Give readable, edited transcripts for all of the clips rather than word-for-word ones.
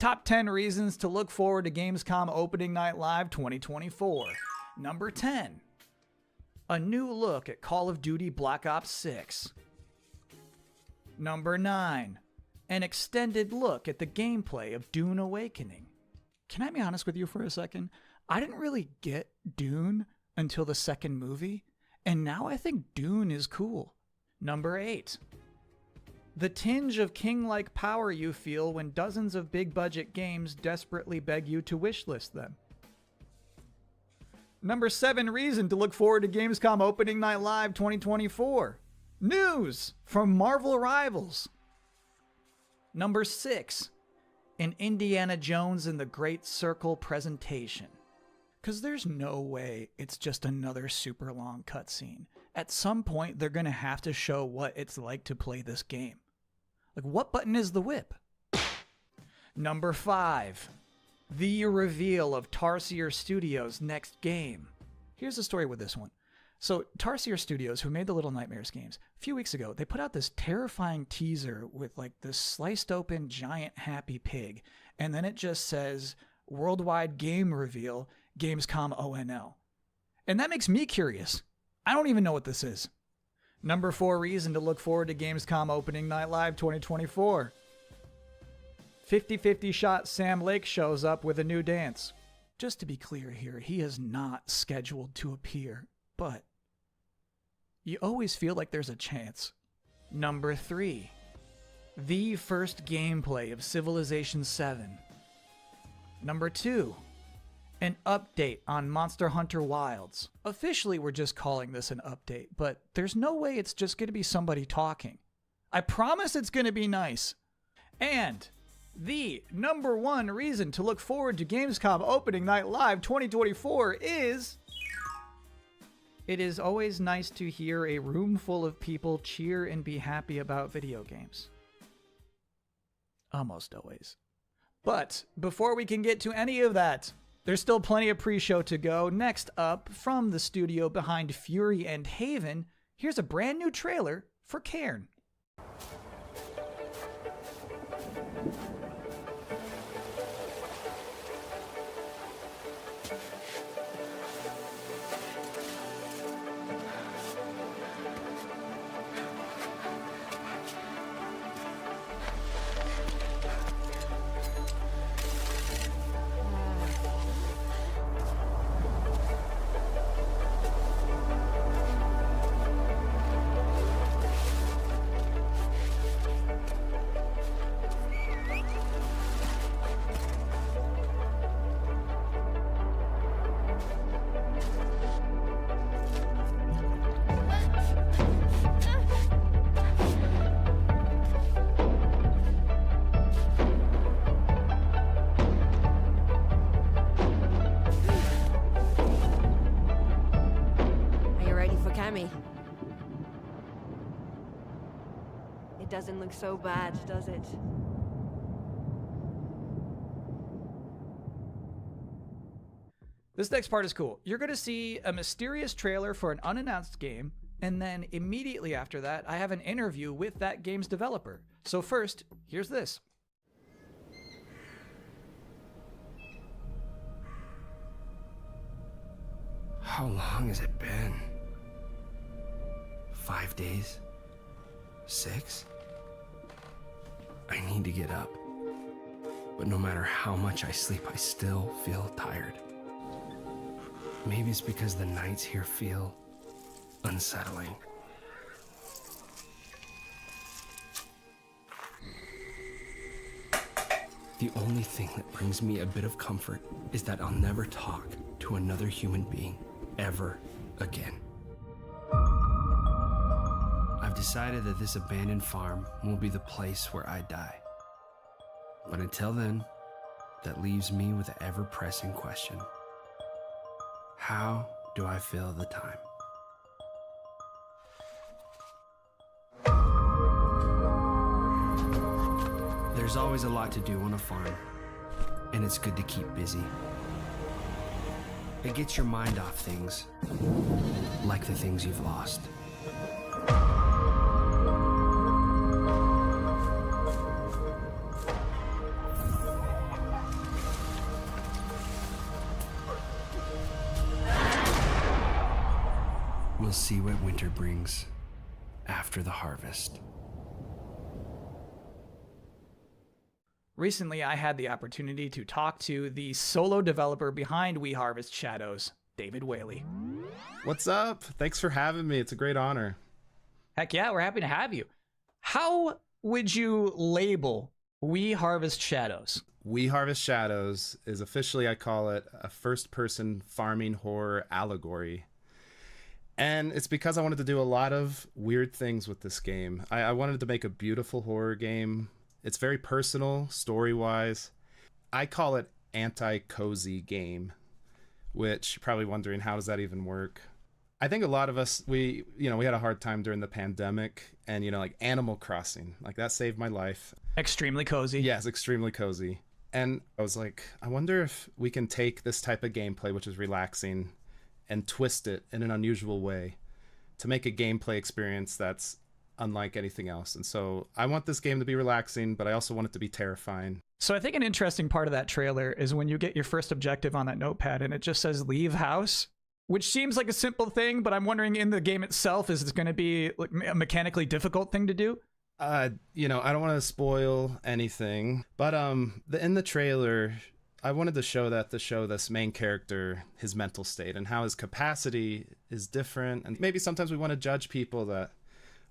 Top 10 reasons to look forward to Gamescom Opening Night Live 2024. Number 10. A new look at Call of Duty Black Ops 6. Number 9. An extended look at the gameplay of Dune Awakening. Can I be honest with you for a second? I didn't really get Dune until the second movie, and now I think Dune is cool. Number 8. The tinge of king-like power you feel when dozens of big-budget games desperately beg you to wishlist them. Number 7 reason to look forward to Gamescom Opening Night Live 2024. News from Marvel Rivals. Number 6. An Indiana Jones and the Great Circle presentation. Because there's no way it's just another super long cutscene. At some point, they're going to have to show what it's like to play this game. Like, what button is the whip? Number 5. The reveal of Tarsier Studios' next game. Here's the story with this one. So, Tarsier Studios, who made the Little Nightmares games, a few weeks ago, they put out this terrifying teaser with like this sliced open giant happy pig. And then it just says, worldwide game reveal, Gamescom ONL. And that makes me curious. I don't even know what this is. Number 4 reason to look forward to Gamescom Opening Night Live 2024. 50-50 shot Sam Lake shows up with a new dance. Just to be clear here, he is not scheduled to appear, but you always feel like there's a chance. Number 3. The first gameplay of Civilization 7. Number 2. An update on Monster Hunter Wilds. Officially, we're just calling this an update, but there's no way it's just going to be somebody talking. I promise it's going to be nice. And the number 1 reason to look forward to Gamescom Opening Night Live 2024 is... It is always nice to hear a room full of people cheer and be happy about video games. Almost always. But before we can get to any of that, there's still plenty of pre-show to go. Next up, from the studio behind Fury and Haven, here's a brand new trailer for Cairn. It doesn't look so bad, does it? This next part is cool. You're going to see a mysterious trailer for an unannounced game, and then immediately after that, I have an interview with that game's developer. So first, here's this. How long has it been? 5 days? 6? I need to get up. But no matter how much I sleep, I still feel tired. Maybe it's because the nights here feel unsettling. The only thing that brings me a bit of comfort is that I'll never talk to another human being ever again. I've decided that this abandoned farm will be the place where I die. But until then, that leaves me with the ever-pressing question. How do I fill the time? There's always a lot to do on a farm, and it's good to keep busy. It gets your mind off things, like the things you've lost. we'll see what winter brings after the harvest. Recently, I had the opportunity to talk to the solo developer behind We Harvest Shadows, David Whaley. What's up? Thanks for having me. It's a great honor. Heck yeah, we're happy to have you. How would you label We Harvest Shadows? We Harvest Shadows is officially, I call it, a first-person farming horror allegory. And it's because I wanted to do a lot of weird things with this game. I wanted to make a beautiful horror game. It's very personal, story-wise. I call it anti-cozy game, which you're probably wondering, how does that even work? I think a lot of us, we had a hard time during the pandemic, and, like Animal Crossing, like that saved my life. Extremely cozy. Yes, extremely cozy. And I was like, I wonder if we can take this type of gameplay, which is relaxing, and twist it in an unusual way to make a gameplay experience that's unlike anything else. And so I want this game to be relaxing, but I also want it to be terrifying. So I think an interesting part of that trailer is when you get your first objective on that notepad and it just says leave house, which seems like a simple thing, but I'm wondering in the game itself, is it going to be like a mechanically difficult thing to do? I don't want to spoil anything, but in the trailer, I wanted to show this main character, his mental state, and how his capacity is different. And maybe sometimes we want to judge people that,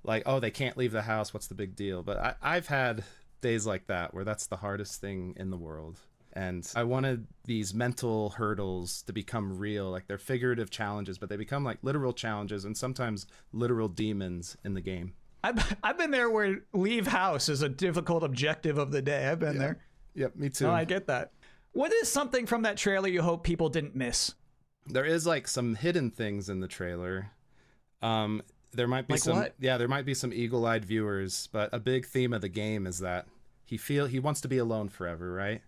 like, oh, they can't leave the house, what's the big deal? But I've had days like that where that's the hardest thing in the world. And I wanted these mental hurdles to become real. Like, they're figurative challenges, but they become like literal challenges and sometimes literal demons in the game. I've been there where leave house is a difficult objective of the day. I've been there. Yep, me too. No, I get that. What is something from that trailer you hope people didn't miss? There is like some hidden things in the trailer. There might be there might be some eagle-eyed viewers, but a big theme of the game is that he wants to be alone forever, right?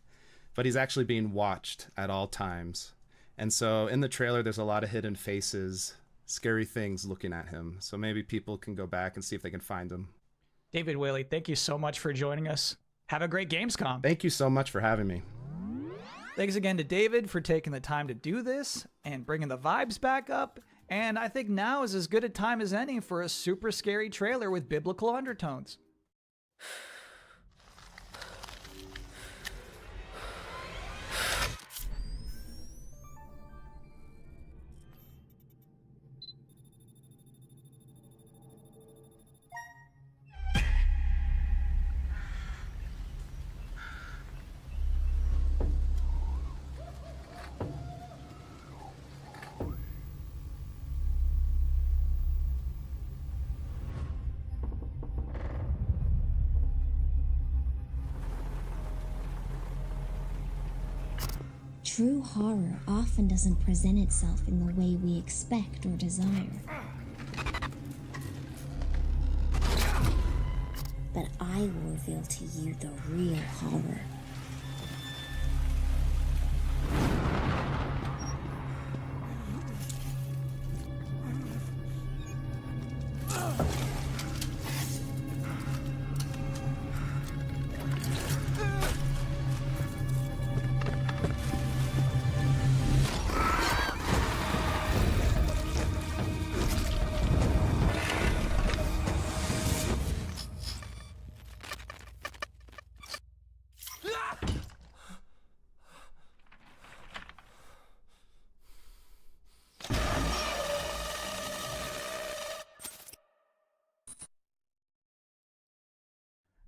But he's actually being watched at all times. And so in the trailer, there's a lot of hidden faces, scary things looking at him. So maybe people can go back and see if they can find him. David Whaley, thank you so much for joining us. Have a great Gamescom. Thank you so much for having me. Thanks again to David for taking the time to do this and bringing the vibes back up. And I think now is as good a time as any for a super scary trailer with biblical undertones. True horror often doesn't present itself in the way we expect or desire. But I will reveal to you the real horror.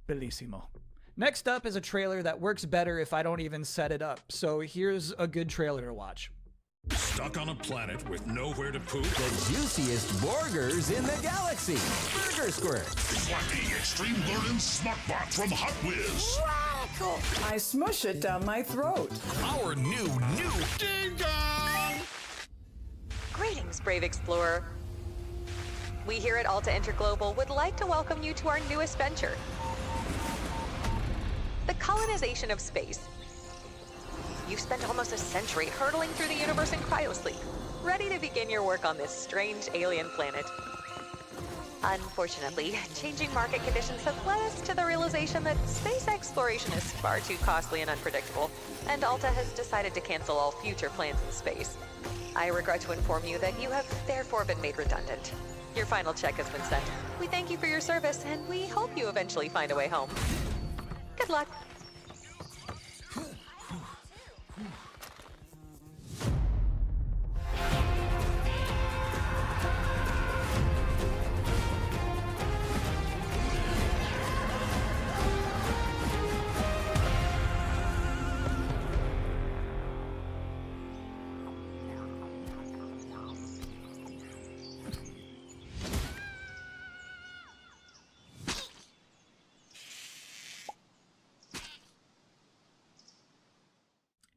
Bellissimo. Next up is a trailer that works better if I don't even set it up. So here's a good trailer to watch. Stuck on a planet with nowhere to poop? The juiciest burgers in the galaxy. Burger Squirt. Wacky Extreme Learning Smartbot from Hot Whiz. Radical! I smush it down my throat. Our new Ding Dong! Greetings, brave explorer. We here at Alta Interglobal would like to welcome you to our newest venture, the colonization of space. You've spent almost a century hurtling through the universe in cryosleep, ready to begin your work on this strange alien planet. Unfortunately, changing market conditions have led us to the realization that space exploration is far too costly and unpredictable, and Alta has decided to cancel all future plans in space. I regret to inform you that you have therefore been made redundant. Your final check has been sent. We thank you for your service, and we hope you eventually find a way home. Good luck.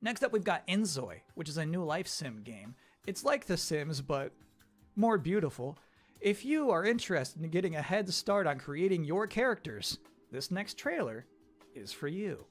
Next up, we've got Inzoi, which is a new life sim game. It's like The Sims, but more beautiful. If you are interested in getting a head start on creating your characters, this next trailer is for you.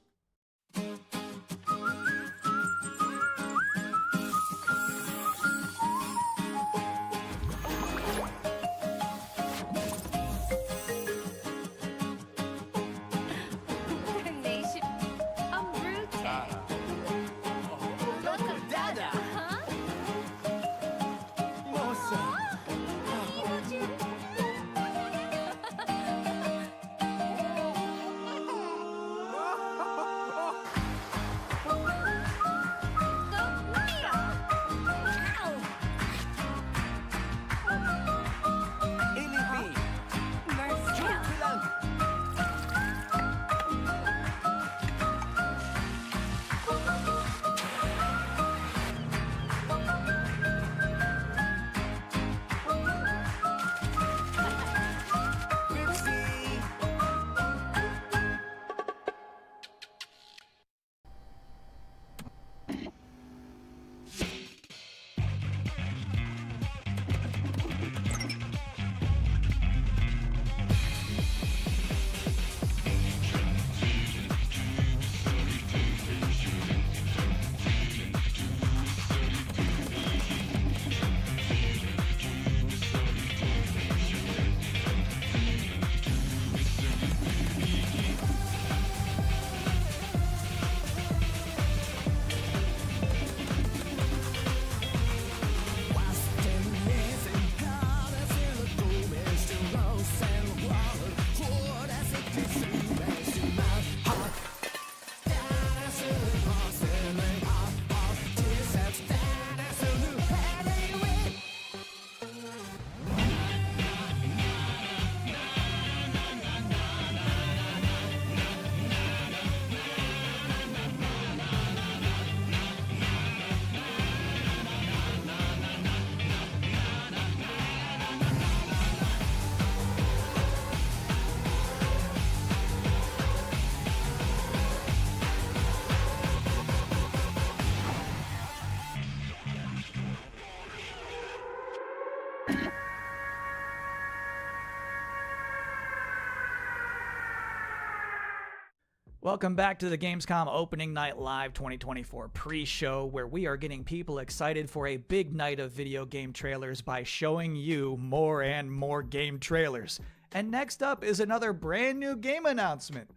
Welcome back to the Gamescom Opening Night Live 2024 pre-show, where we are getting people excited for a big night of video game trailers by showing you more and more game trailers. And next up is another brand new game announcement.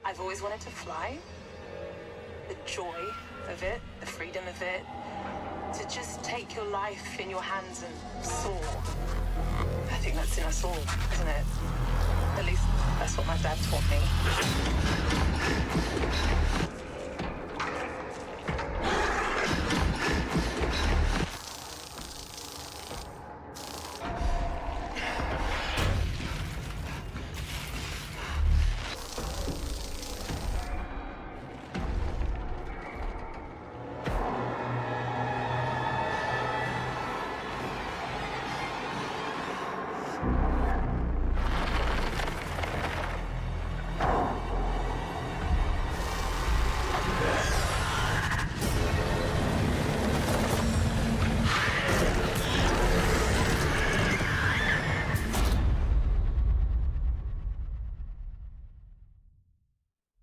I've always wanted to fly. The joy of it, the freedom of it, to just take your life in your hands and soar. I think that's in us all, isn't it? At least that's what my dad taught me.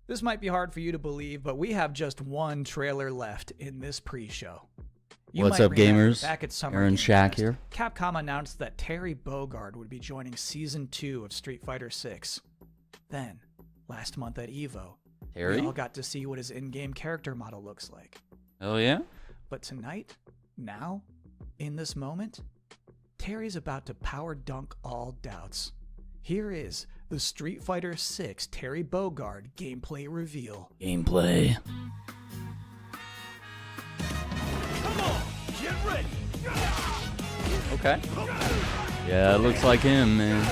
This might be hard for you to believe, but we have just one trailer left in this pre-show. You What's might up, remember gamers? back at Summer Aaron Game Shack Fest, here. Capcom announced that Terry Bogard would be joining Season 2 of Street Fighter 6. Then, last month at EVO, Terry? we all got to see what his in-game character model looks like. Oh, yeah? But tonight, now, in this moment, Terry's about to power dunk all doubts. Here is the Street Fighter 6 Terry Bogard gameplay reveal. Gameplay. Come on, get ready. Okay. Yeah, it looks like him, man.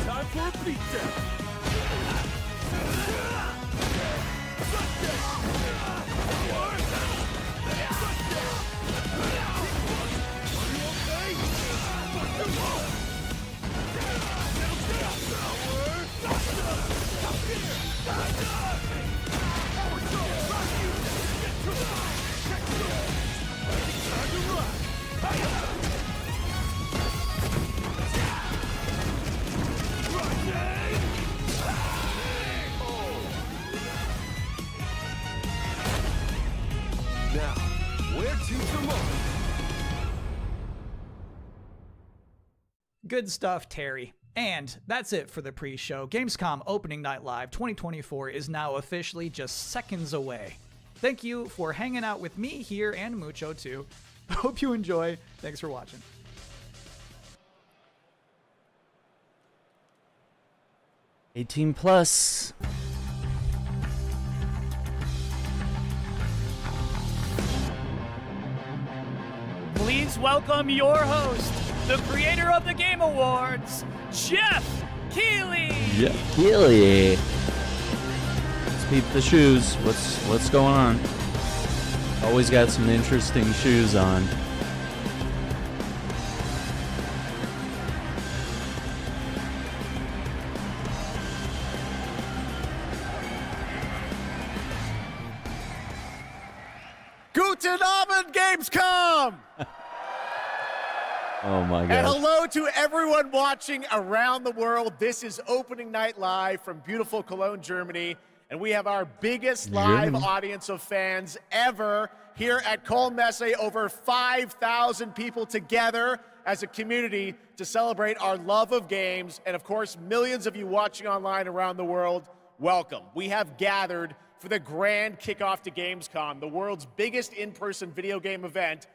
Time for a beatdown. Now, where to tomorrow? Good stuff, Terry. And that's it for the pre-show. Gamescom Opening Night Live 2024 is now officially just seconds away. Thank you for hanging out with me here and Mucho too. Hope you enjoy. Thanks for watching. +18. Please welcome your host, the creator of the Game Awards, Jeff Keighley. Yeah, Keely. Let's peep the shoes. What's going on? Always got some interesting shoes on. Guten Abend, Gamescom! Oh my god. And hello to everyone watching around the world. This is Opening Night Live from beautiful Cologne, Germany. And we have our biggest live audience of fans ever here at Cologne Messe. Over 5,000 people together as a community to celebrate our love of games. And of course, millions of you watching online around the world, welcome. We have gathered for the grand kickoff to Gamescom, the world's biggest in-person video game event.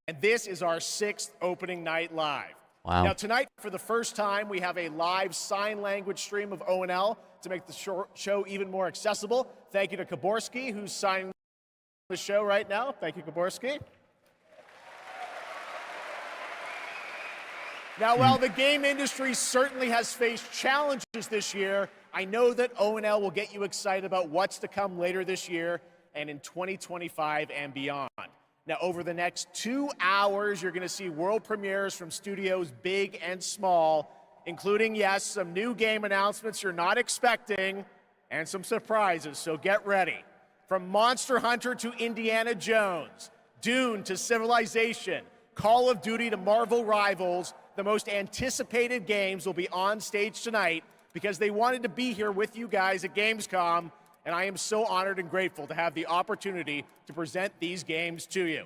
And this is our 6th Opening Night Live. Wow. Now tonight, for the first time, we have a live sign language stream of ONL to make the show even more accessible. Thank you to Kaborski, who's signing the show right now. Thank you, Kaborski. Now, while the game industry certainly has faced challenges this year, I know that ONL will get you excited about what's to come later this year and in 2025 and beyond. Now, over the next 2 hours, you're going to see world premieres from studios big and small, including, yes, some new game announcements you're not expecting, and some surprises, so get ready. From Monster Hunter to Indiana Jones, Dune to Civilization, Call of Duty to Marvel Rivals, the most anticipated games will be on stage tonight because they wanted to be here with you guys at Gamescom, and I am so honored and grateful to have the opportunity to present these games to you.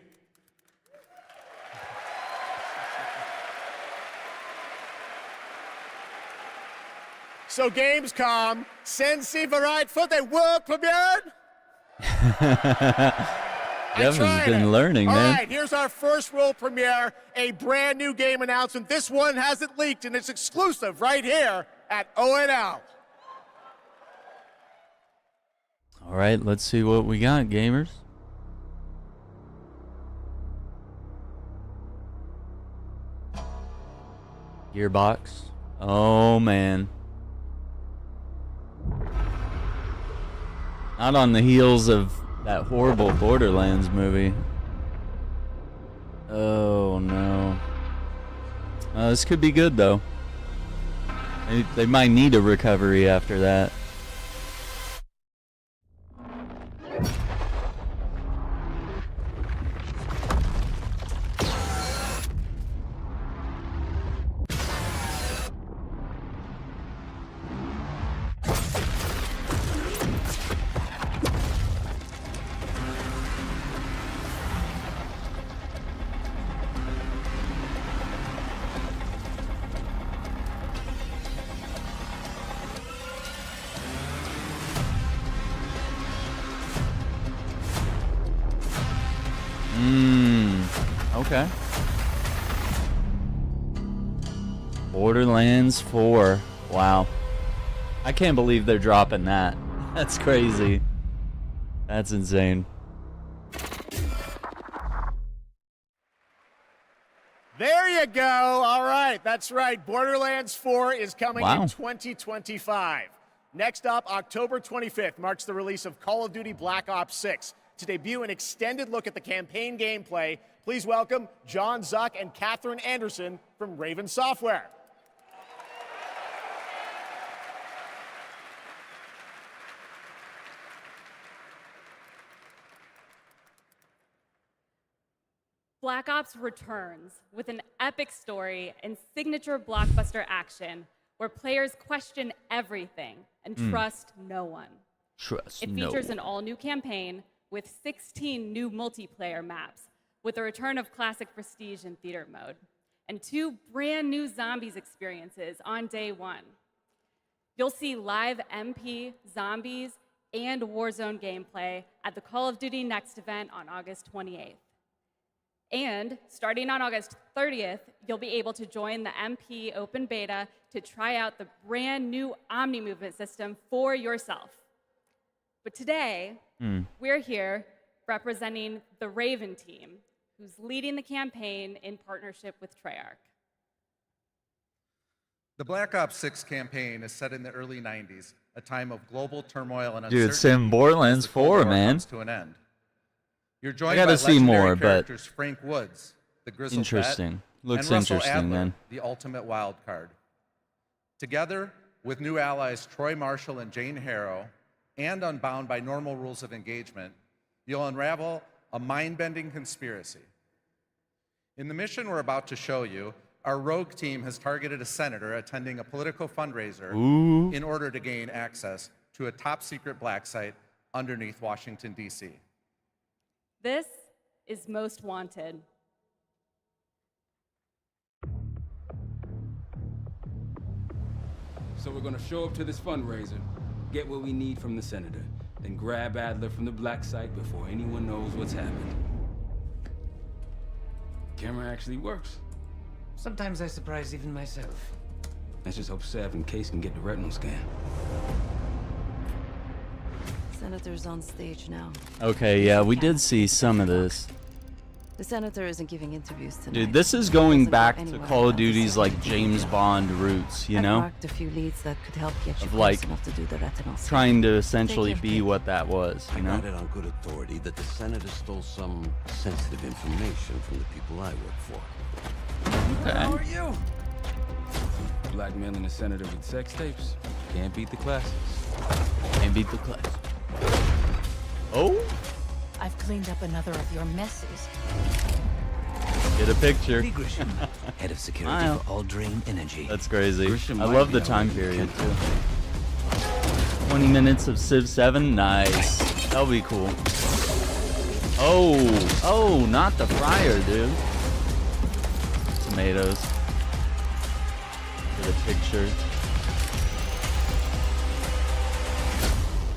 So Gamescom, Sensi bereit for the world premiere? Jeff has been learning, man. All right, here's our first world premiere, a brand new game announcement. This one hasn't leaked, and it's exclusive right here at ONL. All right, let's see what we got, gamers. Gearbox. Oh, man. Not on the heels of that horrible Borderlands movie. Oh, no. This could be good, though. They might need a recovery after that. Okay. Borderlands 4. Wow. I can't believe they're dropping that. That's crazy. That's insane. There you go. All right, that's right. Borderlands 4 is coming in 2025. Next up, October 25th marks the release of Call of Duty Black Ops 6. To debut an extended look at the campaign gameplay, please welcome John Zuck and Catherine Anderson from Raven Software. Black Ops returns with an epic story and signature blockbuster action where players question everything and trust no one. It features an all-new campaign with 16 new multiplayer maps with the return of classic prestige and theater mode and 2 brand new zombies experiences on day 1. You'll see live MP, zombies, and Warzone gameplay at the Call of Duty Next event on August 28th. And starting on August 30th, you'll be able to join the MP Open Beta to try out the brand new Omni Movement system for yourself. But today, we're here representing the Raven team, who's leading the campaign in partnership with Treyarch. The Black Ops 6 campaign is set in the early 90s, a time of global turmoil and uncertainty. Dude, it's in Borderlands 4, man. To an end. You're joined I gotta by see more, legendary but characters Frank Woods, the Grizzled interesting. Vet, Looks and Russell interesting, Adler, man. the ultimate wild card. Together with new allies Troy Marshall and Jane Harrow, and unbound by normal rules of engagement, you'll unravel a mind-bending conspiracy. In the mission we're about to show you, our rogue team has targeted a senator attending a political fundraiser in order to gain access to a top-secret black site underneath Washington, D.C. This is Most Wanted. So we're gonna show up to this fundraiser, get what we need from the senator, then grab Adler from the black site before anyone knows what's happened. Camera actually works. Sometimes I surprise even myself. Let's just hope Sev and Case can get the retinal scan. Senator's on stage now. Okay, yeah, we did see some of this. The senator isn't giving interviews tonight. Dude, this is going back to Call of Duty's like James Bond roots, you know? I've marked a few leads that could help get you Of close like enough to do the retinal scan. trying to essentially be what that was, you know? I got it on good authority that the senator stole some sensitive information from the people I work for. Okay. How are you? Blackmailing the senator with sex tapes. Can't beat the classes. Can't beat the class. Oh? I've cleaned up another of your messes. Get a picture. Grisham, head of security for Aldrin Energy. That's crazy. Grisham I might love be the our time new period Kemper. too. 20 minutes of Civ 7? Nice. That'll be cool. Oh, not the fryer, dude. Tomatoes. Get a picture.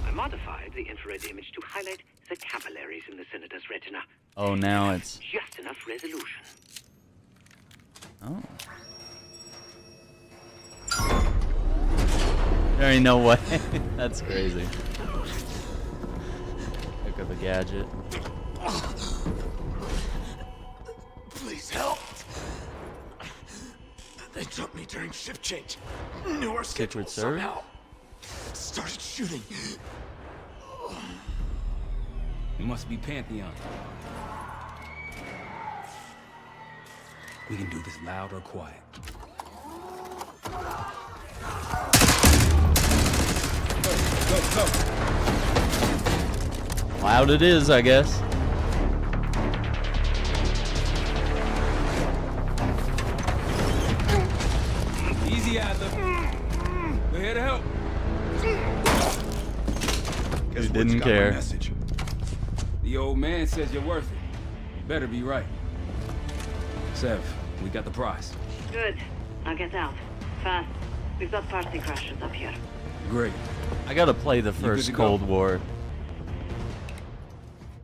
I modified the infrared image to highlight the capillaries in the senator's retina. Oh, now it's... Just enough resolution. Oh. There ain't no way. That's crazy. Heck of a gadget. Please help. They took me during shift change. Knew our schedule Secret Service? somehow. Started shooting. It must be Pantheon. We can do this loud or quiet. Go. Loud it is, I guess. Easy, Adler. We're here to help. He didn't care. The old man says you're worth it. You better be right. Sev, we got the prize. Good. I'll get out. Fast. We've got party crashers up here. Great. I gotta play the good first to go? Cold War.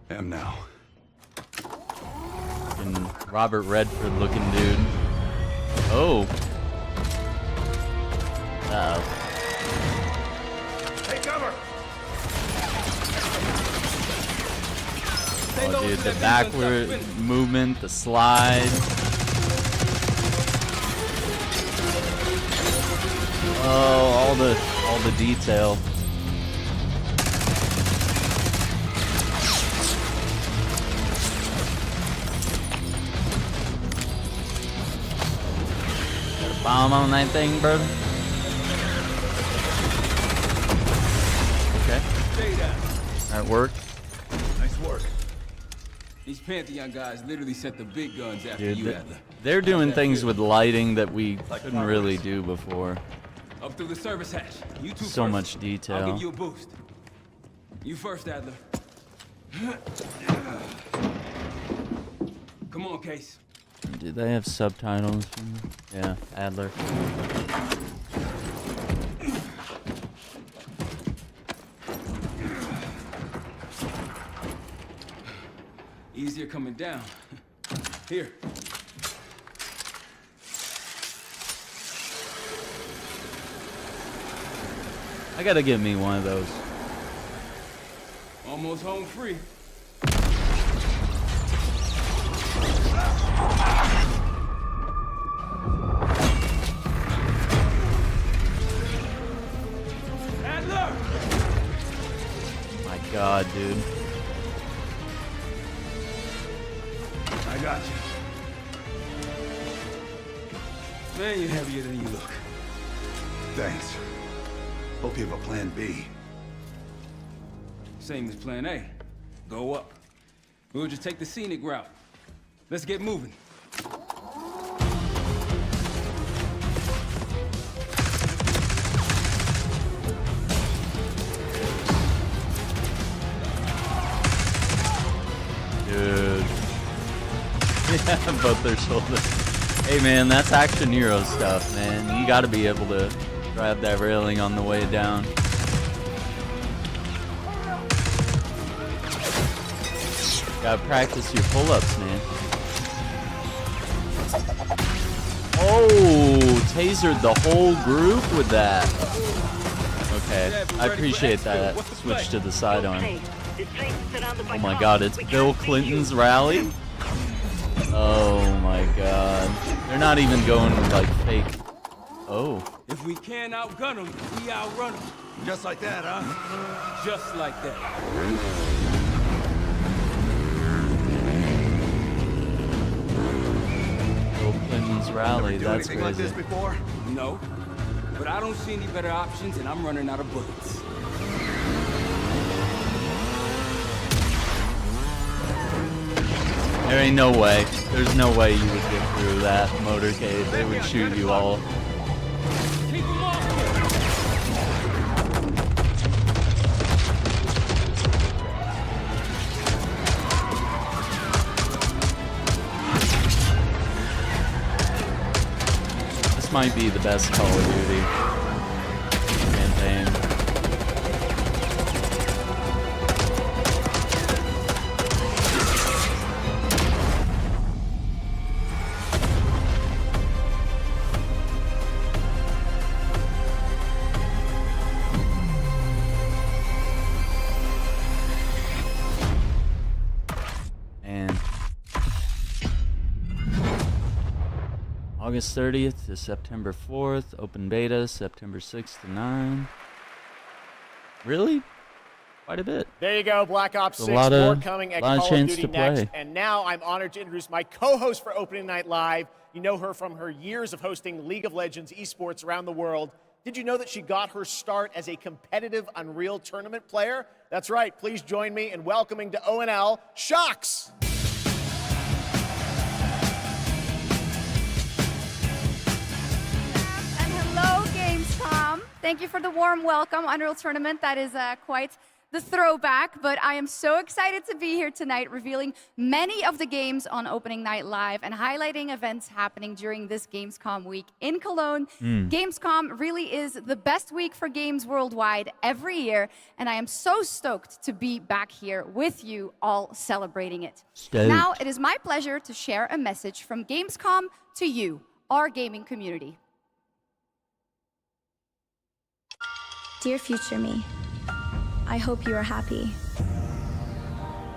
Am now. And Robert Redford looking dude. Oh. Uh-oh. Take cover. Oh, dude, the backward movement, the slide. Oh, all the detail. Got a bomb on that thing, brother. Okay. That worked. Nice work. These Pantheon guys literally sent the big guns after Dude, you, Adler. they're doing things with lighting that we couldn't really do before. Up through the service hatch. You two So first. much detail. I'll give you a boost. You first, Adler. Come on, Case. Do they have subtitles? Yeah, Adler. Easier coming down. Here. I gotta get me one of those. Almost home free. Adler! My God, dude. I got you. Man, you're heavier than you look. Thanks. Hope you have a plan B. Same as plan A. Go up. We'll just take the scenic route. Let's get moving. Dude. Yeah, both their shoulders. Hey man, that's action hero stuff, man. You gotta be able to grab that railing on the way down. Gotta practice your pull-ups, man. Oh, tasered the whole group with that. Okay, I appreciate that. Switch to the sidearm. Oh my God, it's Bill Clinton's rally? Oh my God. They're not even going like fake. Oh. If we can't outgun them, we outrun them. Just like that, huh? Just like that. Bill Clinton's rally, Ever do that's anything like crazy. this before? No, but I don't see any better options, and I'm running out of bullets. There ain't no way. There's no way you would get through that motorcade. They would shoot you all. Keep them off! This might be the best Call of Duty campaign. And August 30th to September 4th, open beta September 6th to 9. Really? Quite a bit. There you go, Black Ops 6. A More coming at lot Call of of chance Duty to next. play. And now I'm honored to introduce my co-host for Opening Night Live. You know her from her years of hosting League of Legends esports around the world. Did you know that she got her start as a competitive Unreal Tournament player? That's right. Please join me in welcoming to ONL, Shocks. And hello, Gamescom. Thank you for the warm welcome. Unreal Tournament, that is quite the throwback, but I am so excited to be here tonight, revealing many of the games on opening night live and highlighting events happening during this Gamescom week in Cologne. Gamescom really is the best week for games worldwide every year, and I am so stoked to be back here with you all celebrating it. Stoked. Now, it is my pleasure to share a message from Gamescom to you, our gaming community. Dear future me, I hope you are happy.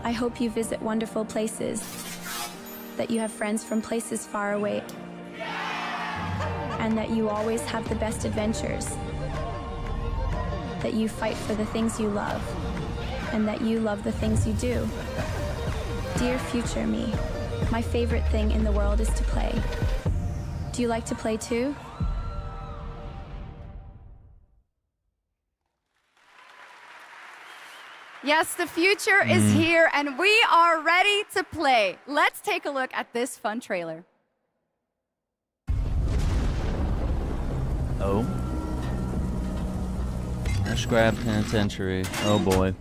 I hope you visit wonderful places, that you have friends from places far away, and that you always have the best adventures, that you fight for the things you love, and that you love the things you do. Dear future me, my favorite thing in the world is to play. Do you like to play too? Yes, the future is here, and we are ready to play. Let's take a look at this fun trailer. Oh. Ash Grab Penitentiary. Oh boy.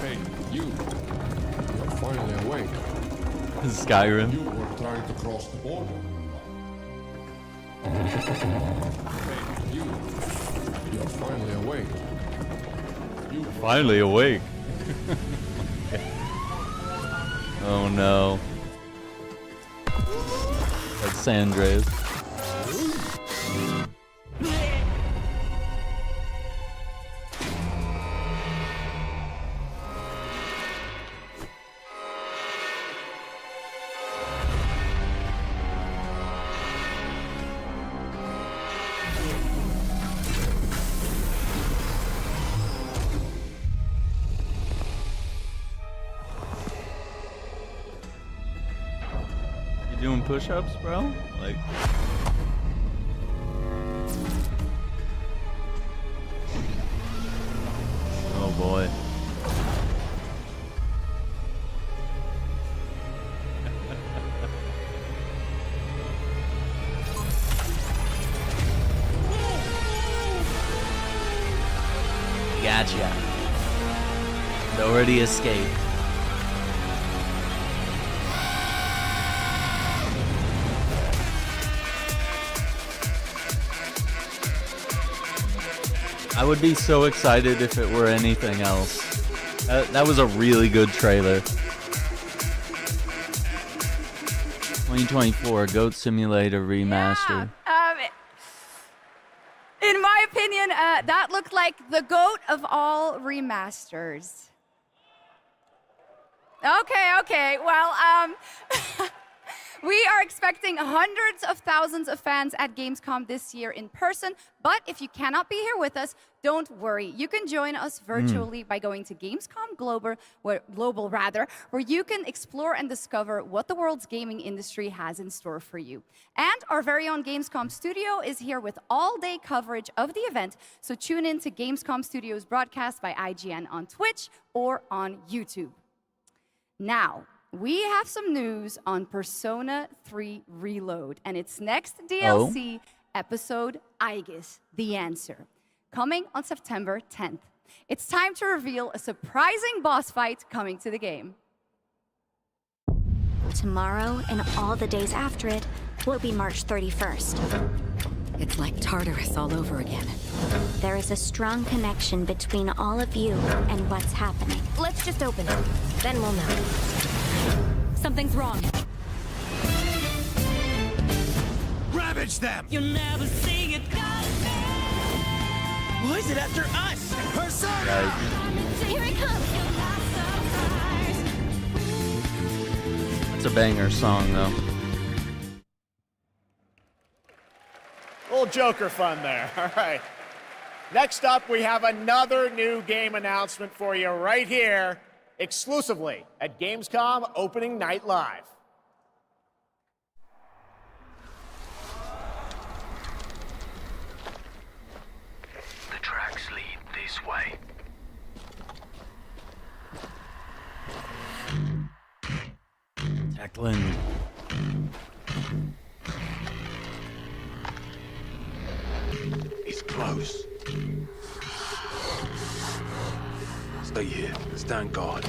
Hey, you. You're finally awake. Skyrim. You were trying to cross the border. Hey, you. You're finally awake. You Finally awake. Oh no. That's San Andreas. You doing push-ups, bro? Like... Oh boy. Gotcha. It already escaped. I would be so excited if it were anything else. That was a really good trailer. 2024 Goat Simulator Remaster. In my opinion, that looked like the GOAT of all remasters. Okay. Well, we are expecting hundreds of thousands of fans at Gamescom this year in person, but if you cannot be here with us, don't worry. You can join us virtually by going to Gamescom Global, where you can explore and discover what the world's gaming industry has in store for you. And our very own Gamescom studio is here with all-day coverage of the event, so tune in to Gamescom Studios broadcast by IGN on Twitch or on YouTube. Now, we have some news on Persona 3 Reload and its next DLC episode, Aegis, The Answer, coming on September 10th. It's time to reveal a surprising boss fight coming to the game. Tomorrow and all the days after it will be March 31st. It's like Tartarus all over again. There is a strong connection between all of you and what's happening. Let's just open it, then we'll know. Something's wrong. Ravage them! You'll never see it coming. Why is it after us? Persona! Here it comes! It's a banger song, though. Little Joker fun there. All right. Next up, we have another new game announcement for you right here exclusively at Gamescom Opening Night Live. The tracks lead this way. Tackling. It's close. Stay here. Stand guard.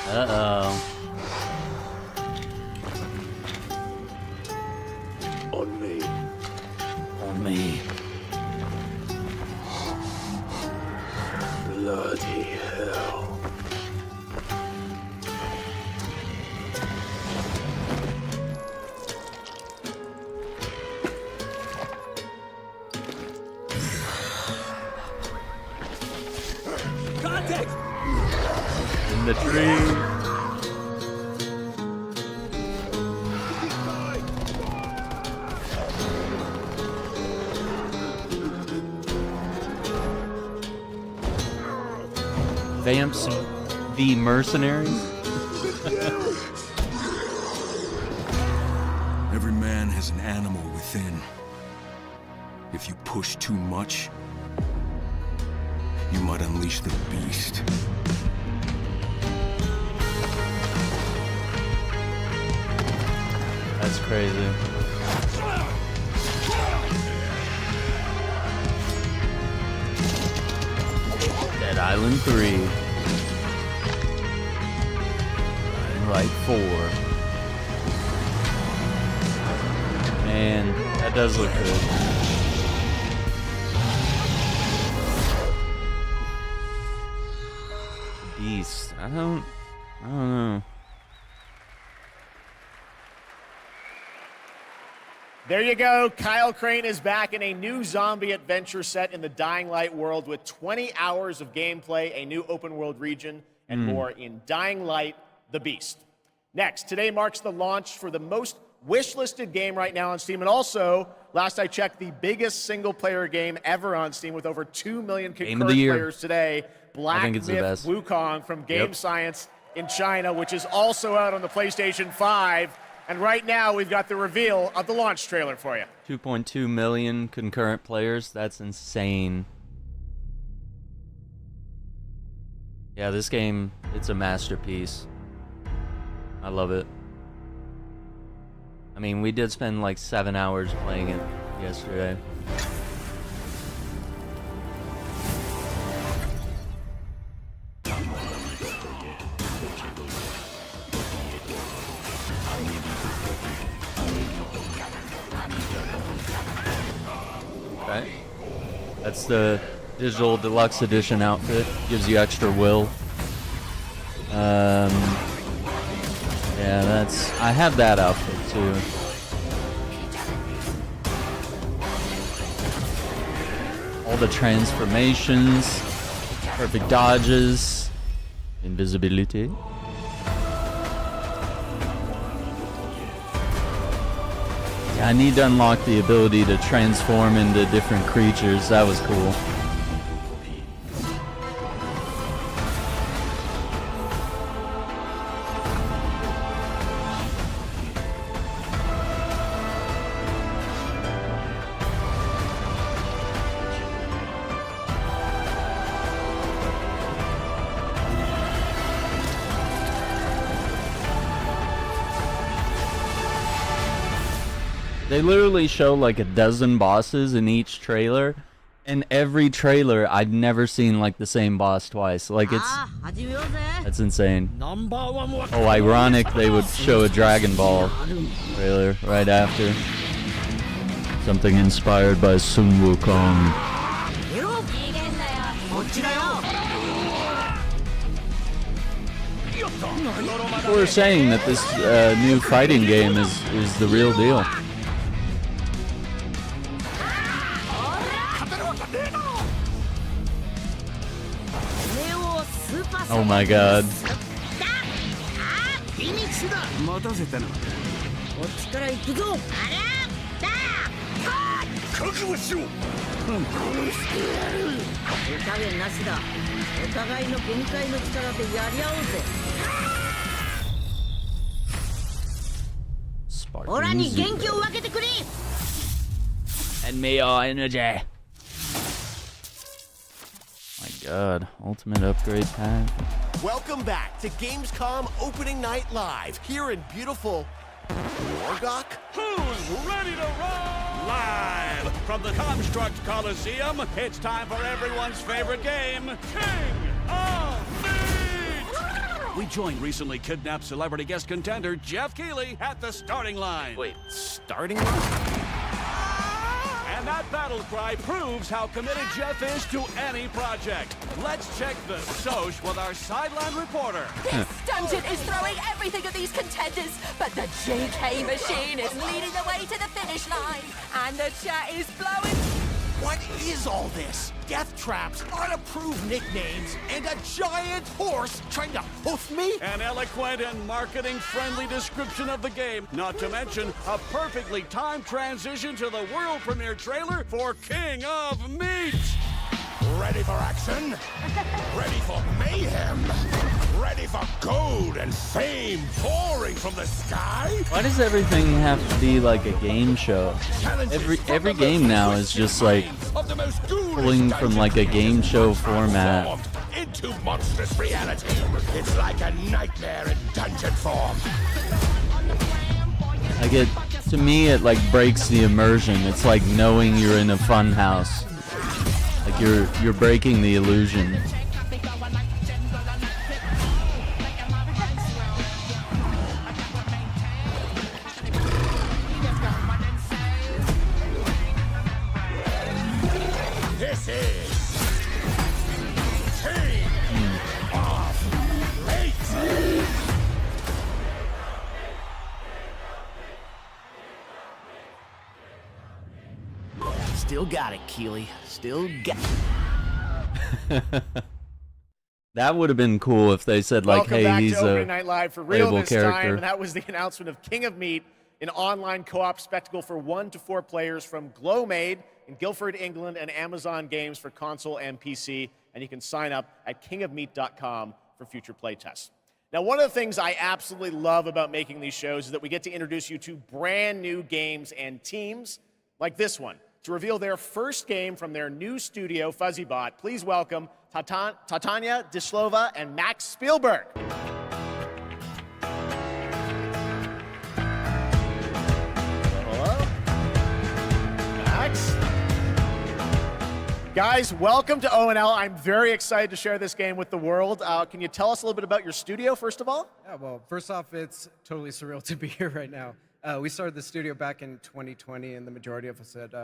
Uh-oh. On me. On me. Bloody hell. Contact! In the tree. Vamps the mercenaries. Every man has an animal within. If you push too much, you might unleash the beast. That's crazy. Dead Island 3. Dying Light 4. Man, that does look good. Beast. I don't know. There you go. Kyle Crane is back in a new zombie adventure set in the Dying Light world with 20 hours of gameplay, a new open world region, and more in Dying Light: The Beast. Next, today marks the launch for the most wishlisted game right now on Steam, and also, last I checked, the biggest single-player game ever on Steam with over 2 million concurrent players today. Black Myth Wukong from Game Science in China, which is also out on the PlayStation 5. And right now, we've got the reveal of the launch trailer for you. 2.2 million concurrent players. That's insane. Yeah, this game, it's a masterpiece. I love it. I mean, we did spend like 7 hours playing it yesterday. Okay. That's the digital deluxe edition outfit. Gives you extra will. Yeah, I have that outfit too. All the transformations, perfect dodges, invisibility. Yeah, I need to unlock the ability to transform into different creatures. That was cool. They literally show like a dozen bosses in each trailer, and every trailer I've never seen like the same boss twice. Like that's insane. Oh, ironic they would show a Dragon Ball trailer right after. Something inspired by Sun Wukong. People are saying that this new fighting game is the real deal. Oh my god. And me your energy. My God, ultimate upgrade pack. Welcome back to Gamescom Opening Night Live here in beautiful Wargok. Who's ready to roll? Live from the Construct Coliseum, it's time for everyone's favorite game, King of Meat! We joined recently kidnapped celebrity guest contender Jeff Keighley at the starting line. Wait, starting line? And that battle cry proves how committed Jeff is to any project. Let's check the soch with our sideline reporter. This dungeon is throwing everything at these contenders, but the JK machine is leading the way to the finish line, and the chat is blowing. What is all this? Death traps, unapproved nicknames, and a giant horse trying to hoof me? An eloquent and marketing-friendly description of the game, not to mention a perfectly timed transition to the world premiere trailer for King of Meat. Ready for action? Ready for mayhem? Ready for gold and fame pouring from the sky? Why does everything have to be like a game show? Every game now is just like pulling from like a game show format. Into monstrous reality. It's like a nightmare in dungeon form. Like to me, it like breaks the immersion. It's like knowing you're in a fun house. Like you're breaking the illusion. This is King of Meat. Still got it, Keighley. Still got it. That would have been cool if they said like, Welcome "Hey, back he's to a Opening Night Live for real playable this character." time, and that was the announcement of King of Meat, an online co-op spectacle for 1 to 4 players from Glowmade in Guildford, England, and Amazon Games for console and PC. And you can sign up at kingofmeat.com for future playtests. Now, one of the things I absolutely love about making these shows is that we get to introduce you to brand new games and teams like this one. To reveal their first game from their new studio, FuzzyBot, please welcome Tatania Dislova and Max Spielberg. Hello? Max? Guys, welcome to ONL. I'm very excited to share this game with the world. Can you tell us a little bit about your studio, first of all? Yeah, well, first off, it's totally surreal to be here right now. We started the studio back in 2020, and the majority of us had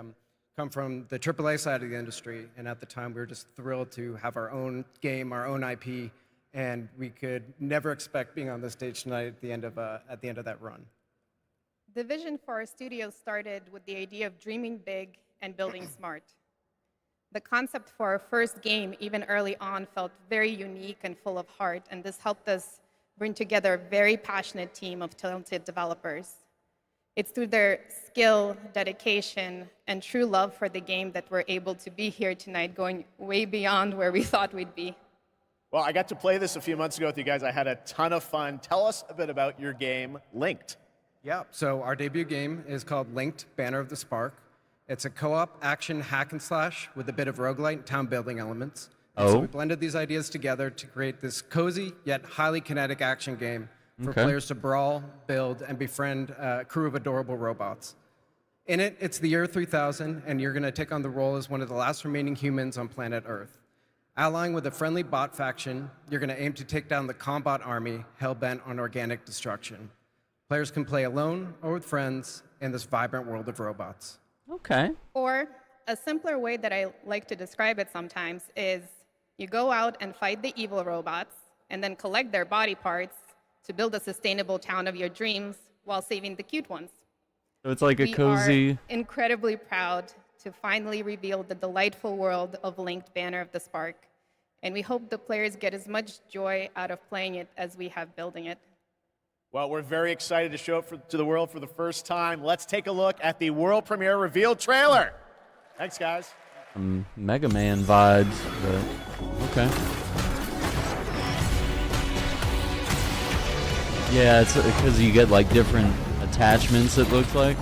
come from the AAA side of the industry, and at the time we were just thrilled to have our own game, our own IP, and we could never expect being on this stage tonight at the end of that run. The vision for our studio started with the idea of dreaming big and building smart. The concept for our first game, even early on, felt very unique and full of heart, and this helped us bring together a very passionate team of talented developers. It's through their skill, dedication, and true love for the game that we're able to be here tonight, going way beyond where we thought we'd be. Well, I got to play this a few months ago with you guys. I had a ton of fun. Tell us a bit about your game, Linked. Yeah, so our debut game is called Linked, Banner of the Spark. It's a co-op action hack and slash with a bit of roguelite and town building elements. And so we blended these ideas together to create this cozy yet highly kinetic action game for players to brawl, build, and befriend a crew of adorable robots. In it, it's the year 3000, and you're going to take on the role as one of the last remaining humans on planet Earth. Allying with a friendly bot faction, you're going to aim to take down the Combot army hell-bent on organic destruction. Players can play alone or with friends in this vibrant world of robots. Okay. Or a simpler way that I like to describe it sometimes is you go out and fight the evil robots and then collect their body parts to build a sustainable town of your dreams while saving the cute ones. So it's like a cozy... We are incredibly proud to finally reveal the delightful world of Linked Banner of the Spark, and we hope the players get as much joy out of playing it as we have building it. Well, we're very excited to show it to the world for the first time. Let's take a look at the world premiere reveal trailer. Thanks, guys. Mega Man vibes, but okay. Yeah, it's because you get like different attachments, it looks like.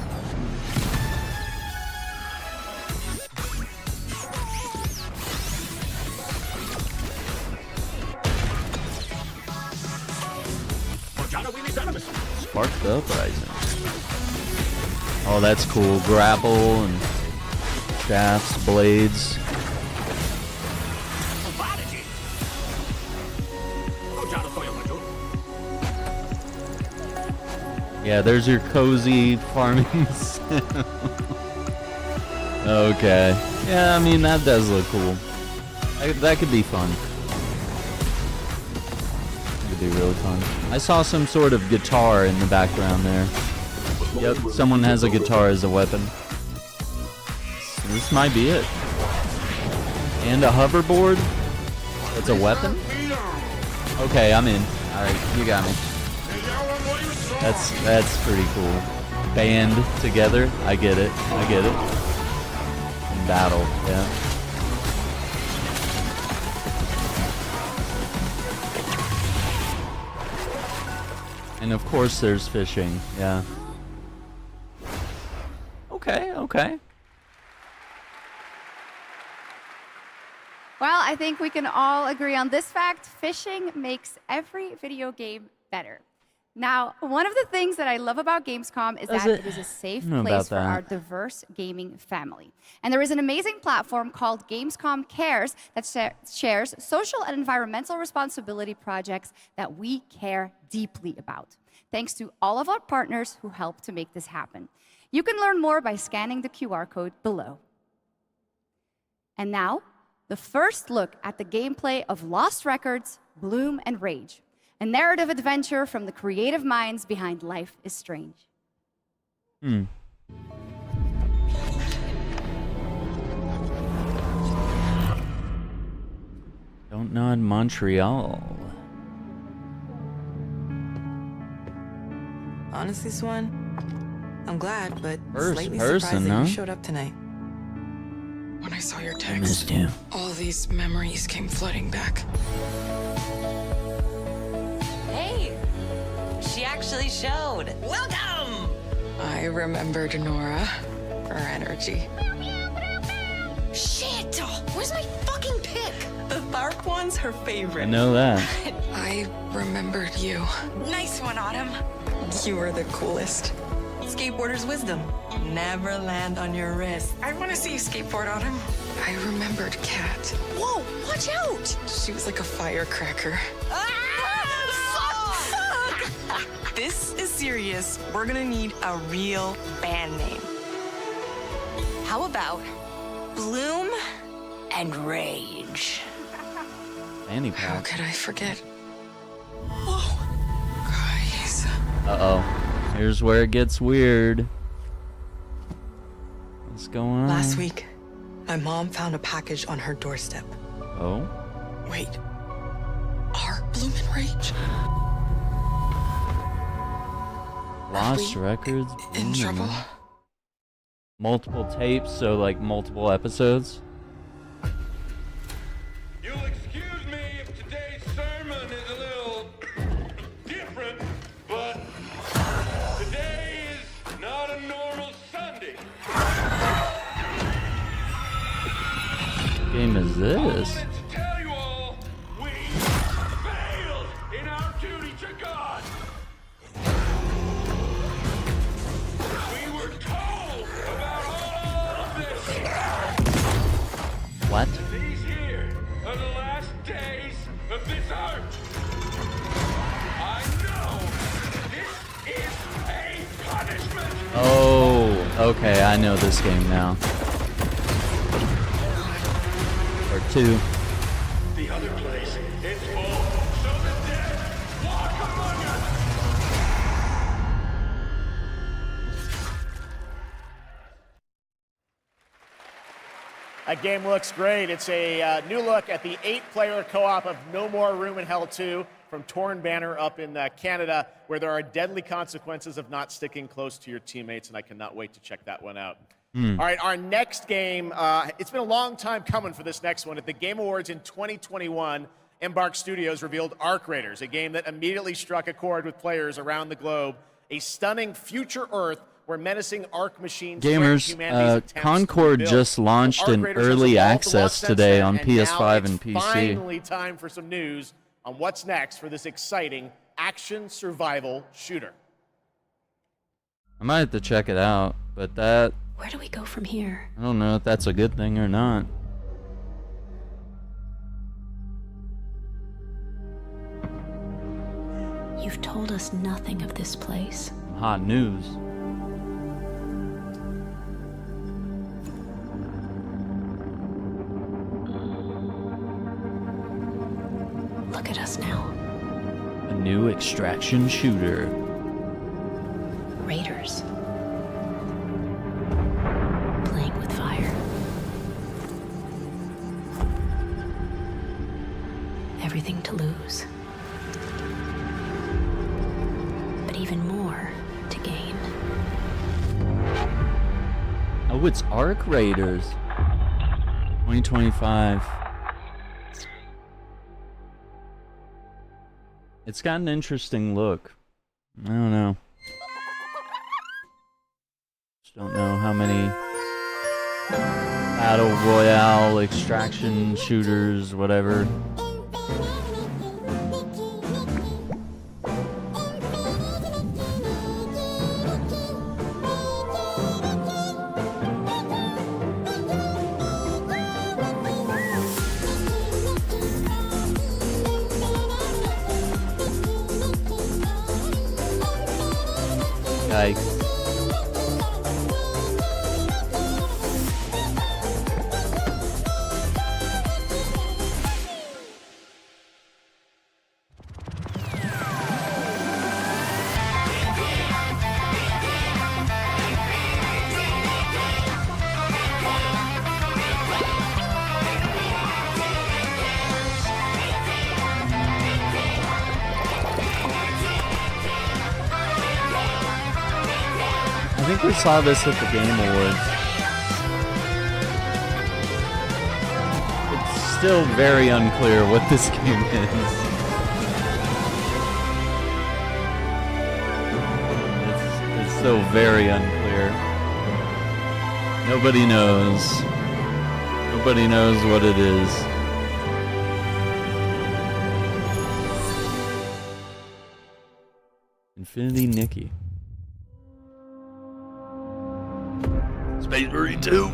Sparked Uprising. Oh, that's cool. Grapple and shafts, blades. Yeah, there's your cozy farming sim. Okay. Yeah, I mean, that does look cool. That could be fun. That could be really fun. I saw some sort of guitar in the background there. Yep, someone has a guitar as a weapon. This might be it. And a hoverboard? It's a weapon? Okay, I'm in. Alright, you got me. That's pretty cool. Band together. I get it. I get it. In battle, yeah. And of course there's fishing, yeah. Okay, okay. Well, I think we can all agree on this fact. Fishing makes every video game better. Now, one of the things that I love about Gamescom is that it is a safe place for our diverse gaming family. And there is an amazing platform called Gamescom Cares that shares social and environmental responsibility projects that we care deeply about. Thanks to all of our partners who help to make this happen. You can learn more by scanning the QR code below. And now, the first look at the gameplay of Lost Records, Bloom and Rage. A narrative adventure from the creative minds behind Life is Strange. Hmm. Don't nod Montreal. Honestly, Swan, I'm glad, but First slightly person, surprised that huh? you showed up tonight. When I saw your I missed text, you. all these memories came flooding back. Hey, she actually showed. Welcome! I remembered Nora, her energy. Shit! Where's my fucking pick? The bark one's her favorite. I know that. I remembered you. Nice one, Autumn. You were the coolest. Skateboarder's wisdom. Never land on your wrist. I want to see you skateboard, Autumn. I remembered Kat. Whoa, watch out! She was like a firecracker. Fuck! This is serious. We're gonna need a real band name. How about Bloom and Rage? Fanny How pack. could I forget? Whoa. Guys. Uh-oh. Here's where it gets weird. What's going on? Last week, my mom found a package on her doorstep. Oh? Wait. Are Bloom and Rage Lost Records? in trouble? Multiple tapes, so like multiple episodes? You'll excuse me if today's sermon is a little different, but today is not a normal Sunday. What game is this? To tell you all, we failed in our duty to God. We were told about all of this. What? These here are the last days of this art. I know this is a punishment. Oh, okay, I know this game now. Or two. The other place, it's full, so the dead walk among us. That game looks great. It's a new look at the 8-player co-op of No More Room in Hell 2 from Torn Banner up in Canada, where there are deadly consequences of not sticking close to your teammates, and I cannot wait to check that one out. All right, our next game, it's been a long time coming for this next one. At the Game Awards in 2021, Embark Studios revealed Arc Raiders, a game that immediately struck a chord with players around the globe. A stunning future Earth where menacing Arc machines Gamers, Concord just launched in early access today on PS5 and PC. Finally time for some news on what's next for this exciting action survival shooter. I might have to check it out, but that... Where do we go from here? I don't know if that's a good thing or not. You've told us nothing of this place. Hot news. Look at us now. A new extraction shooter. Raiders. Playing with fire. Everything to lose. But even more to gain. Oh, it's Arc Raiders. 2025. It's got an interesting look. I don't know. Just don't know how many Battle Royale, extraction shooters, whatever. Yikes. I think we saw this at the Game Awards. It's still very unclear what this game is. It's still very unclear. Nobody knows. Nobody knows what it is. Infinity Nikki. Space Marine 2.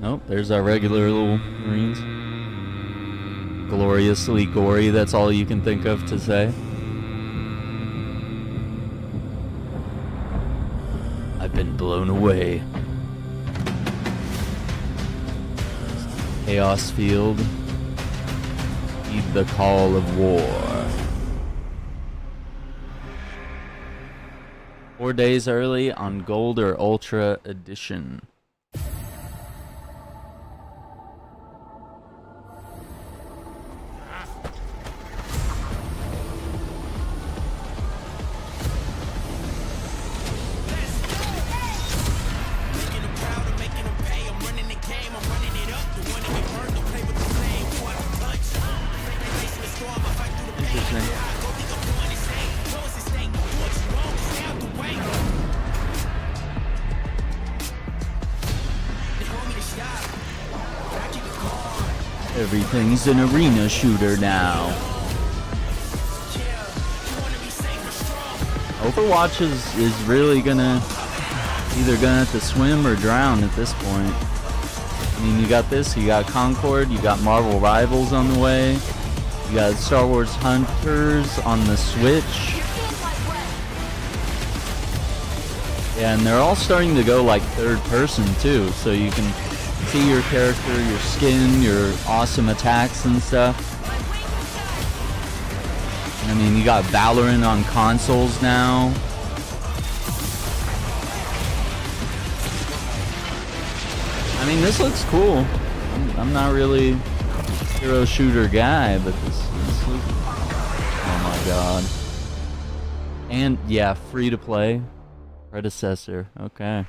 Nope, there's our regular little Marines. Gloriously gory, that's all you can think of to say. I've been blown away. Chaos Field. Heed the call of war. 4 days early on Gold or Ultra Edition. Everything's an arena shooter now. Overwatch is really either gonna have to swim or drown at this point. I mean, you got this, you got Concord, you got Marvel Rivals on the way, you got Star Wars Hunters on the Switch. Yeah, and they're all starting to go like third person too, so you can see your character, your skin, your awesome attacks and stuff. I mean, you got Valorant on consoles now. I mean, this looks cool. I'm not really hero shooter guy, but this looks, oh my god. And yeah, free to play. Predecessor. Okay.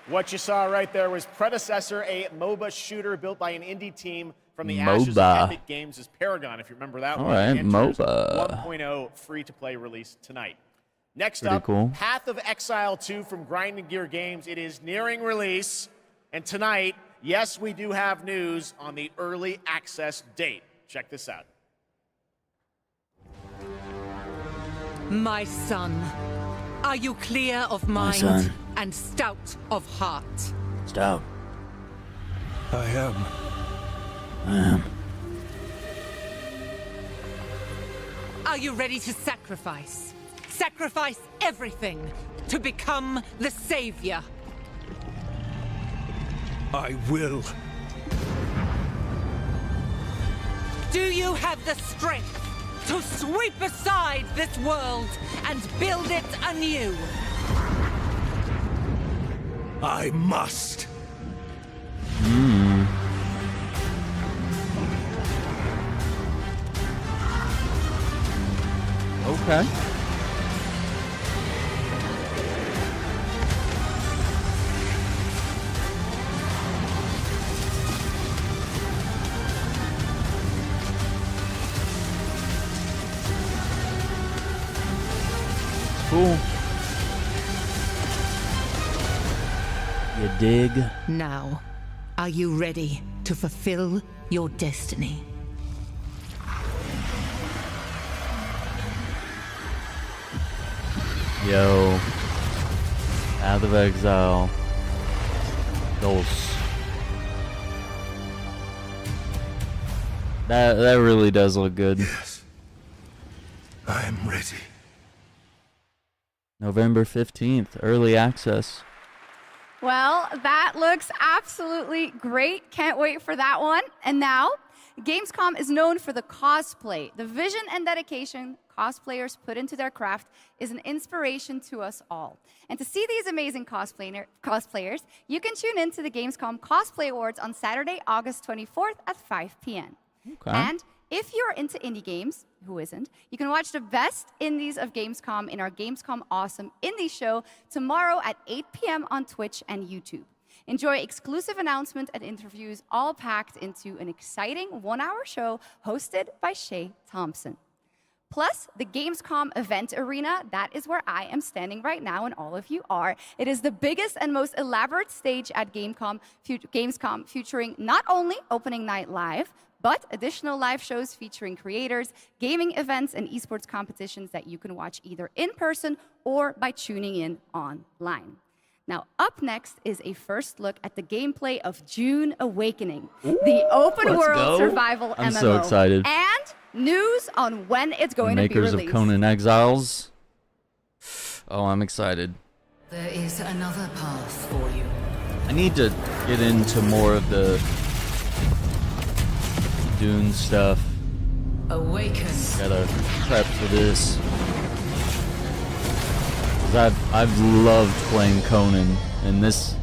What you saw right there was Predecessor, a MOBA shooter built by an indie team from the ashes of Epic Games' Paragon, if you remember that one. All right, MOBA. 1.0 free-to-play release tonight. Next Pretty up, cool. Path of Exile 2 from Grinding Gear Games. It is nearing release. And tonight, yes, we do have news on the early access date. Check this out. My son, are you clear of mind and stout of heart? Stout. I am. Are you ready to sacrifice? Sacrifice everything to become the savior? I will. Do you have the strength to sweep aside this world and build it anew? I must. Okay. Cool. You dig? Now, are you ready to fulfill your destiny? Yo. Path of Exile. Dos. That really does look good. Yes. I am ready. November 15th, early access. Well, that looks absolutely great. Can't wait for that one. And now, Gamescom is known for the cosplay. The vision and dedication cosplayers put into their craft is an inspiration to us all. And to see these amazing cosplayers, you can tune in to the Gamescom Cosplay Awards on Saturday, August 24th at 5 p.m. Okay. And if you're into indie games, who isn't, you can watch the best indies of Gamescom in our Gamescom Awesome Indie Show tomorrow at 8 p.m. on Twitch and YouTube. Enjoy exclusive announcements and interviews, all packed into an exciting one-hour show hosted by Shay Thompson. Plus, the Gamescom event arena, that is where I am standing right now and all of you are. It is the biggest and most elaborate stage at Gamescom featuring not only opening night live, but additional live shows featuring creators, gaming events, and esports competitions that you can watch either in person or by tuning in online. Now, up next is a first look at the gameplay of June Awakening, the open world survival I'm MMO. so excited. And news on when it's going to be released. Makers of Conan Exiles. Oh, I'm excited. There is another path for you. I need to get into more of the Dune stuff. Awaken. Gotta prep for this. 'Cause I've loved playing Conan, and this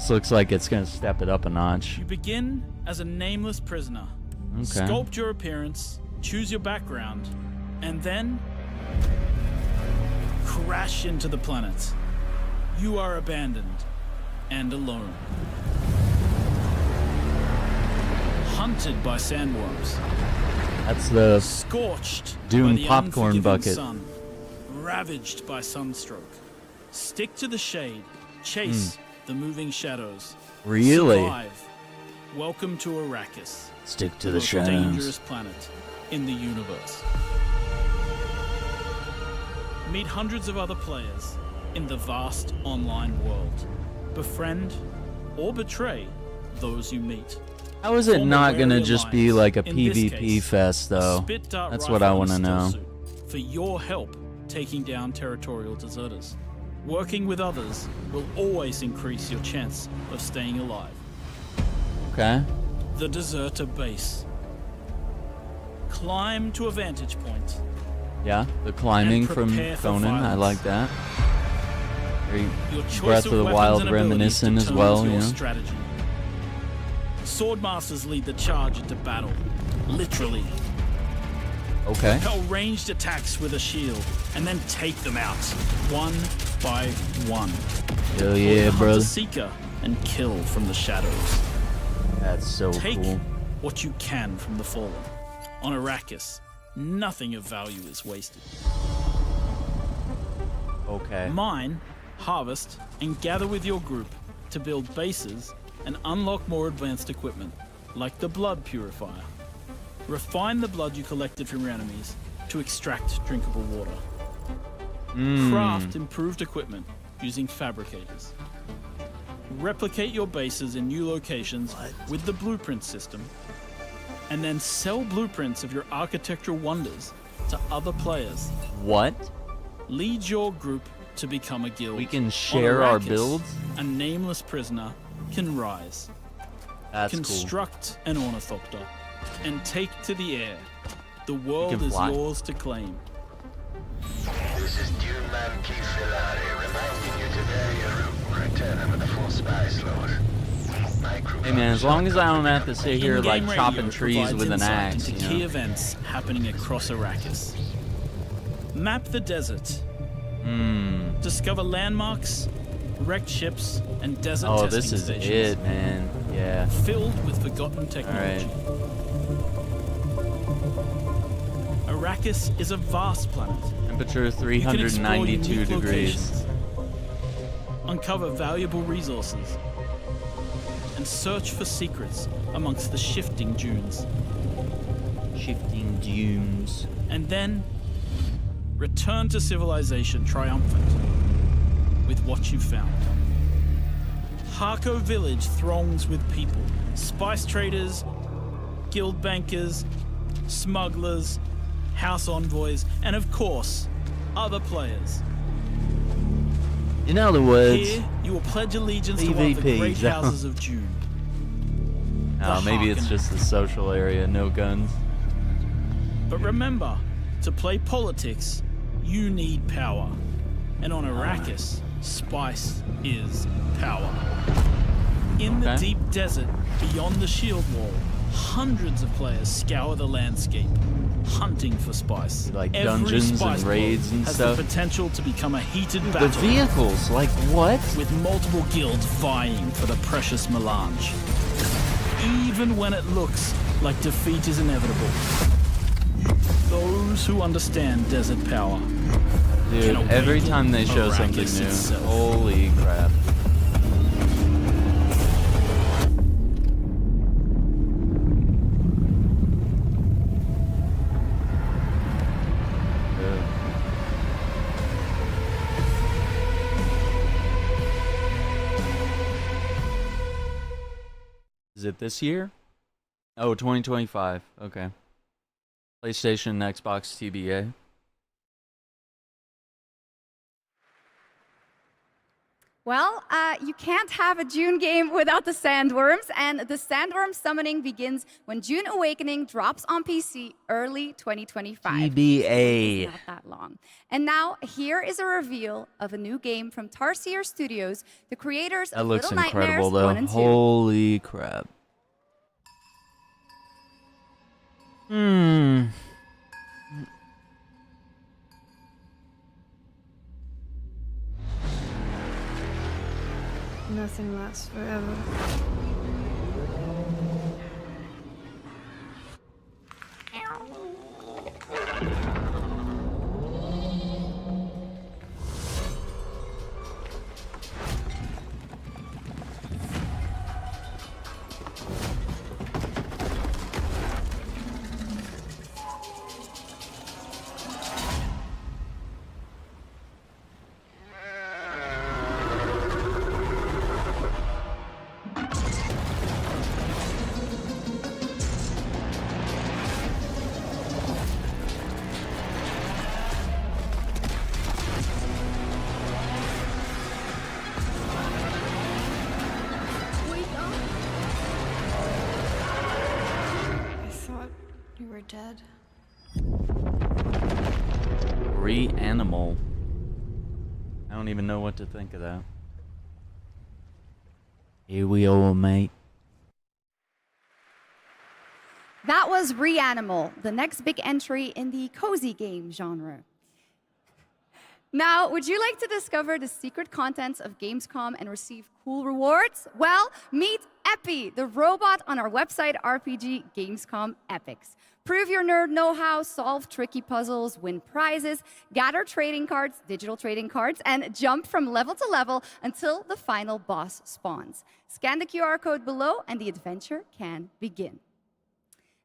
looks like it's gonna step it up a notch. You begin as a nameless prisoner. Okay. Sculpt your appearance, choose your background, and then crash into the planet. You are abandoned and alone. Hunted by sandworms. That's the Scorched Dune by the popcorn unforgiving bucket. sun. Ravaged by sunstroke. Stick to the shade. Chase the moving shadows. Really? Survive. Welcome to Arrakis. Stick to the most shadows. dangerous planet in the universe. Meet hundreds of other players in the vast online world. Befriend or betray those you meet. How is it Form a not gonna wary just be like a alliance. In this PvP case, fest, though? spit dart That's rifle what I and want to still know. suit for your help taking down territorial deserters. Working with others will always increase your chance of staying alive. Okay. The Deserter Base. Climb to a vantage point. Yeah, the climbing And from prepare for Conan, I violence. like that. Very Your choice Breath of the weapons Wild and abilities reminiscent as determines well, your you know. strategy. Swordmasters lead the charge into battle. Literally. Okay. Hurl ranged attacks with a shield, and then take them out, one by one. Hell yeah, brother. Seeker and kill from the shadows. That's so Take cool. what you can from the fallen. On Arrakis, nothing of value is wasted. Okay. Mine, harvest, and gather with your group to build bases and unlock more advanced equipment, like the blood purifier. Refine the blood you collected from your enemies to extract drinkable water. Craft improved equipment using fabricators. Replicate your bases in new locations with the blueprint system, and then sell blueprints of your architectural wonders to other players. What? Lead your group to become a guild. We can share On our Arrakis, builds? A nameless prisoner can rise. That's Construct an ornithopter and take to the air. The world can is fly. yours to claim. This is Duneman Keith Filari reminding you to vary your route and return with a full spy slot. Hey man, as long as I don't have to sit here In-game like radio chopping trees provides with an insight axe, into you key know? events happening across Arrakis. Map the desert. Discover landmarks, wrecked ships, and desert Oh, testing this is stations. it, man. Yeah. Filled with forgotten technology. Arrakis is a vast planet. Temperature You can explore 392 unique degrees. locations, uncover valuable resources, and search for secrets amongst the shifting dunes. Shifting dunes. And then return to civilization triumphant with what you found. Harko village throngs with people, spice traders, guild bankers, smugglers, house envoys, and of course, other players. In other words, Here, you will pledge allegiance to one of the PvP, great so- houses of June. oh, maybe it's just the social area, no guns. But remember, to play politics, you need power. And on Arrakis, spice is power. In the deep desert, beyond the shield wall, hundreds of players scour the landscape, hunting for spice. Like Every dungeons and spice raids world and has stuff. the potential to become a heated The battle. vehicles, like what? With multiple guilds vying for the precious melange. Even when it looks like defeat is inevitable. Those who understand desert power. Dude, can awaken every time they show something Arrakis new, itself. holy crap. Is it this year? Oh, 2025. Okay. PlayStation and Xbox TBA. Well, you can't have a June game without the Sandworms, and the Sandworm summoning begins when June Awakening drops on PC early 2025. TBA. It's not that long. And now, here is a reveal of a new game from Tarsier Studios, the creators That of looks Little incredible, Nightmares though. 1 and 2. Holy crap. Nothing lasts forever. I thought you were dead. Reanimal. I don't even know what to think of that. Here we are, mate. That was Reanimal, the next big entry in the cozy game genre. Now, would you like to discover the secret contents of Gamescom and receive cool rewards? Well, meet Epi, the robot on our website RPG Gamescom Epics. Prove your nerd know-how, solve tricky puzzles, win prizes, gather trading cards, digital trading cards, and jump from level to level until the final boss spawns. Scan the QR code below and the adventure can begin.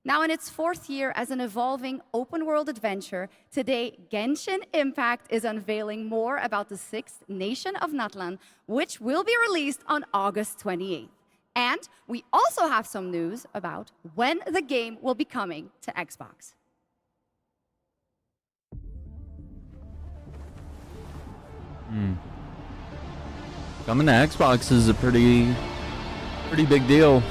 Now, in its 4th year as an evolving open-world adventure, today Genshin Impact is unveiling more about the 6th Nation of Natlan, which will be released on August 28th. And we also have some news about when the game will be coming to Xbox. Coming to Xbox is a pretty big deal.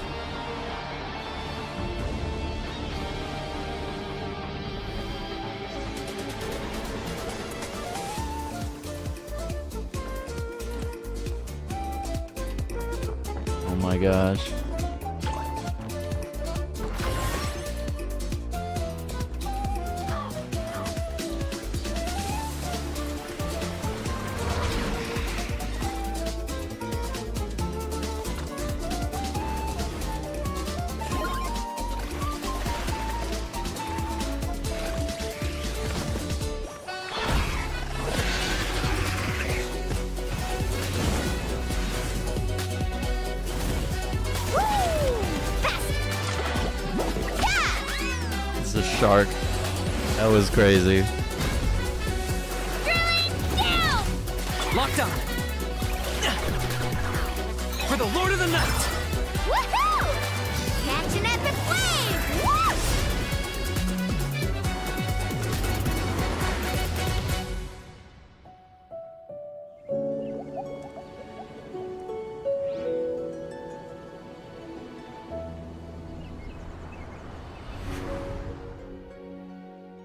Oh my gosh. It's a shark. That was crazy. Locked on. For the Lord of the Night. Woohoo! Catch an epic wave! Whoosh!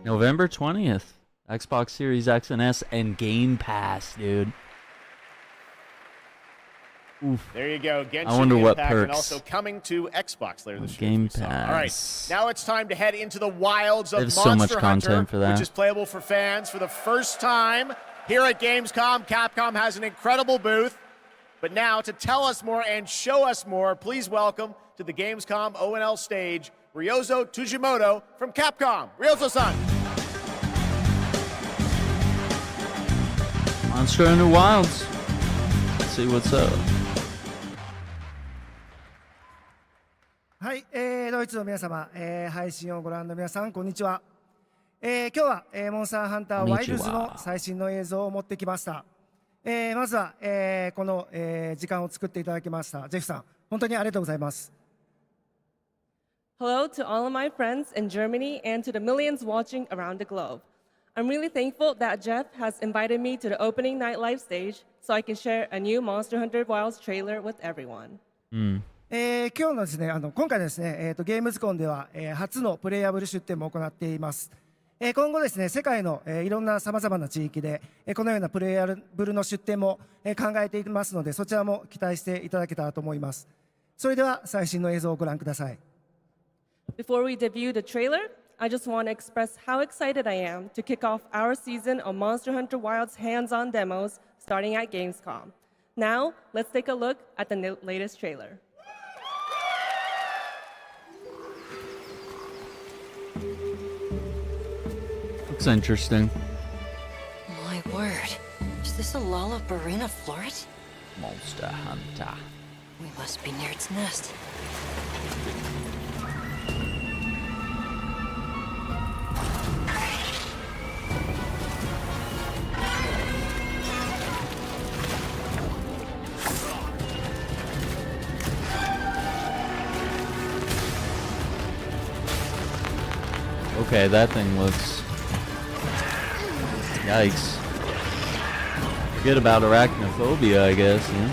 November 20th. Xbox Series X and S and Game Pass, dude. Oof. There you go. Genshin I wonder what Impact, perks. and also coming to Xbox later this year. Game All right, Pass. now it's time to head into the wilds of There's Monster so much Hunter, content for that. which is playable for fans for the first time here at Gamescom. Capcom has an incredible booth. But now, to tell us more and show us more, please welcome to the Gamescom ONL stage, Ryozo Tujimoto from Capcom. Ryozo-san. Monster Hunter Wilds. Let's see what's up. はい、ドイツの皆様、配信をご覧の皆さん、こんにちは。今日は、モンスターハンターワイルズの最新の映像を持ってきました。まずは、この、時間を作っていただきましたジェフさん、本当にありがとうございます。Hello to all of my friends in Germany and to the millions watching around the globe. I'm really thankful that Jeff has invited me to the opening night live stage so I can share a new Monster Hunter Wilds trailer with everyone. 今日のですね、今回のですね、ゲームズコンでは、初のプレイヤブル出展も行っています。今後ですね、世界の、いろんなさまざまな地域で、このようなプレイヤブルの出展も、考えていますので、そちらも期待していただけたらと思います。それでは最新の映像をご覧ください。Before we debut the trailer, I just want to express how excited I am to kick off our season of Monster Hunter Wilds hands-on demos starting at Gamescom. Now, let's take a look at the latest trailer. Looks interesting. My word. Is this a Lollabarina floret? Monster Hunter. We must be near its nest. Okay, that thing looks... Yikes. Forget about arachnophobia, I guess, yeah?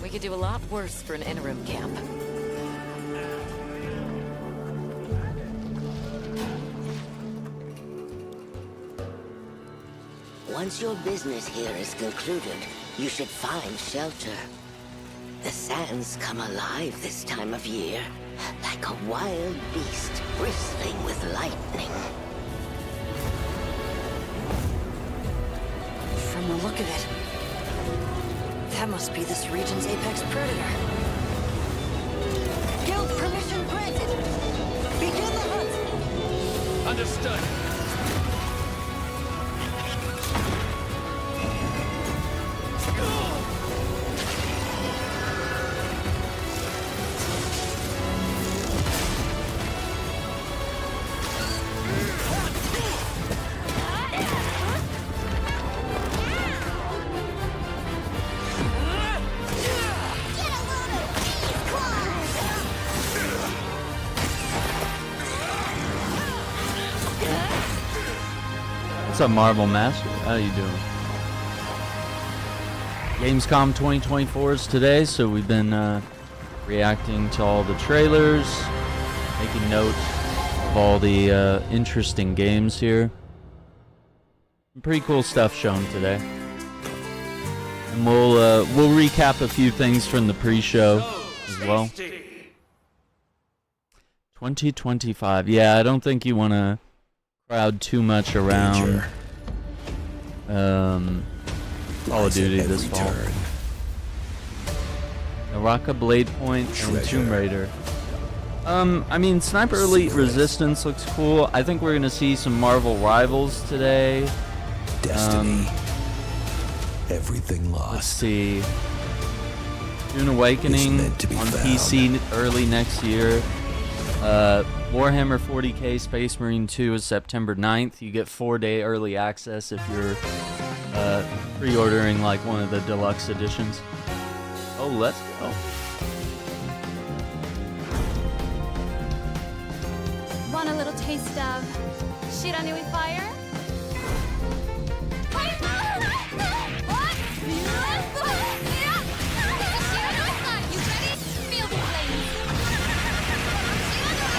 We could do a lot worse for an interim camp. Once your business here is concluded, you should find shelter. The sands come alive this time of year, like a wild beast bristling with lightning. From the look of it, that must be this region's apex predator. Guild permission granted. Begin the hunt. Understood. What's up, Marvel Master? How you doing? Gamescom 2024 is today, so we've been reacting to all the trailers, making note of all the interesting games here. Some pretty cool stuff shown today, and we'll recap a few things from the pre-show as well. 2025. Yeah, I don't think you want to crowd too much around Call of Duty this fall. Naraka, Blade Point, and Tomb Raider. I mean, Sniper Elite Resistance looks cool. I think we're gonna see some Marvel Rivals today. Destiny. Everything lost. Let's see. Dune Awakening on PC early next year. Warhammer 40k Space Marine 2 is September 9th. You get 4-day early access if you're pre-ordering like one of the deluxe editions. Oh, let's go. Want a little taste of Shiranui fire?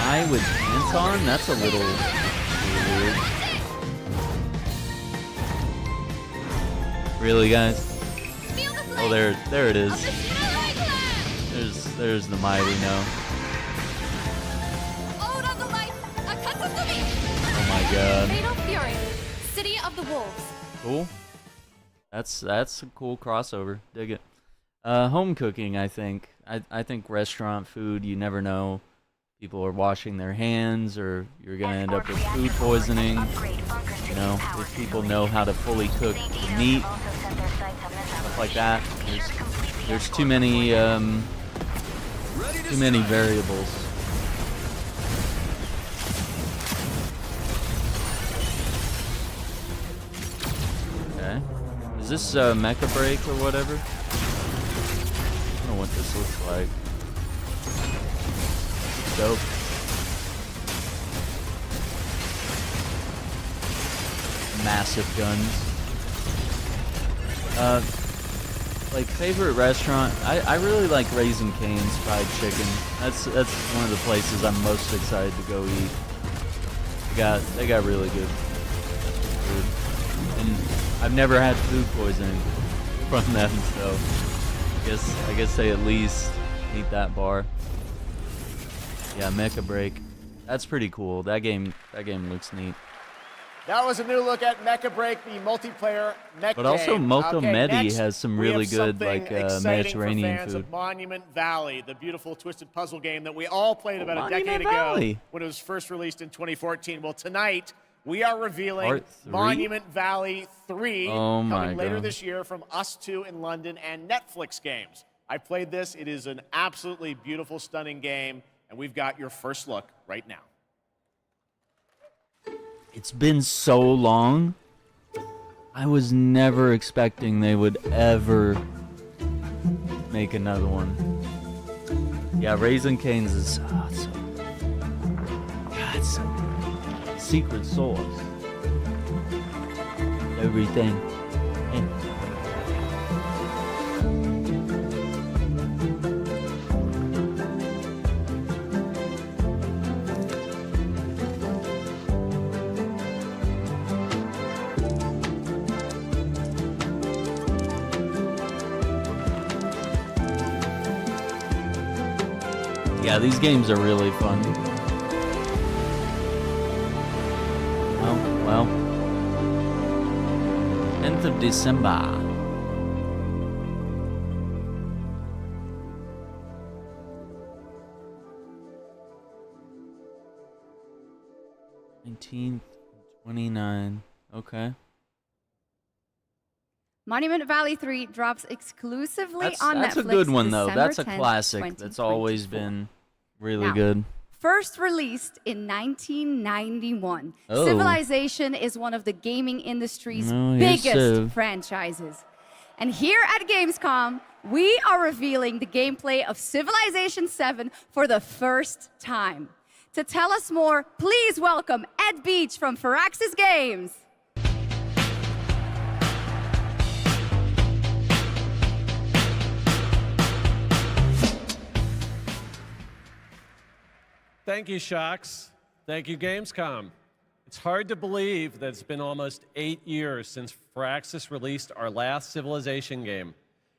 I with pants on? That's a little weird. Really, guys? Oh, there it is. There's the Mai we know. Oh my god. Fatal Fury, City of the Wolves. Cool. That's a cool crossover. Dig it. Home cooking, I think. I think restaurant food, you never know. People are washing their hands, or you're gonna end up with food poisoning. You know, if people know how to fully cook meat, stuff like that. There's too many variables. Okay, is this Mecha Break or whatever? I don't know what this looks like. Dope. Massive guns. Like favorite restaurant, I really like Raising Cane's fried chicken. That's one of the places I'm most excited to go eat. They got really good food, and I've never had food poisoning from them, so I guess they at least meet that bar. Yeah, Mecha Break. That's pretty cool. That game looks neat. That was a new look at Mecha Break, the multiplayer mech But also game. Moto Medi next, has some we really have good something like exciting Mediterranean for fans food. Of Monument Valley, the beautiful twisted puzzle game that we all played about a Monument decade Valley. ago when it was first released in 2014. Well, tonight we are revealing Part 3? Monument Valley 3 Oh my coming later God. this year from Us 2 in London and Netflix Games. I played this. It is an absolutely beautiful, stunning game, and we've got your first look right now. It's been so long. I was never expecting they would ever make another one. Yeah, Raising Cane's is so God, so good. Secret sauce. Everything. Yeah, these games are really fun. Well. 10th of December. '19th, 29. Okay. Monument Valley 3 drops exclusively on Netflix. That's a good one, though. December That's a 10th, classic. That's always been really Now, good. First released in 1991, Oh. Civilization is one of the gaming industry's Oh, here's biggest Civ. franchises. And here at Gamescom, we are revealing the gameplay of Civilization 7 for the first time. To tell us more, please welcome Ed Beach from Firaxis Games. Thank you, Shocks. Thank you, Gamescom. It's hard to believe that it's been almost 8 years since Firaxis released our last Civilization game.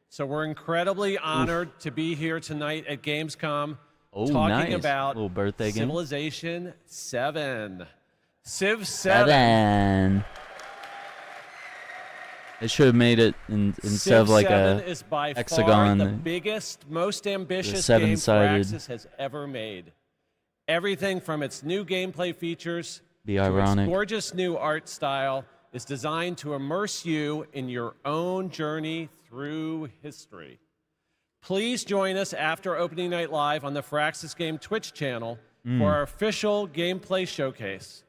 So we're incredibly honored to be here tonight at Gamescom talking nice. about Little birthday game. Civilization 7. Civ 7. 7. They should have made it instead Civ of like 7 a is by hexagon. far the biggest, most ambitious the game seven-sided. Firaxis has ever made. Everything from its new gameplay features Be to ironic. its gorgeous new art style is designed to immerse you in your own journey through history. Please join us after opening night live on the Firaxis Game Twitch channel for our official gameplay showcase,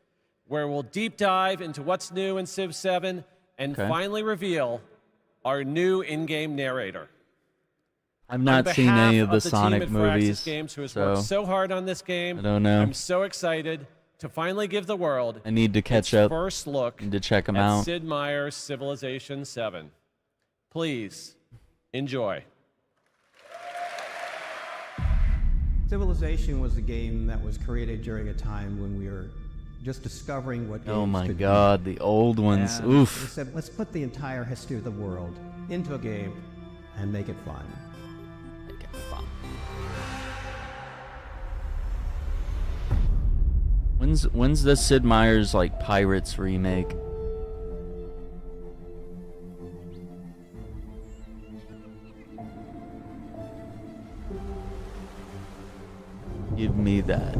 where we'll deep dive into what's new in Civ 7 and finally reveal our new in-game narrator. I've not seen any of the Sonic team at Firaxis movies, Games, who has so worked so hard on this game, I don't know. I'm so excited to finally give the world I need to catch its up. first look Need to check them at out. Sid Meier's Civilization 7. Please enjoy. Civilization was a game that was created during a time when we were just discovering what games Oh my could God, be. the old ones. And Oof. we said, let's put the entire history of the world into a game and make it fun. When's the Sid Meier's like Pirates remake? Give me that.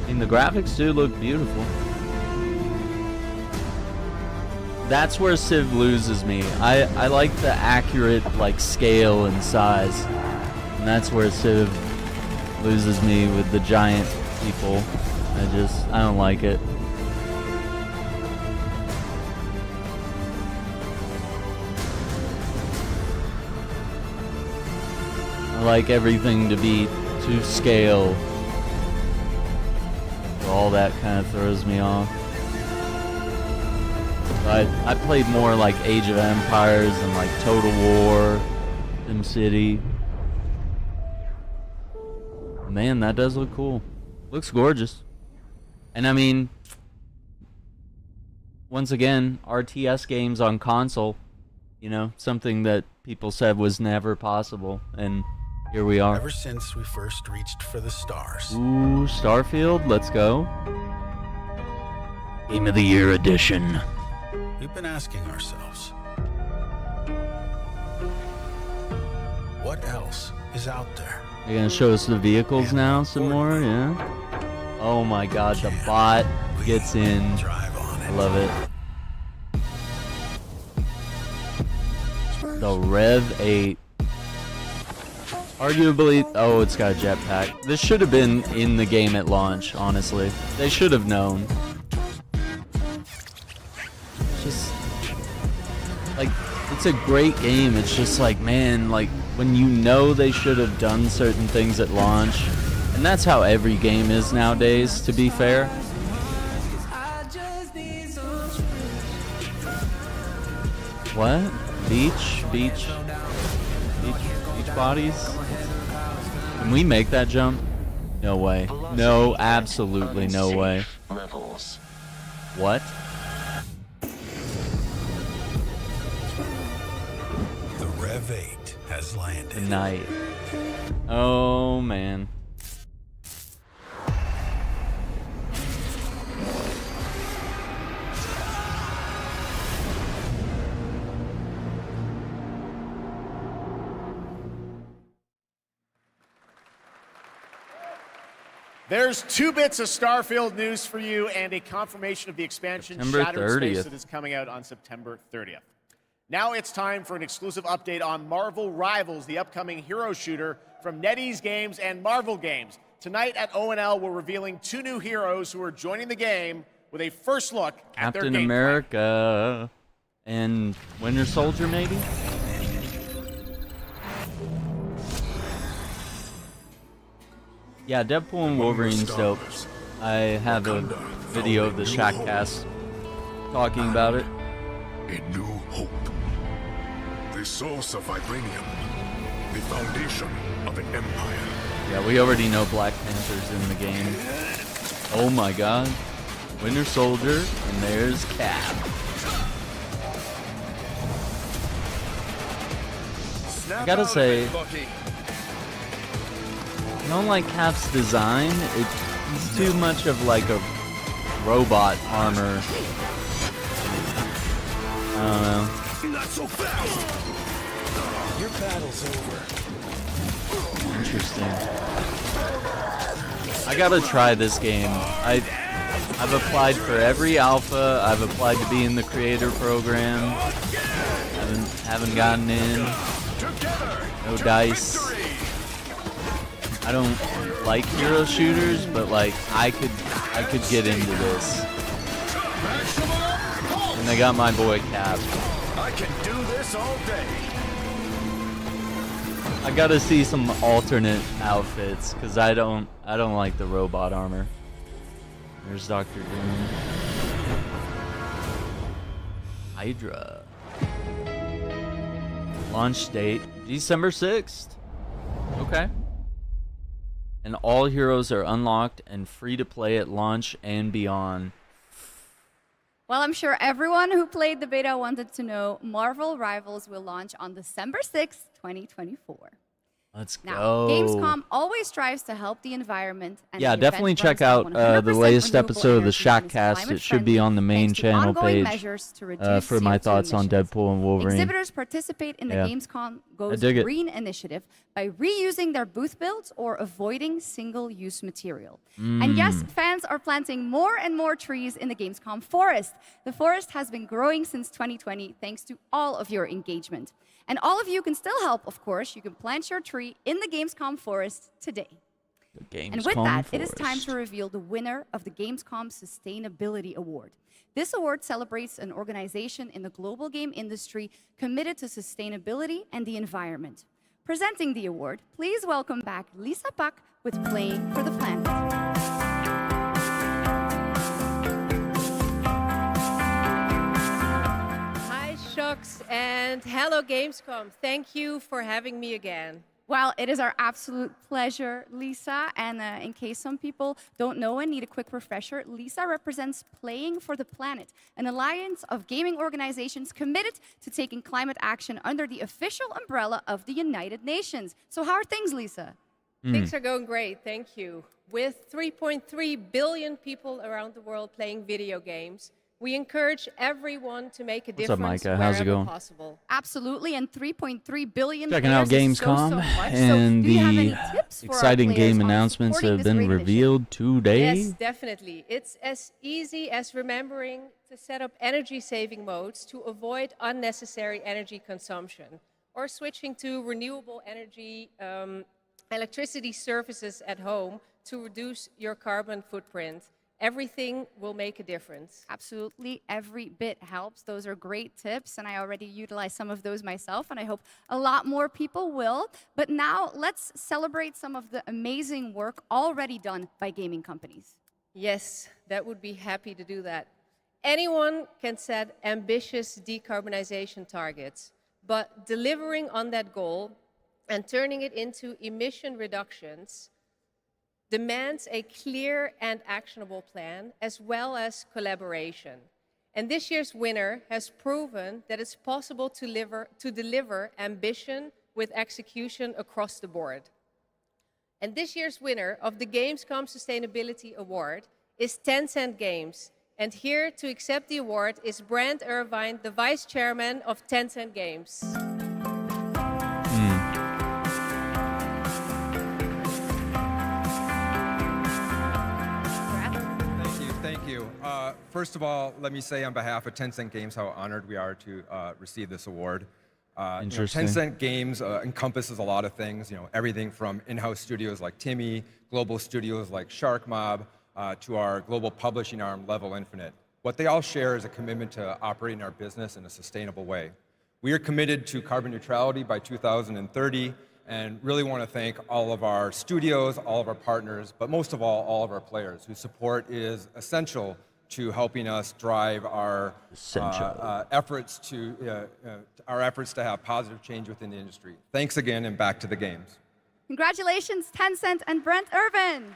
I mean, the graphics do look beautiful. That's where Civ loses me. I like the accurate like scale and size. And that's where Civ loses me with the giant people. I don't like it. I like everything to be to scale. All that kind of throws me off. But I played more like Age of Empires and like Total War, SimCity. Man, that does look cool. Looks gorgeous. And I mean, once again, RTS games on console, you know, something that people said was never possible, and here we are. Ever since we first reached for the stars. Ooh, Starfield, let's go. Game of the Year edition. We've been asking ourselves, what else is out there? You're gonna show us the vehicles now some more, yeah? Oh my God, the bot gets in. I love it. The Rev 8. Arguably, oh, it's got a jetpack. This should have been in the game at launch, honestly. They should have known. It's just, like, it's a great game. It's just like, man, like, when you know they should have done certain things at launch, and that's how every game is nowadays, to be fair. What? Beach? Beach bodies? Can we make that jump? No way. No, absolutely no way. Levels. What? The Rev 8 has landed. Night. Oh, man. There's 2 bits of Starfield news for you and a confirmation of the expansion September Shattered 30th. Space that is coming out on September 30th. Now it's time for an exclusive update on Marvel Rivals, the upcoming hero shooter from NetEase Games and Marvel Games. Tonight at ONL, we're revealing 2 new heroes who are joining the game with a first look at their Captain game America and Winter Soldier, maybe? Yeah, Deadpool and Wolverine's dope. I have a video of the Shackcast talking about it. A new hope. The source of vibranium. The foundation of an empire. Yeah, we already know Black Panther's in the game. Oh my god. Winter Soldier, and there's Cap. I gotta say, I don't like Cap's design. It's too much of like a robot armor. I don't know. Not so fast. Your battle's over. Interesting. I gotta try this game. I've applied for every alpha. I've applied to be in the creator program. Haven't gotten in. No dice. I don't like hero shooters, but like I could get into this. And I got my boy Cap. I can do this all day. I gotta see some alternate outfits because I don't like the robot armor. There's Dr. Doom. Hydra. Launch date December 6th. Okay. And all heroes are unlocked and free to play at launch and beyond. Well, I'm sure everyone who played the beta wanted to know Marvel Rivals will launch on December 6th, 2024. Let's Now, go. Gamescom always strives to help the environment. And Yeah, the definitely event check runs out on the 100% latest renewable episode of the energy and is Shackcast. climate It should be on the main thanks to channel ongoing page measures to reduce for my CO2 thoughts on emissions. Deadpool and Wolverine. Exhibitors participate in the Yeah. Gamescom I Goes dig it. Green initiative by reusing their booth builds or avoiding single-use material. And yes, fans are planting more and more trees in the Gamescom forest. The forest has been growing since 2020 thanks to all of your engagement. And all of you can still help, of course. You can plant your tree in the Gamescom forest today. And with that, it is time to reveal the winner of the Gamescom Sustainability Award. This award celebrates an organization in the global game industry committed to sustainability and the environment. Presenting the award, please welcome back Lisa Pak with Playing for the Planet. Hi, Shux, and hello, Gamescom. Thank you for having me again. Well, it is our absolute pleasure, Lisa. And in case some people don't know and need a quick refresher, Lisa represents Playing for the Planet, an alliance of gaming organizations committed to taking climate action under the official umbrella of the United Nations. So how are things, Lisa? Things are going great, thank you. With 3.3 billion people around the world playing video games, we encourage everyone to make a What's up, difference Micah? How's it wherever going? possible. Absolutely, and 3.3 billion Checking out players is Gamescom, so much. and so do you have any the tips for our exciting players game on announcements supporting have this been great revealed today. Yes, definitely. It's as easy as remembering to set up energy-saving modes to avoid unnecessary energy consumption, or switching to renewable energy electricity services at home to reduce your carbon footprint. Everything will make a difference. Absolutely, every bit helps. Those are great tips, and I already utilize some of those myself, and I hope a lot more people will. But now, let's celebrate some of the amazing work already done by gaming companies. Yes, that would be happy to do that. Anyone can set ambitious decarbonization targets, but delivering on that goal and turning it into emission reductions demands a clear and actionable plan, as well as collaboration. And this year's winner has proven that it's possible to deliver ambition with execution across the board. And this year's winner of the Gamescom Sustainability Award is Tencent Games. And here to accept the award is Brent Irvine, the Vice Chairman of Tencent Games. Thank you. First of all, let me say on behalf of Tencent Games how honored we are to receive this award. Interesting. Tencent Games encompasses a lot of things, everything from in-house studios like Timmy, global studios like Shark Mob, to our global publishing arm, Level Infinite. What they all share is a commitment to operating our business in a sustainable way. We are committed to carbon neutrality by 2030, and really want to thank all of our studios, all of our partners, but most of all of our players, whose support is essential to helping us drive our efforts to have positive change within the industry. Thanks again, and back to the games. Congratulations, Tencent and Brent Irvin.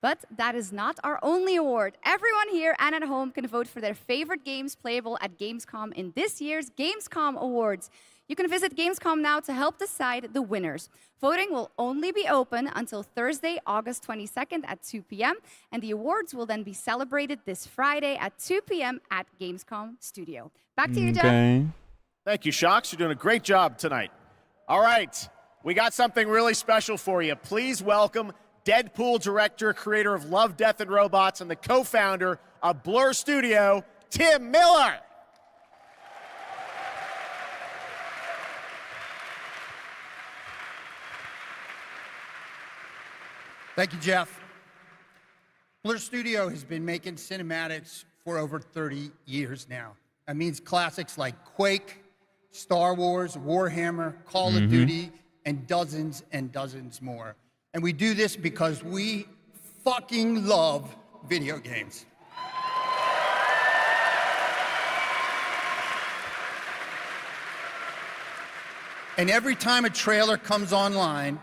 But that is not our only award. Everyone here and at home can vote for their favorite games playable at Gamescom in this year's Gamescom Awards. You can visit Gamescom now to help decide the winners. Voting will only be open until Thursday, August 22nd at 2 p.m. And the awards will then be celebrated this Friday at 2 p.m. at Gamescom Studio. Back to you, Jeff. Thank you, Shocks. You're doing a great job tonight. All right, we got something really special for you. Please welcome Deadpool director, creator of Love, Death, and Robots, and the co-founder of Blur Studio, Tim Miller. Thank you, Jeff. Blur Studio has been making cinematics for over 30 years now. That means classics like Quake, Star Wars, Warhammer, Call of Duty, and dozens more. And we do this because we fucking love video games. And every time a trailer comes online,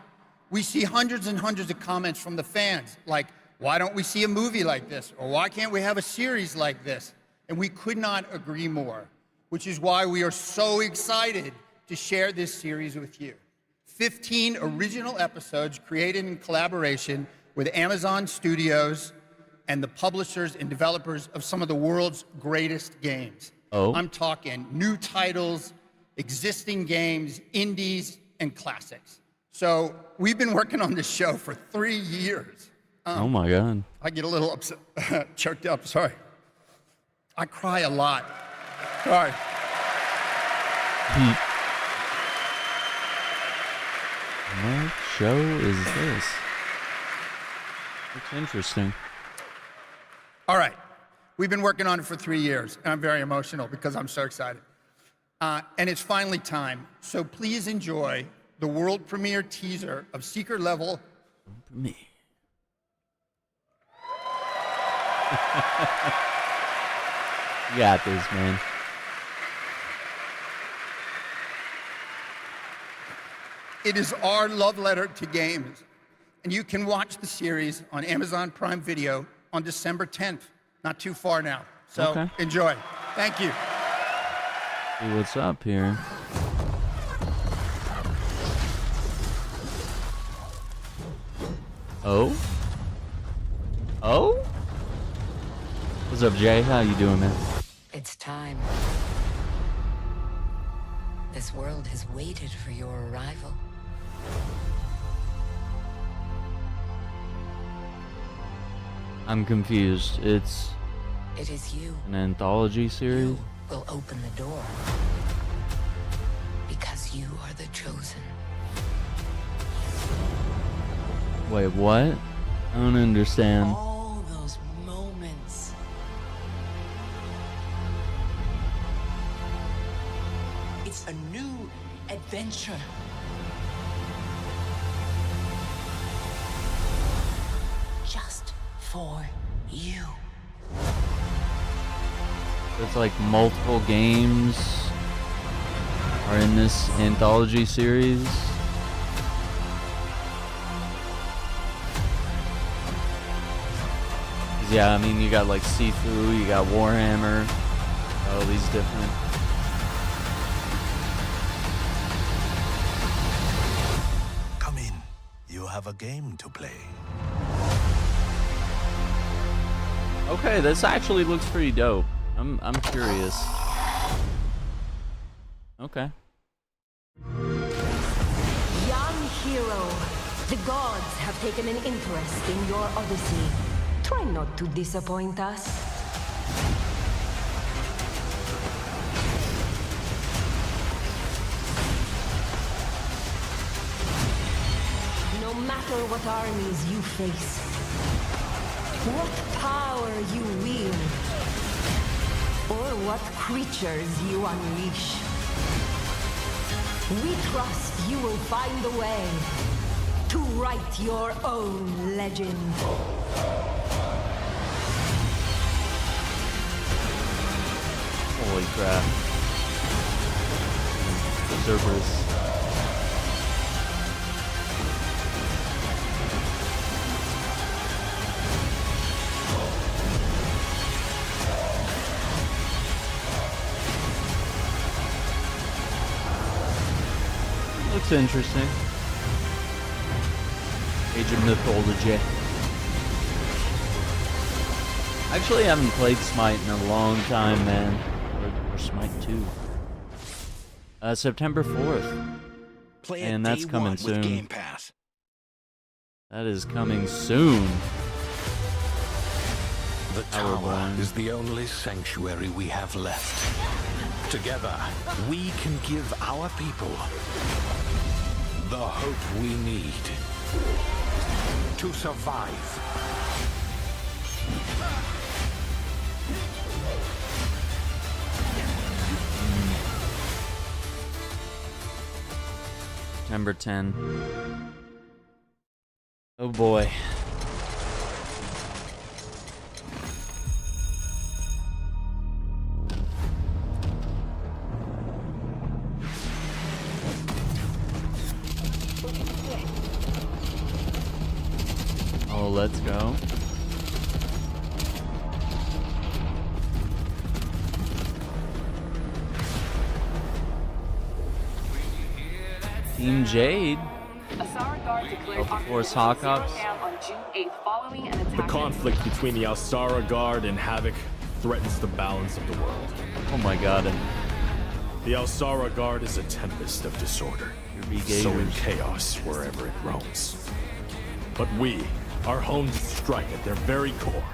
we see hundreds and hundreds of comments from the fans, like, why don't we see a movie like this? Or why can't we have a series like this? And we could not agree more, which is why we are so excited to share this series with you. 15 original episodes created in collaboration with Amazon Studios and the publishers and developers of some of the world's greatest games. I'm talking new titles, existing games, indies, and classics. So we've been working on this show for 3 years. Oh my God. I get a little upset, choked up, sorry. I cry a lot. Sorry. What show is this? It's interesting. All right. We've been working on it for 3 years, and I'm very emotional because I'm so excited. And it's finally time. So please enjoy the world premiere teaser of Secret Level. Me. You got this, man. It is our love letter to games, and you can watch the series on Amazon Prime Video on December 10th. Not too far now. So enjoy. Thank you. See what's up here. Oh? What's up, Jay? How you doing, man? It's time. This world has waited for your arrival. I'm confused. It is you. An anthology series? Will open the door. Because you are the chosen. Wait, what? I don't understand. All those moments. It's a new adventure. Just for you. It's like multiple games are in this anthology series. Yeah, I mean, you got like Sifu, you got Warhammer, all these different. Come in. You have a game to play. Okay, this actually looks pretty dope. I'm curious. Okay. Young hero, the gods have taken an interest in your odyssey. Try not to disappoint us. No matter what armies you face, what power you wield, or what creatures you unleash, we trust you will find a way to write your own legend. Holy crap. Cerberus. Looks interesting. Age of Mythology. Actually, I haven't played Smite in a long time, man. Or Smite 2. September 4th. And that's coming soon. Game Pass. That is coming soon. The tower is the only sanctuary we have left. Together, we can give our people the hope we need to survive. September 10. Oh boy. Oh, let's go. Team Jade. Force Hawkops. The conflict between the Alsara Guard and Havoc threatens the balance of the world. Oh my god. The Alsara Guard is a tempest of disorder, sowing chaos wherever it roams. But we are honed to strike at their very core.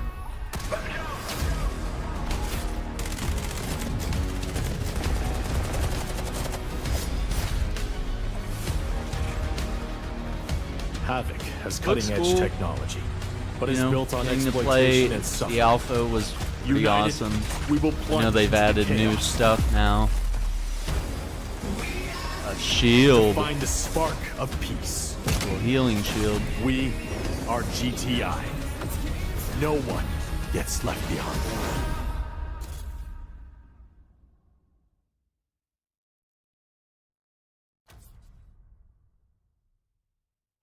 Havoc has cutting-edge technology, but is built on exploitation and suffering. The alpha was pretty awesome. We will I know they've added new stuff now. A shield. Find a spark of peace. A healing shield. We are GTI. No one gets left behind.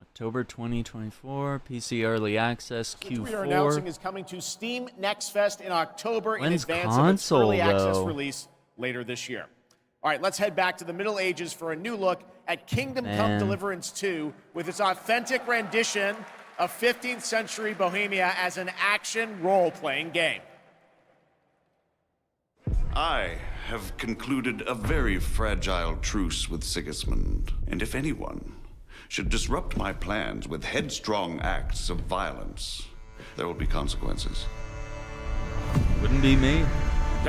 October 2024, PC Early Access, Q4. Which we are announcing is coming to Steam Next Fest in October in advance console, of its early access though? release later this year. All right, let's head back to the Middle Ages for a new look at Kingdom Come Deliverance 2 with its authentic rendition of 15th century Bohemia as an action role-playing game. I have concluded a very fragile truce with Sigismund, and if anyone should disrupt my plans with headstrong acts of violence, there will be consequences. Wouldn't be me.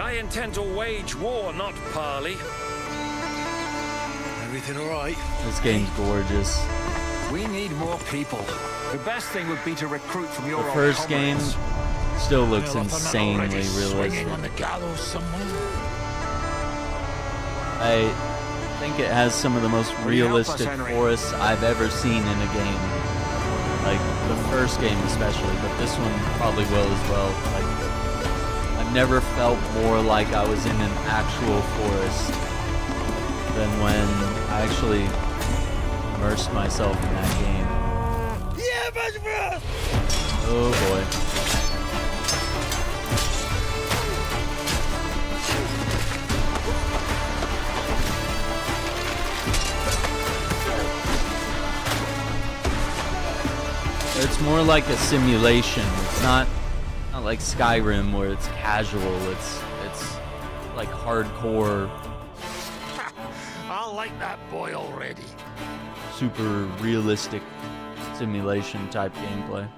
I intend to wage war, not parley. Everything all right? This game's gorgeous. We need more people. The best thing would be to recruit from your The first game still looks insanely realistic. On the gallows somewhere. I think it has some of the most realistic forests I've ever seen in a game. Like the first game especially, but this one probably will as well. Like, I never felt more like I was in an actual forest than when I actually immersed myself in that game. Oh boy. It's more like a simulation. It's not like Skyrim where it's casual. It's like hardcore. I like that boy already. Super realistic simulation type gameplay.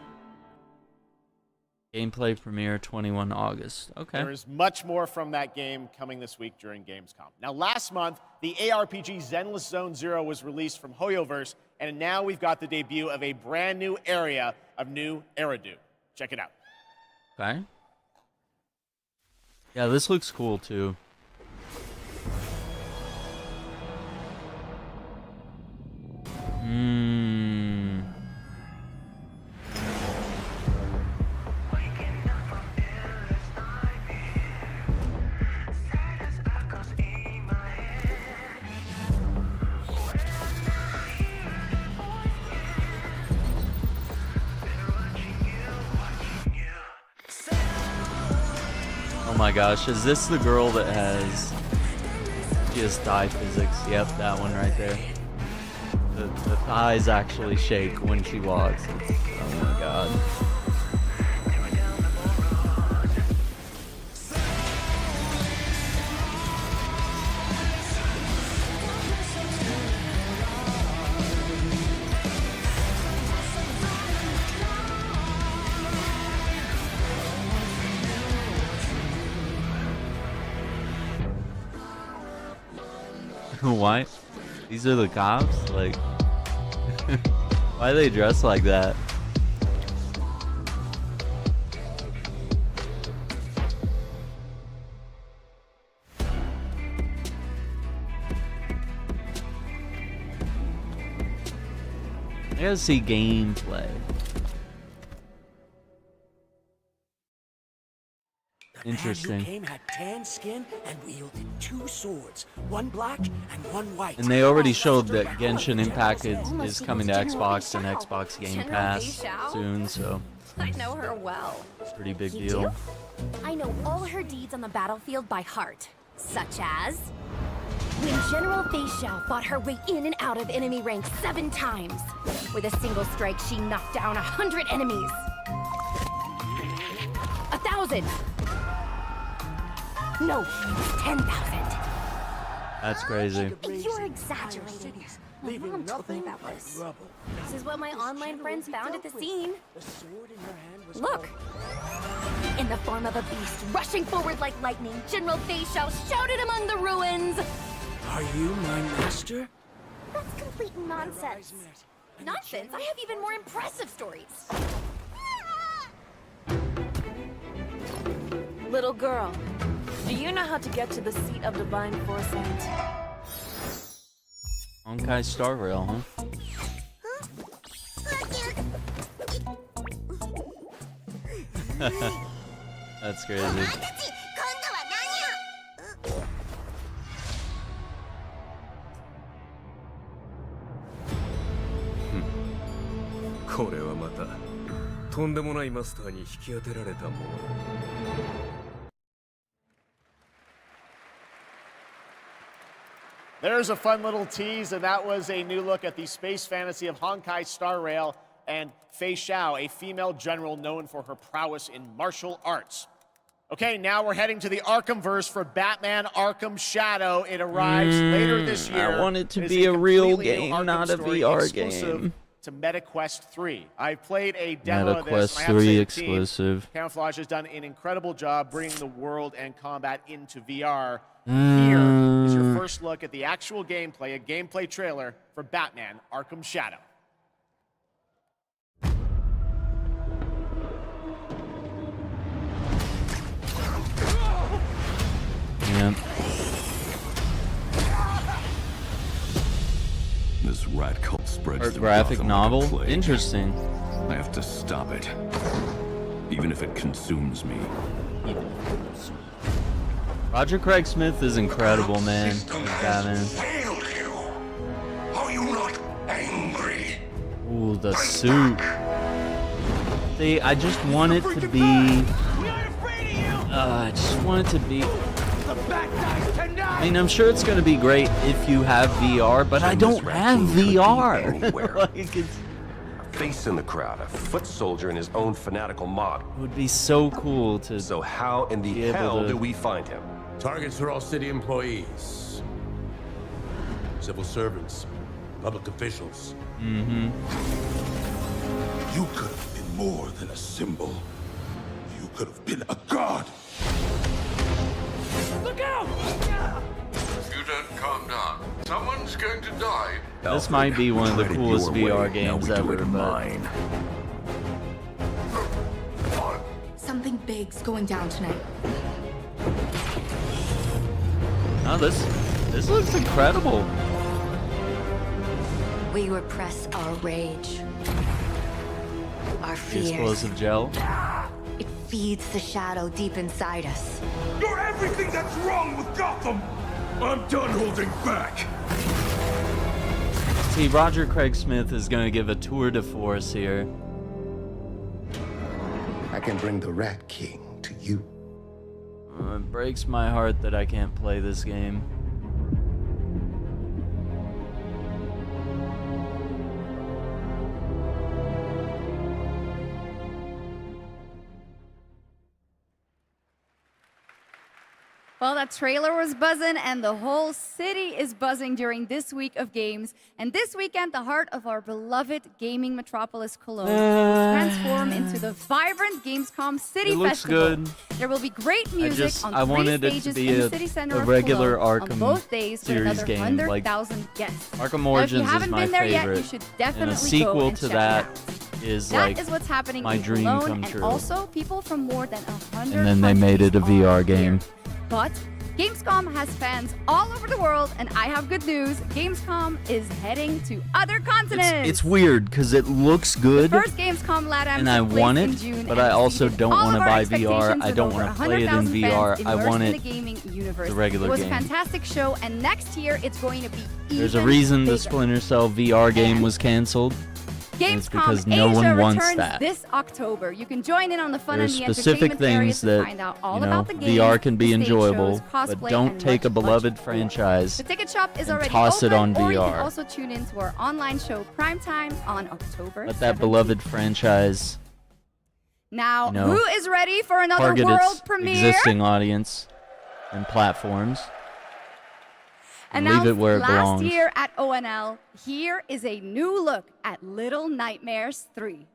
Gameplay premiere 21 August. Okay. There is much more from that game coming this week during Gamescom. Now, last month, the ARPG Zenless Zone Zero was released from Hoyoverse, and now we've got the debut of a brand new area of New Eridu. Check it out. Okay. Yeah, this looks cool too. Oh my gosh, is this the girl that has GSI physics? Yep, that one right there. The thighs actually shake when she walks. Oh my god. Why? These are the cops? Like, why are they dressed like that? I gotta see gameplay. Interesting. The man who came had tan skin and wielded 2 swords, one black and one white. And they already showed that Genshin Impact is coming to Xbox and Xbox Game Pass soon, so I know her well. it's a pretty big You deal. do? I know all her deeds on the battlefield by heart, such as when General Fei Xiao fought her way in and out of enemy ranks 7 times. With a single strike, she knocked down 100 enemies. 1,000. No, 10,000. That's crazy. You're exaggerating. My mom told me about this. This is what my online friends found at the scene. Look! In the form of a beast, rushing forward like lightning, General Fei Xiao shouted among the ruins. Are you my master? That's complete nonsense. Nonsense? I have even more impressive stories. Little girl, do you know how to get to the seat of divine foresight? Honkai Star Rail, huh? That's crazy. これはまたとんでもないマスターに引き当てられたものだ。 There's a fun little tease, and that was a new look at the space fantasy of Honkai Star Rail and Fei Xiao, a female general known for her prowess in martial arts. Okay, now we're heading to the Arkhamverse for Batman Arkham Shadow. It arrives later this year. I want it to It is be a real completely new game, Arkham not a story VR exclusive game. to MetaQuest 3. I've played a demo of this. MetaQuest I have to 3 say the exclusive. team, Camouflage has done an incredible job bringing the world and combat into VR. Here is your first look at the actual gameplay, a gameplay trailer for Batman Arkham Shadow. Yeah. This rat cult spreads Art the graphic Gotham novel? like a plague. Interesting. I have to stop it. even if it consumes me. Roger Craig Smith is incredible, man. As Batman. Failed you. Are you not angry? Ooh, the suit. See, I just want it to be. I just want it to be. I mean, I'm sure it's going to be great if you have VR, but I don't have VR. Like, it's... A face in the crowd, a foot soldier and his own fanatical mob. It would be so cool to. So how in the hell do we find him? Targets are all city employees, civil servants, public officials. Mm-hmm. You could have been more than a symbol. You could have been a god. Look out! If you don't calm down, someone's going to die. This might be one of the coolest VR games ever, but Something big's going down tonight. oh, this looks incredible. We repress our rage, our The fears. explosive gel. It feeds the shadow deep inside us. You're everything that's wrong with Gotham! I'm done holding back! See, Roger Craig Smith is going to give a tour de force here. I can bring the Rat King to you. It breaks my heart that I can't play this game. Well, that trailer was buzzing, and the whole city is buzzing during this week of games. And this weekend, the heart of our beloved gaming metropolis, Cologne, will transform into the vibrant Gamescom City It looks Festival. good. There will be great music on I 3 wanted it to stages be in the a city center of regular Cologne on Arkham both days with series another game, like 100,000 guests. Arkham Now, if you Origins haven't is my been there favorite. yet, you should definitely and a sequel go and to check that it out. is That like is what's happening my in dream Cologne, come and true. also people from more than 100 And then they made it a VR game. But Gamescom has fans all over the world, and I have good news. Gamescom is heading to other continents. It's weird because it looks good, The first Gamescom LATAM and I took place want in it, June but and I also exceeded don't all want to of our buy VR. expectations I with don't over want to play it in 100,000 VR. fans I immersed want in it the gaming universe. the regular It was game. a fantastic show, and next year it's going to be There's a even reason the bigger. Splinter Cell VR game was canceled. And it's Gamescom because no Asia one wants returns that. this October. You can join in on the fun There's and the specific entertainment areas things to that find out all you know about the games, VR can be the stage enjoyable, shows, but cosplay, don't and take a much, much beloved more. franchise The ticket shop is and already toss it open, on or you VR. can also tune in to our online show Primetime on October Let that 17th. beloved franchise Now, you know, who is ready for another target world its premiere? existing audience and platforms. And leave now, it where it last belongs. year at ONL, here is a new look at Little Nightmares 3.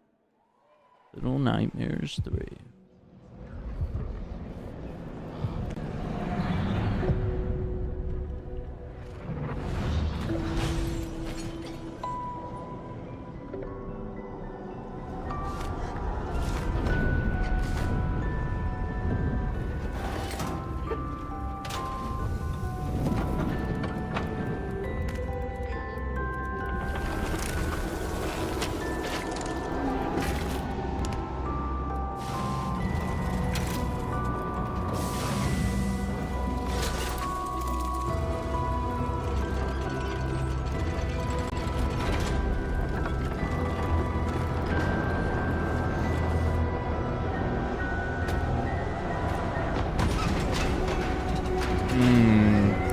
Little Nightmares 3.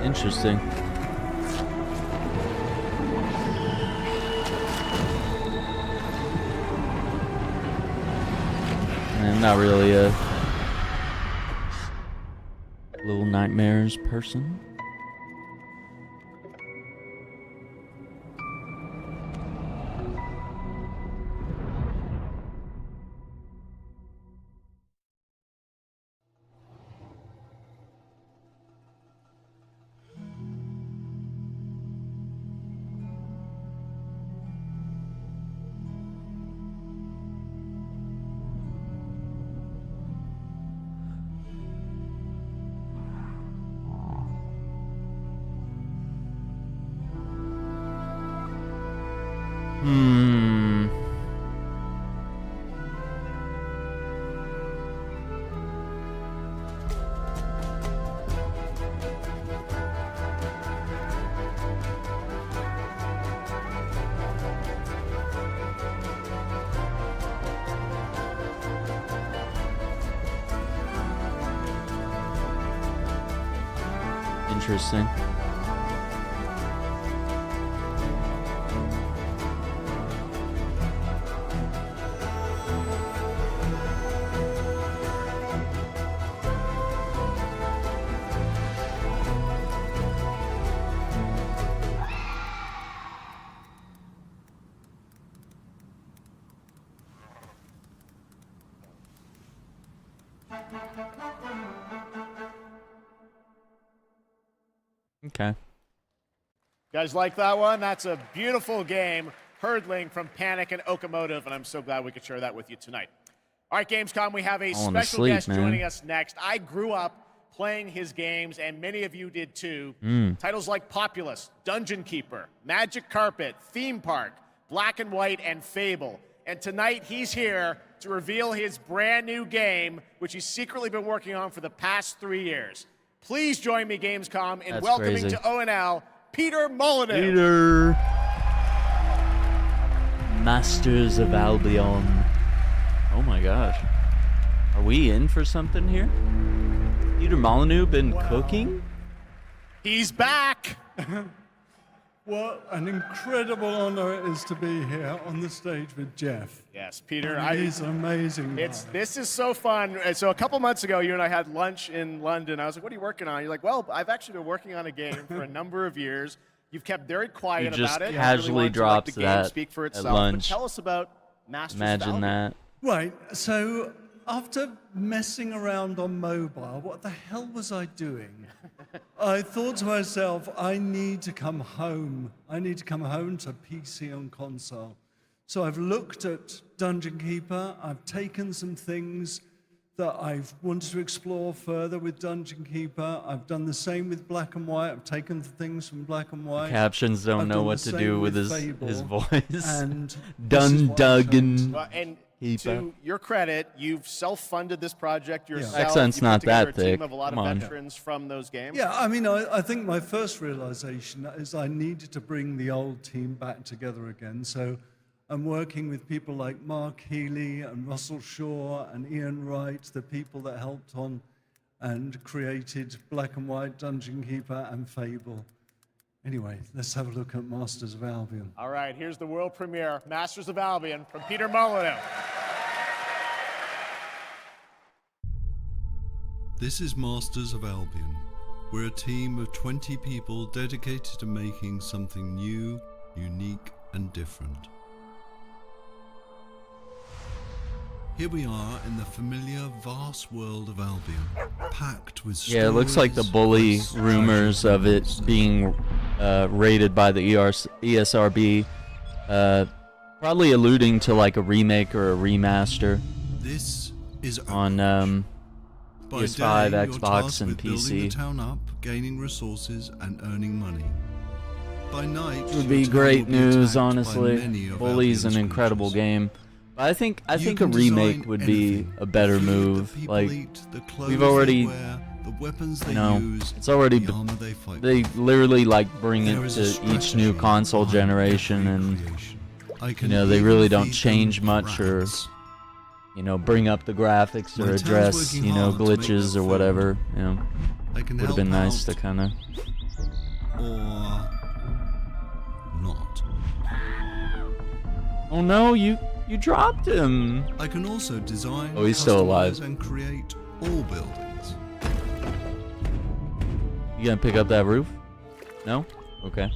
Interesting. I'm not really a Little Nightmares person. Interesting. Okay. Guys like that one? That's a beautiful game. Hurdling from Panic and Okamotive, and I'm so glad we could share that with you tonight. All right, Gamescom, we have a special guest joining us next. I grew up playing his games, and many of you did too. Titles like Populous, Dungeon Keeper, Magic Carpet, Theme Park, Black and White, and Fable. And tonight he's here to reveal his brand new game, which he's secretly been working on for the past 3 years. Please join me, Gamescom, in welcoming to ONL, Peter Molyneux. Peter. Masters of Albion. Oh my gosh. Are we in for something here? Peter Molyneux been cooking? He's back! What an incredible honor it is to be here on the stage with Jeff. Yes, Peter. He's an amazing guy. This is so fun. So a couple months ago, you and I had lunch in London. I was like, what are you working on? You're like, well, I've actually been working on a game for a number of years. You've kept very quiet about it. You just casually drops that speak for itself. at lunch. But tell us about Masters Imagine of Albion. that. Right, so after messing around on mobile, what the hell was I doing? I thought to myself, I need to come home. I need to come home to PC and console. So I've looked at Dungeon Keeper. I've taken some things that I've wanted to explore further with Dungeon Keeper. I've done the same with Black and White. I've taken the things from Black and White. Captions don't I've know done what the to same do with his Fable. voice. And Dun-Duggan. Well, and to your credit, you've self-funded this project yourself. Accent's You've not put together that a team thick. of a lot Come of on. veterans from those games. Yeah, I mean, I think my first realization is I needed to bring the old team back together again. So I'm working with people like Mark Healy and Russell Shaw and Ian Wright, the people that helped on and created Black and White, Dungeon Keeper, and Fable. Anyway, let's have a look at Masters of Albion. All right, here's the world premiere, Masters of Albion, from Peter Molyneux. This is Masters of Albion. We're a team of 20 people dedicated to making something new, unique, and different. Here we are in the familiar, vast world of Albion, packed with stories. Yeah, it looks like the bully rumors of it being rated by the ESRB, probably alluding to like a remake or a remaster. This is on By PS5, day, you're Xbox, tasked and with building the PC. town up, gaining resources, and earning money. By night, It would your be town great will be news, attacked by honestly. many of Bully's an Albion's incredible game. But I think a can remake design would be anything. a better The food that move. people Like eat, the clothes we've they already, wear, the weapons they you know, use, it's already the armor they fight they literally like bring There it is a to each new strategy console behind generation, and I you can know they even really don't feed them change much or you know bring up the graphics My or town's address working you know hard to make glitches their or food. whatever. You know, I can would have been help nice to out. kind of. or not. Oh no, you dropped him. I can also design, Oh, he's still alive. customize, and create all buildings. You gonna pick up that roof? No? Okay.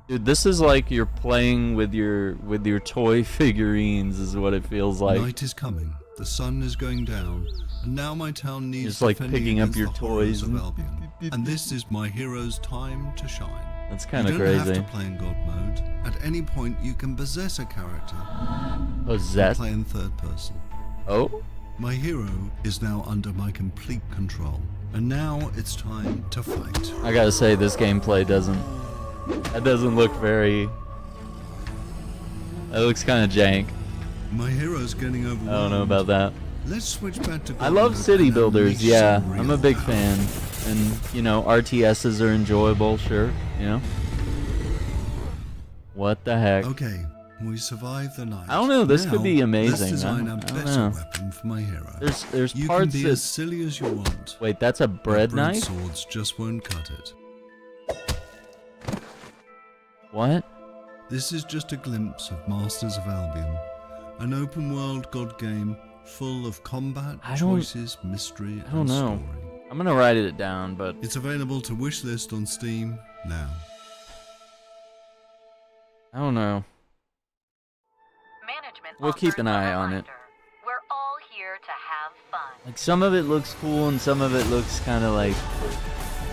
Dude, this is like you're playing with your toy figurines is what it feels like. Night is coming, the sun is going down, and now my town needs Just like defending picking up against your the horrors toys of and- Albion. And this is my hero's time to shine. That's kinda You don't have crazy. to play in God mode. At any point, you can possess a character. Possess? Play in third person. Oh? My hero is now under my complete control, and now it's time to fight. I gotta say this gameplay doesn't look very. That looks kind of jank. My hero's getting I overwhelmed. don't know about that. Let's switch back to. I love God city mode and builders, unleash yeah. some I'm real a big power. fan. And, you know, RTSs are enjoyable, sure, you know? What the heck? Okay, We survived the night. I don't know. This Now, could be amazing. Let's design I a don't better know. weapon for my hero. There's you parts can be that... as silly as you want. Wait, that's a bread but knife? swords just won't cut it. What? This is just a glimpse of Masters of Albion, an open-world god game full of combat, choices, mystery, I don't and know. story. I'm gonna write it down, but It's available to wishlist on Steam now. I don't know. We'll keep an eye on it. We're all here to have fun. Like, some of it looks cool and some of it looks kind of like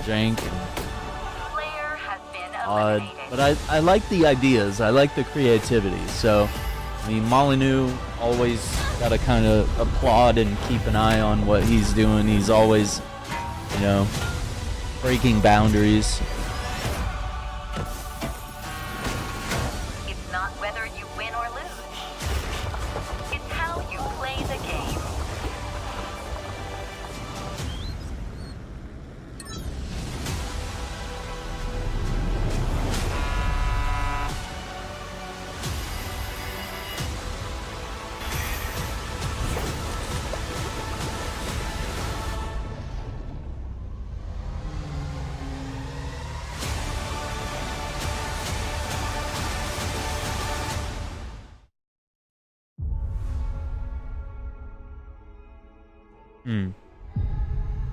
jank and odd. But I like the ideas. I like the creativity. So, I mean, Molyneux always gotta kind of applaud and keep an eye on what he's doing. He's always, you know, breaking boundaries. It's not whether you win or lose. It's how you play the game.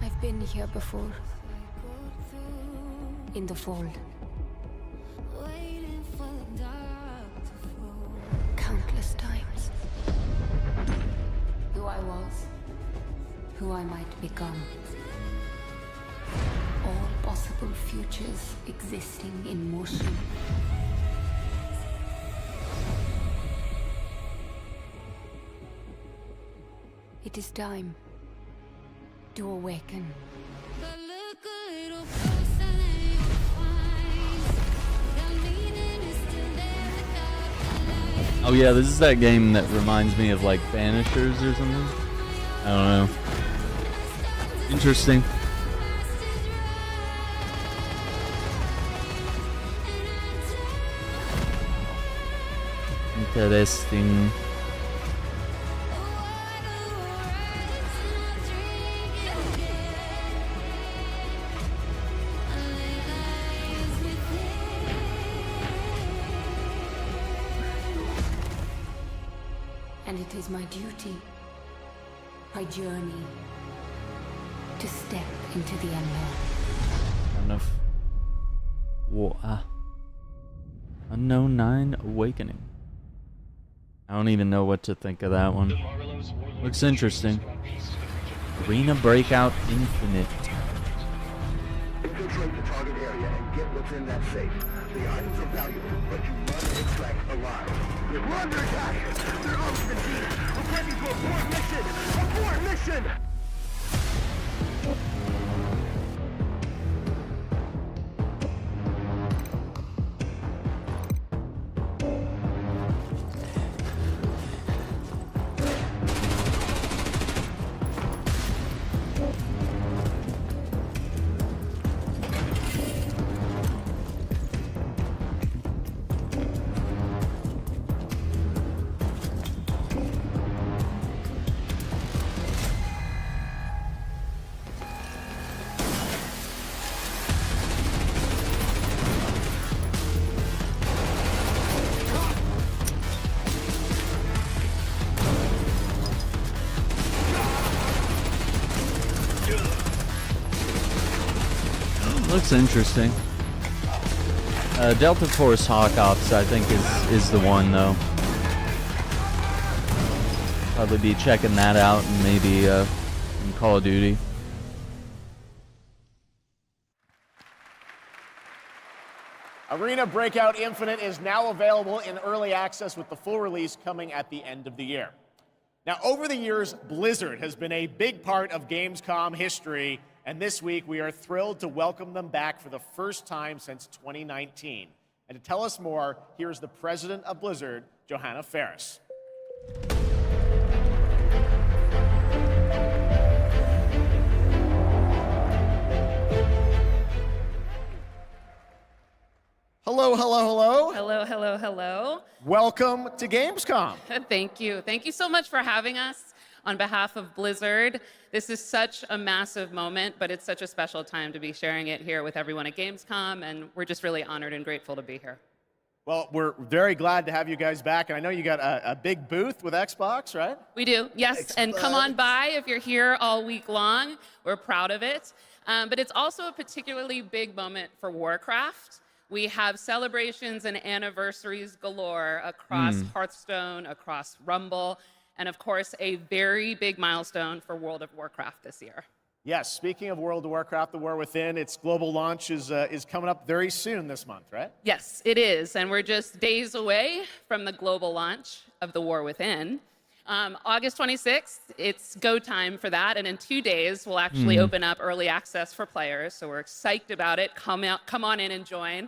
I've been here before. In the fold. Countless times. Who I was. Who I might become. All possible futures existing in motion. It is time to awaken. Oh yeah, this is that game that reminds me of like Banishers or something. I don't know. Interesting. Interesting. And it is my duty, my journey, to step into the unknown. Enough. Unknown 9 Awakening. I don't even know what to think of that one. Looks interesting. Arena Breakout Infinite. Infiltrate the target area and get what's in that safe. The items are valuable, but you must extract alive. We're under attack! They're on the team! We're ready to abort mission! Abort mission! Looks interesting. Delta Force Hawk Ops, I think, is the one though. Probably be checking that out, and maybe in Call of Duty. Arena Breakout Infinite is now available in early access with the full release coming at the end of the year. Now, over the years, Blizzard has been a big part of Gamescom history, and this week we are thrilled to welcome them back for the first time since 2019. And to tell us more, here's the president of Blizzard, Johanna Ferris. Hello, hello, hello. Hello, hello, hello. Welcome to Gamescom. Thank you. Thank you so much for having us on behalf of Blizzard. This is such a massive moment, but it's such a special time to be sharing it here with everyone at Gamescom, and we're just really honored and grateful to be here. Well, we're very glad to have you guys back, and I know you got a big booth with Xbox, right? We do, yes, and come on by if you're here all week long. We're proud of it. But it's also a particularly big moment for Warcraft. We have celebrations and anniversaries galore across Hearthstone, across Rumble, and of course, a very big milestone for World of Warcraft this year. Yes, speaking of World of Warcraft, The War Within, its global launch is coming up very soon this month, right? Yes, it is, and we're just days away from the global launch of The War Within. August 26th, it's go time for that, and in 2 days, we'll actually open up early access for players, so we're psyched about it. Come on in and join.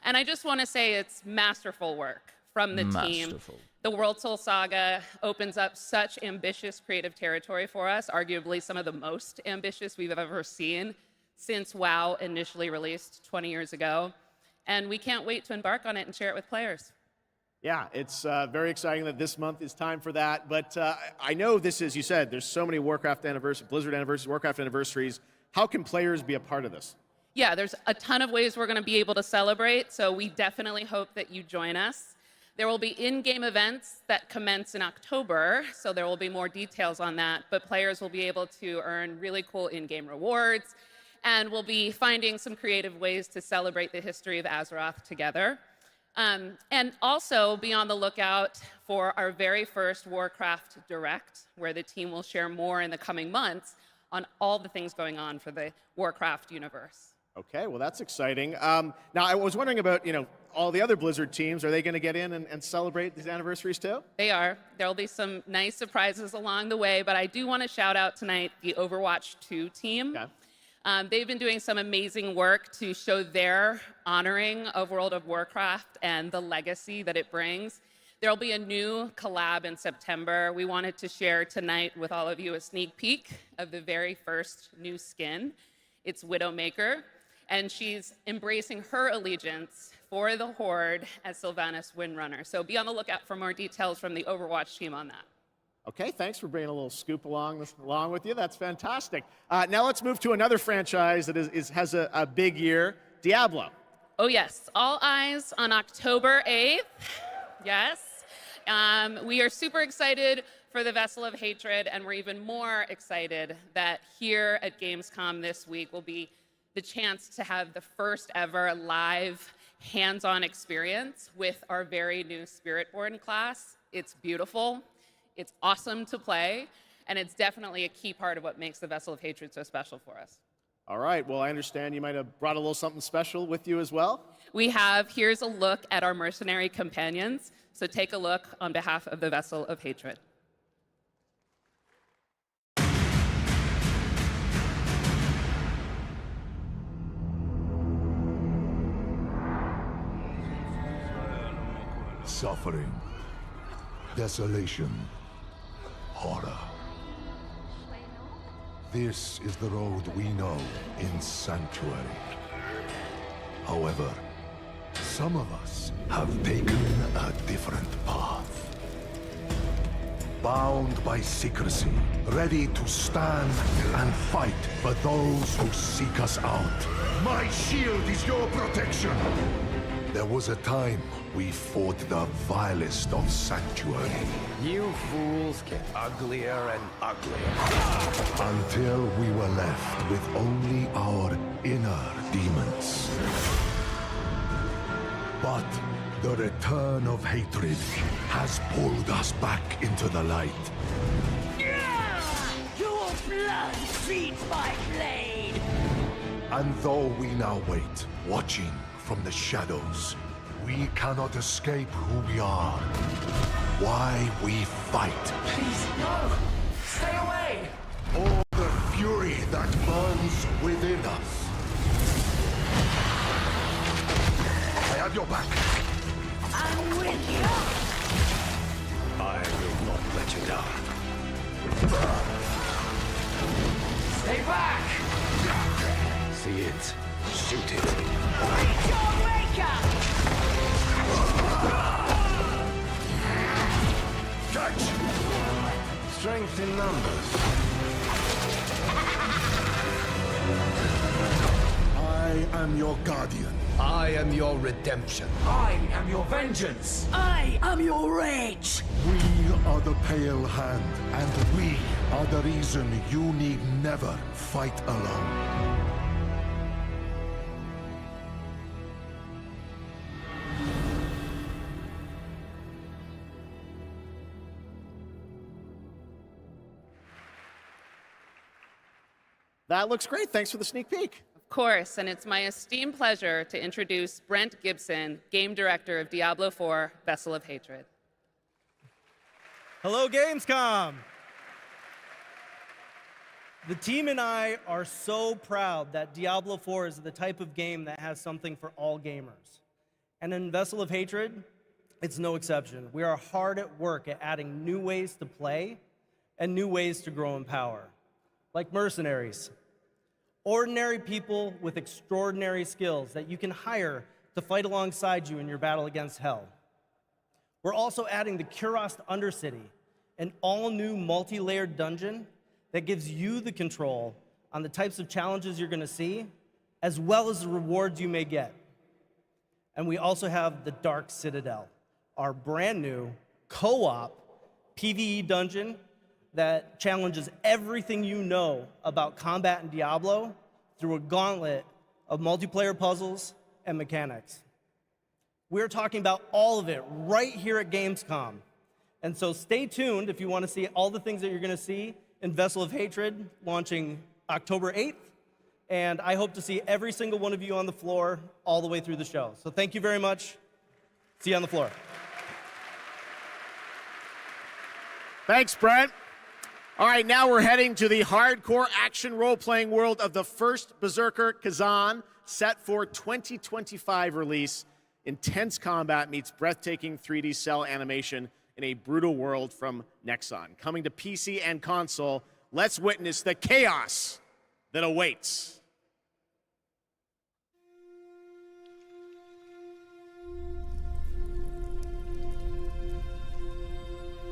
And I just want to say it's masterful work from the team. The World Soul Saga opens up such ambitious creative territory for us, arguably some of the most ambitious we've ever seen since WoW initially released 20 years ago. And we can't wait to embark on it and share it with players. Yeah, it's very exciting that this month is time for that. But I know this is, you said, there's so many Warcraft anniversaries, Blizzard anniversaries, Warcraft anniversaries. How can players be a part of this? Yeah, there's a ton of ways we're going to be able to celebrate, so we definitely hope that you join us. There will be in-game events that commence in October, so there will be more details on that, but players will be able to earn really cool in-game rewards, and we'll be finding some creative ways to celebrate the history of Azeroth together. And also be on the lookout for our very first Warcraft Direct, where the team will share more in the coming months on all the things going on for the Warcraft universe. Okay, well, that's exciting. Now, I was wondering about, all the other Blizzard teams. Are they going to get in and celebrate these anniversaries too? They are. There'll be some nice surprises along the way, but I do want to shout out tonight the Overwatch 2 team. Okay. They've been doing some amazing work to show their honoring of World of Warcraft and the legacy that it brings. There'll be a new collab in September. We wanted to share tonight with all of you a sneak peek of the very first new skin. It's Widowmaker, and she's embracing her allegiance for the Horde as Sylvanas Windrunner. So be on the lookout for more details from the Overwatch team on that. Okay, thanks for bringing a little scoop along with you. That's fantastic. Now let's move to another franchise that has a big year, Diablo. Oh yes, all eyes on October 8th. Yes. We are super excited for the Vessel of Hatred, and we're even more excited that here at Gamescom this week will be the chance to have the first ever live hands-on experience with our very new Spiritborn class. It's beautiful. It's awesome to play, and it's definitely a key part of what makes the Vessel of Hatred so special for us. All right, well, I understand you might have brought a little something special with you as well. We have, here's a look at our mercenary companions, so take a look on behalf of the Vessel of Hatred. Suffering, desolation, horror. This is the road we know in Sanctuary. However, some of us have taken a different path. Bound by secrecy, ready to stand and fight for those who seek us out. My shield is your protection! There was a time we fought the vilest of Sanctuary. You fools get uglier and uglier. Until we were left with only our inner demons. But the return of hatred has pulled us back into the light. Your blood feeds my blade! And though we now wait, watching from the shadows, we cannot escape who we are. Why we fight. Please, no! Stay away! All the fury that burns within us. I have your back. I'm with you! I will not let you down. Stay back! See it. Shoot it. Reach your maker! Catch! Strength in numbers. I am your guardian. I am your redemption. I am your vengeance. I am your rage. We are the Pale Hand, and we are the reason you need never fight alone. That looks great. Thanks for the sneak peek. Of course, and it's my esteemed pleasure to introduce Brent Gibson, Game Director of Diablo IV: Vessel of Hatred. Hello, Gamescom! The team and I are so proud that Diablo IV is the type of game that has something for all gamers. And in Vessel of Hatred, it's no exception. We are hard at work at adding new ways to play and new ways to grow in power. Like mercenaries, ordinary people with extraordinary skills that you can hire to fight alongside you in your battle against hell. We're also adding the Kurast Undercity, an all-new multi-layered dungeon that gives you the control on the types of challenges you're gonna see, as well as the rewards you may get. And we also have the Dark Citadel, our brand new co-op PvE dungeon that challenges everything you know about combat in Diablo through a gauntlet of multiplayer puzzles and mechanics. We're talking about all of it right here at Gamescom. And so stay tuned if you want to see all the things that you're going to see in Vessel of Hatred, launching October 8th. And I hope to see every single one of you on the floor all the way through the show. So thank you very much. See you on the floor. Thanks, Brent. All right, now we're heading to the hardcore action role-playing world of the first Berserker Kazan, set for 2025 release. Intense combat meets breathtaking 3D cell animation in a brutal world from Nexon. Coming to PC and console, let's witness the chaos that awaits.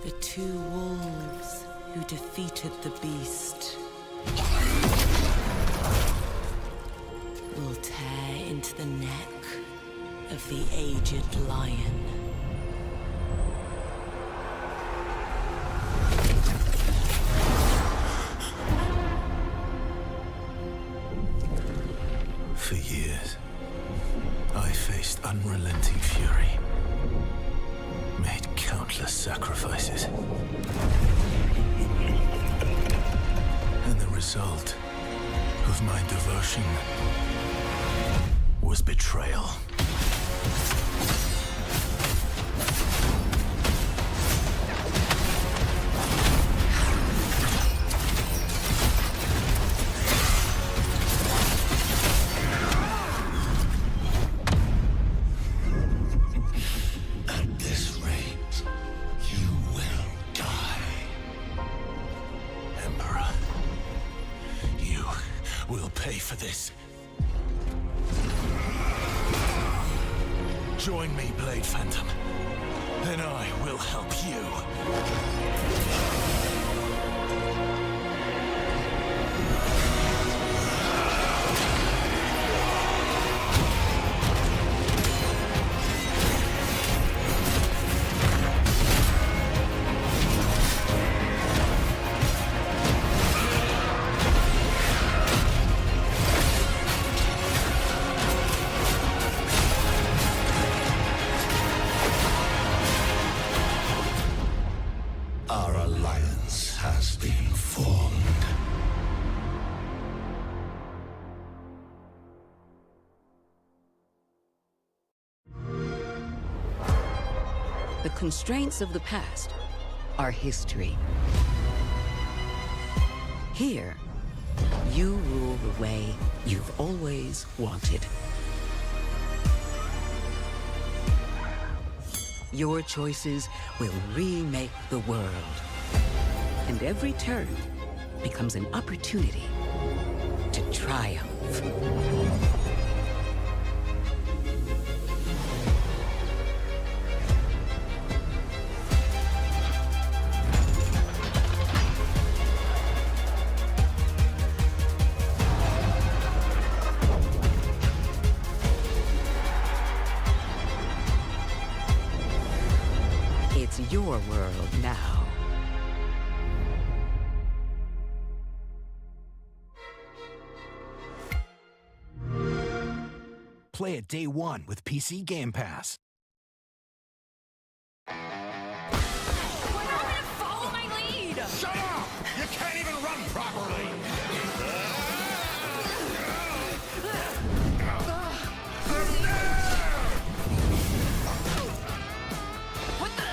The two wolves who defeated the beast will tear into the neck of the aged lion. For years, I faced unrelenting fury, made countless sacrifices. And the result of my devotion was betrayal. At this rate, you will die. Emperor, you will pay for this. Join me, Blade Phantom, and I will help you. Our alliance has been formed. The constraints of the past are history. Here, you rule the way you've always wanted. Your choices will remake the world. And every turn becomes an opportunity to triumph. our world now. Play it day one with PC Game Pass. Follow my lead! Shut up! You can't even run properly! What the?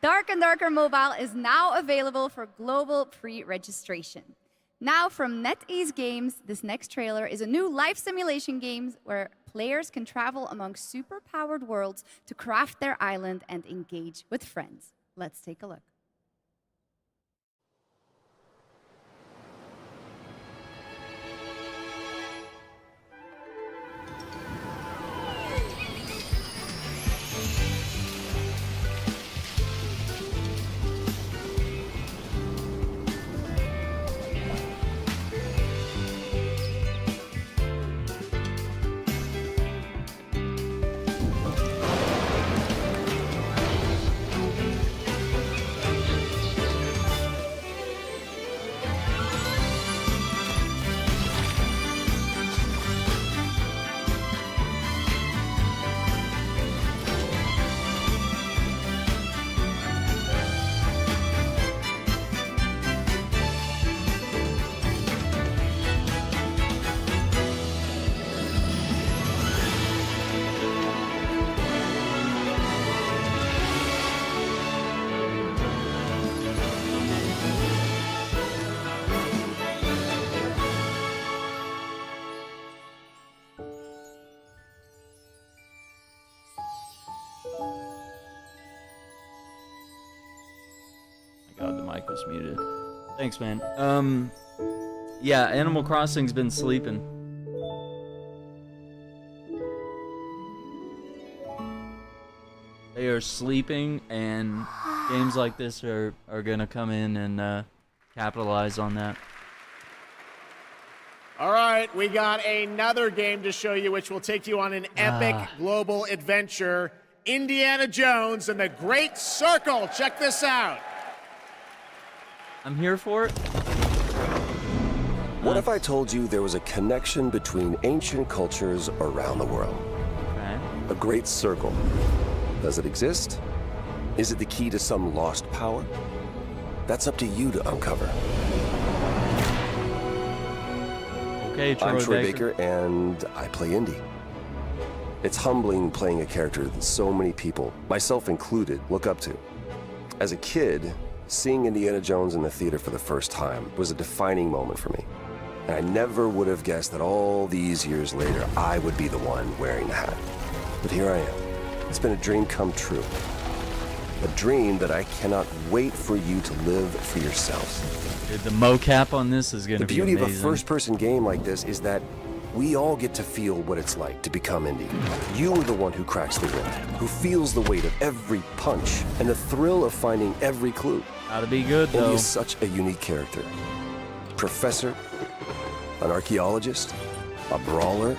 Dark and Darker Mobile is now available for global pre-registration. Now from NetEase Games, this next trailer is a new life simulation game where players can travel among super-powered worlds to craft their island and engage with friends. Let's take a look. God, the mic was muted. Thanks, man. Yeah, Animal Crossing's been sleeping. They are sleeping, and games like this are gonna come in and capitalize on that. All right, we got another game to show you, which will take you on an epic global adventure. Indiana Jones and the Great Circle. Check this out. I'm here for it. What if I told you there was a connection between ancient cultures around the world? Okay. A great circle. Does it exist? Is it the key to some lost power? That's up to you to uncover. Okay, I'm Troy Baker, and I play Indy. It's humbling playing a character that so many people, myself included, look up to. As a kid, seeing Indiana Jones in the theater for the first time was a defining moment for me. And I never would have guessed that all these years later, I would be the one wearing the hat. But here I am. It's been a dream come true. A dream that I cannot wait for you to live for yourselves. Dude, the mocap on this is going to be amazing. The beauty of a first-person game like this is that we all get to feel what it's like to become Indy. You are the one who cracks the whip, who feels the weight of every punch and the thrill of finding every clue. Gotta be good, though. Indy is such a unique character. Professor, an archaeologist, a brawler,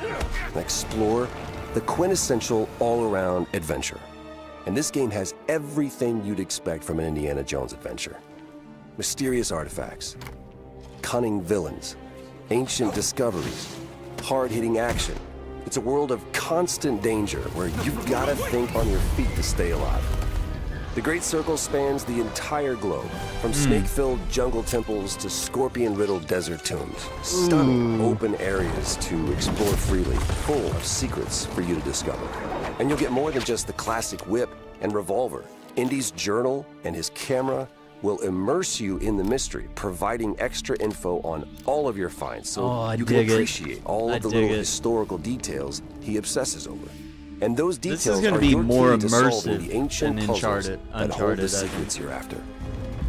an explorer, the quintessential all-around adventurer. And this game has everything you'd expect from an Indiana Jones adventure. Mysterious artifacts, cunning villains, ancient discoveries, hard-hitting action. It's a world of constant danger where you've got to think on your feet to stay alive. The Great Circle spans the entire globe, from snake-filled jungle temples to scorpion-riddled desert tombs. Stunning open areas to explore freely, full of secrets for you to discover. And you'll get more than just the classic whip and revolver. Indy's journal and his camera, will immerse you in the mystery, providing extra info on all of your finds so you can appreciate all of the little historical details he obsesses over. And those details This is going to be more immersive than Uncharted. The secrets you're after.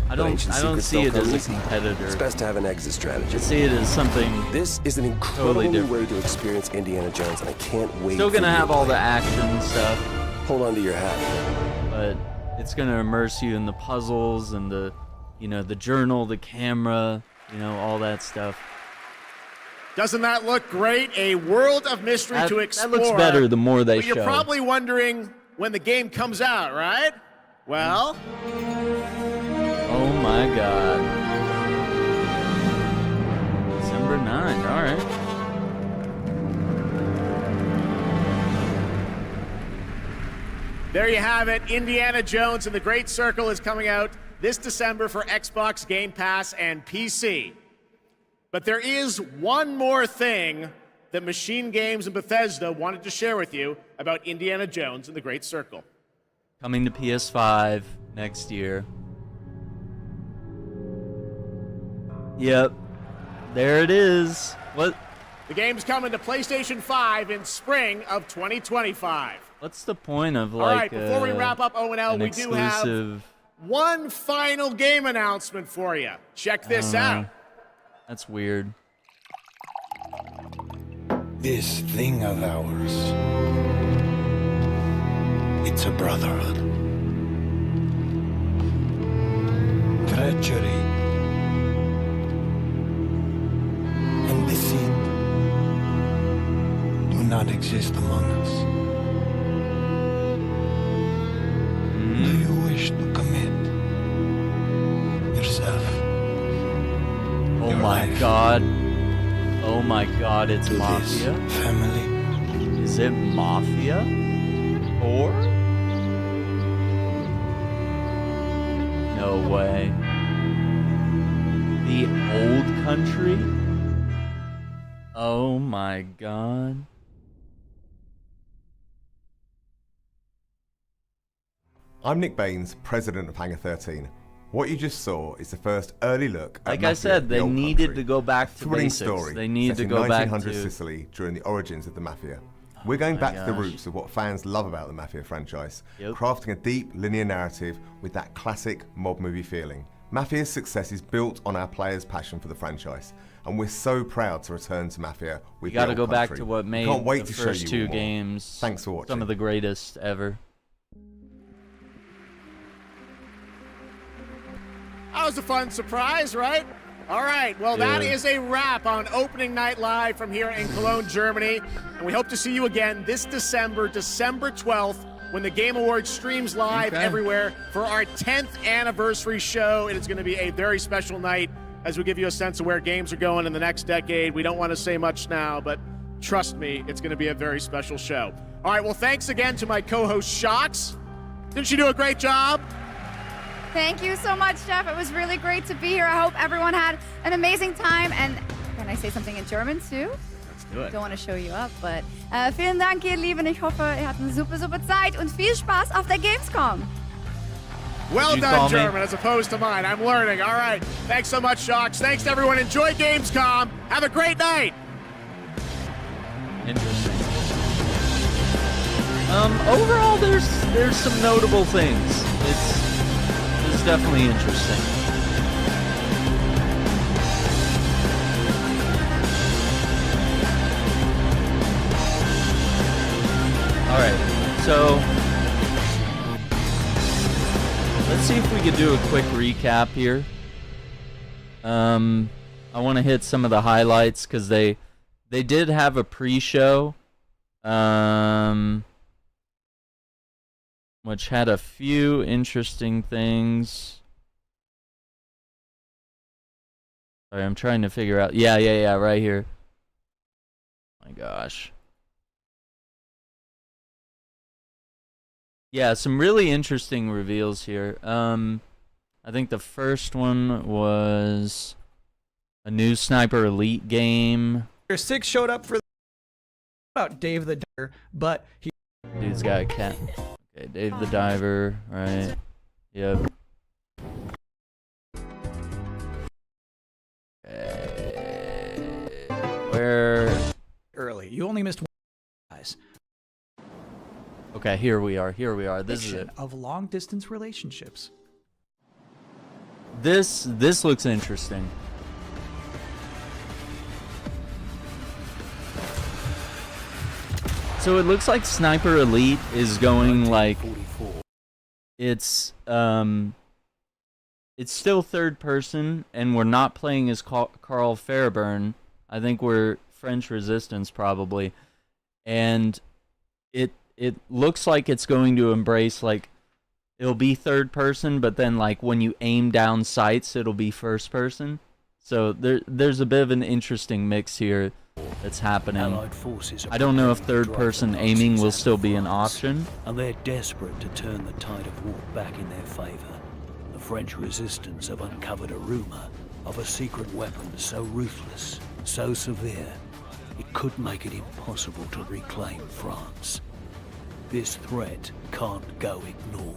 I don't see it as a competitor. It's best to have an exit strategy. I see it as something. This is an incredible new way to experience Indiana Jones, and I can't wait. Still gonna have all the action stuff. Hold on to your hat. But it's gonna immerse you in the puzzles and the, the journal, the camera, all that stuff. Doesn't that look great? A world of mystery to explore. That looks better the more they but show. You're probably wondering when the game comes out, right? Well. Oh my God. December 9, all right. There you have it. Indiana Jones and the Great Circle is coming out this December for Xbox Game Pass and PC. But there is one more thing that Machine Games and Bethesda wanted to share with you about Indiana Jones and the Great Circle. Coming to PS5 next year. Yep. There it is. What? The game's coming to PlayStation 5 in spring of 2025. What's the point of All right, before we wrap up O&L, we do have one final game announcement for you. Check this out. That's weird. This thing of ours, it's a brotherhood. Treachery and deceit do not exist among us. Do you wish to commit yourself? Oh my God. Oh my God, it's Mafia? Family. Is it Mafia? Or? No way. The old country? Oh my God. I'm Nick Baines, president of Hangar 13. What you just saw is the first early look at Like Mafia, I said, the they Old needed Country. to go back to Thrilling basics. story They needed set to in go back 1900s to Sicily during the origins of the Mafia. We're going back to the roots of what fans love about the Mafia franchise, crafting a deep, linear narrative with that classic mob movie feeling. Mafia's success is built on our players' passion for the franchise, and we're so proud to return to Mafia with We got to the go Old back Country. to what made Can't wait the to show first you two more. games Thanks for watching. some of the greatest ever. That was a fun surprise, right? All right, well, that is a wrap on Opening Night Live from here in Cologne, Germany. And we hope to see you again this December, December 12th, when the Game Awards streams live everywhere for our 10th anniversary show. It is going to be a very special night as we give you a sense of where games are going in the next decade. We don't want to say much now, but trust me, it's going to be a very special show. All right, well, thanks again to my co-host, Shocks. Didn't she do a great job? Thank you so much, Jeff. It was really great to be here. I hope everyone had an amazing time. And can I say something in German too? Let's do it. Don't want to show you up, but vielen Dank, ihr Lieben. Ich hoffe, ihr habt eine super, super Zeit und viel Spaß auf der Gamescom. Well done, German, as opposed to mine. I'm learning. All right. Thanks so much, Shocks. Thanks to everyone. Enjoy Gamescom. Have a great night. Interesting. Overall, there's some notable things. It's definitely interesting. All right, so let's see if we could do a quick recap here. I want to hit some of the highlights because they did have a pre-show, which had a few interesting things. Sorry, I'm trying to figure out. Yeah, right here. My gosh. Yeah, some really interesting reveals here. I think the first one was a new Sniper Elite game. 6 showed up for about Dave the Diver, but he Dude's got a cat. Okay, Dave the Diver, right? Yep. You only missed one, guys. Okay, here we are. Here we are. This is it. Of long-distance relationships. This looks interesting. So it looks like Sniper Elite is going like it's still third person, and we're not playing as Carl Fairburn. I think we're French Resistance probably, and it looks like it's going to embrace like it'll be third person, but then like when you aim down sights, it'll be first person. So there's a bit of an interesting mix here that's happening. I don't know if third person aiming will still be an option. And they're desperate to turn the tide of war back in their favor. The French resistance have uncovered a rumor of a secret weapon so ruthless, so severe, it could make it impossible to reclaim France. This threat can't go ignored.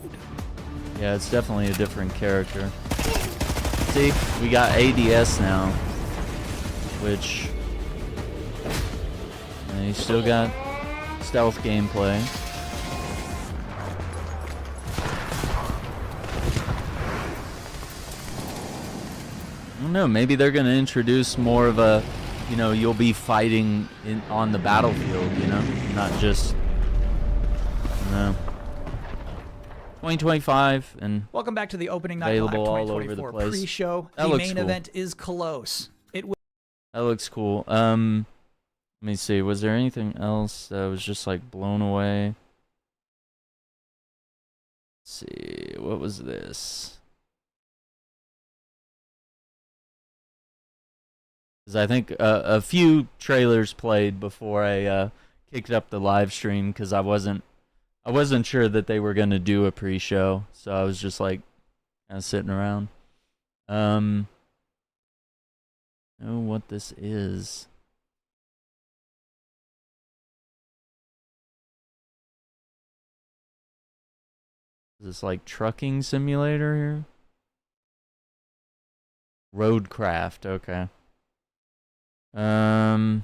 Yeah, it's definitely a different character. See, we got ADS now, which and he's still got stealth gameplay. I don't know, maybe they're going to introduce more of a, you know, you'll be fighting on the battlefield, you know, not just, no. 2025 and welcome back to the opening night live available all over the place. Pre-show. That The looks main cool. event is close. It will. That looks cool. Let me see. Was there anything else that was just like blown away? Let's see. What was this? Because I think a few trailers played before I kicked up the live stream because I wasn't sure that they were gonna do a pre-show, so I was just like kind of sitting around. Know what this is? Is this like trucking simulator here? Roadcraft, okay. Oh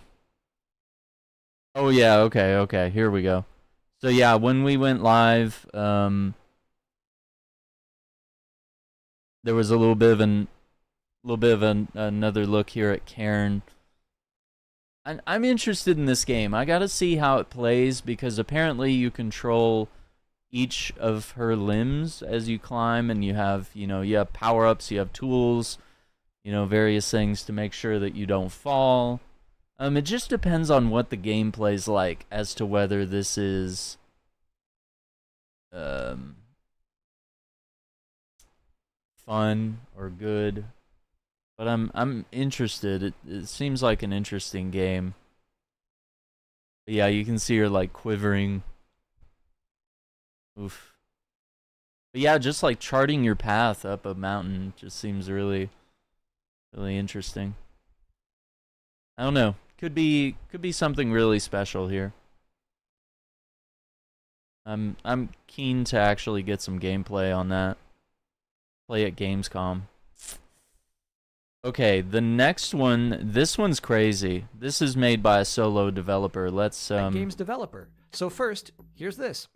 yeah, okay, here we go. So yeah, when we went live, there was a little bit of another look here at Karen. I'm interested in this game. I gotta see how it plays because apparently you control each of her limbs as you climb, and you have power-ups, you have tools, various things to make sure that you don't fall. It just depends on what the gameplay's like as to whether this is fun or good. But I'm interested. It seems like an interesting game. But yeah, you can see her like quivering. Oof. But yeah, just like charting your path up a mountain just seems really interesting. I don't know. Could be something really special here. I'm keen to actually get some gameplay on that. Play at Gamescom. Okay, the next one, this one's crazy. This is made by a solo developer. Let's games developer. So first, here's this.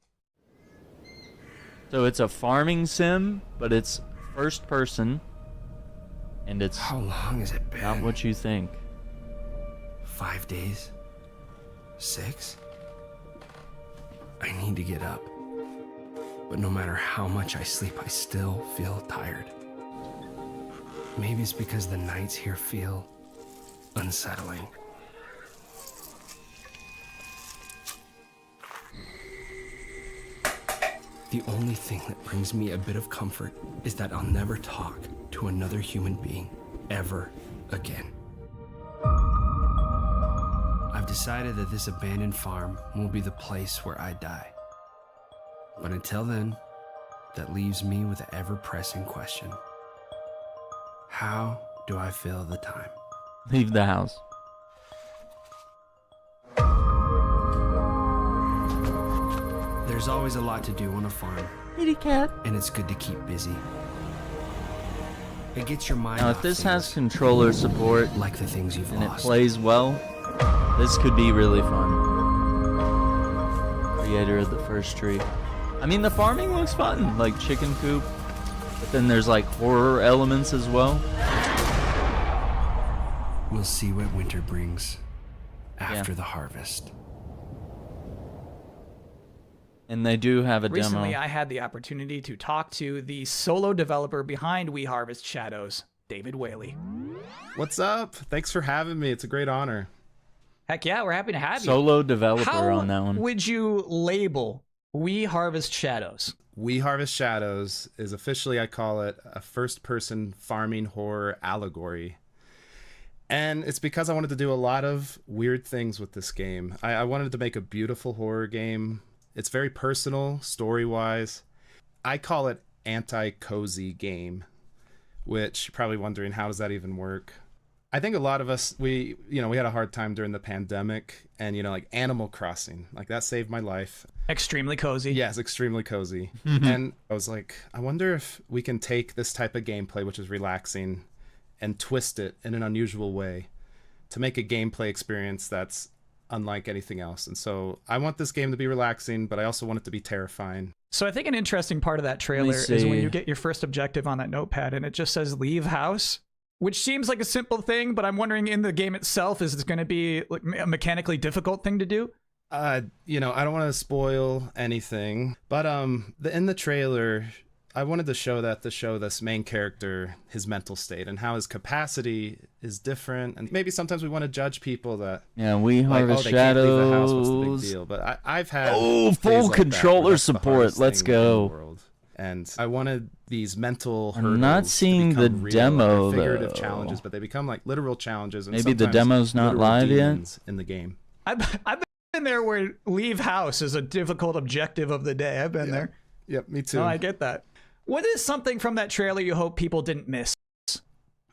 So it's a farming sim, but it's first person. And it's how long has it been? Not what you think. 5 days? 6? I need to get up. But no matter how much I sleep, I still feel tired. Maybe it's because the nights here feel unsettling. The only thing that brings me a bit of comfort is that I'll never talk to another human being ever again. I've decided that this abandoned farm will be the place where I die. But until then, that leaves me with the ever-pressing question. How do I fill the time? Leave the house. There's always a lot to do on a farm. Kitty cat. And it's good to keep busy. It gets your mind Now, off if this things has controller support, like the things you've and lost. it plays well, This could be really fun. Creator of the first tree. I mean, the farming looks fun, like chicken coop. But then there's like horror elements as well. We'll see what winter brings after the harvest. And they do have a Recently, demo. I had the opportunity to talk to the solo developer behind We Harvest Shadows, David Whaley. What's up? Thanks for having me. It's a great honor. Heck yeah, we're happy to have you. Solo developer How on that one. would you label We Harvest Shadows? We Harvest Shadows is officially, I call it, a first-person farming horror allegory. And it's because I wanted to do a lot of weird things with this game. I wanted to make a beautiful horror game. It's very personal, story-wise. I call it anti-cozy game, which you're probably wondering, how does that even work? I think a lot of us, we had a hard time during the pandemic, and, like Animal Crossing, like that saved my life. Extremely cozy. Yes, extremely cozy. And I was like, I wonder if we can take this type of gameplay, which is relaxing, and twist it in an unusual way to make a gameplay experience that's unlike anything else. And so I want this game to be relaxing, but I also want it to be terrifying. So I think an interesting part of that trailer is when you get your first objective on that notepad and it just says leave house, which seems like a simple thing, but I'm wondering in the game itself, is this going to be like a mechanically difficult thing to do? I don't want to spoil anything, but in the trailer, I wanted to show this main character, his mental state, and how his capacity is different. And maybe sometimes we want to judge people that We Harvest they can't leave the house, what's the Shadows. big deal? But I've had full controller support. Let's go. And I wanted these mental I'm not seeing the demo, figurative though. challenges, but they become like literal challenges. And Maybe the sometimes demo's not literal live yet? demons in the game. I've been there where leave house is a difficult objective of the day. I've been there. Yep, me too. No, I get that. What is something from that trailer you hope people didn't miss?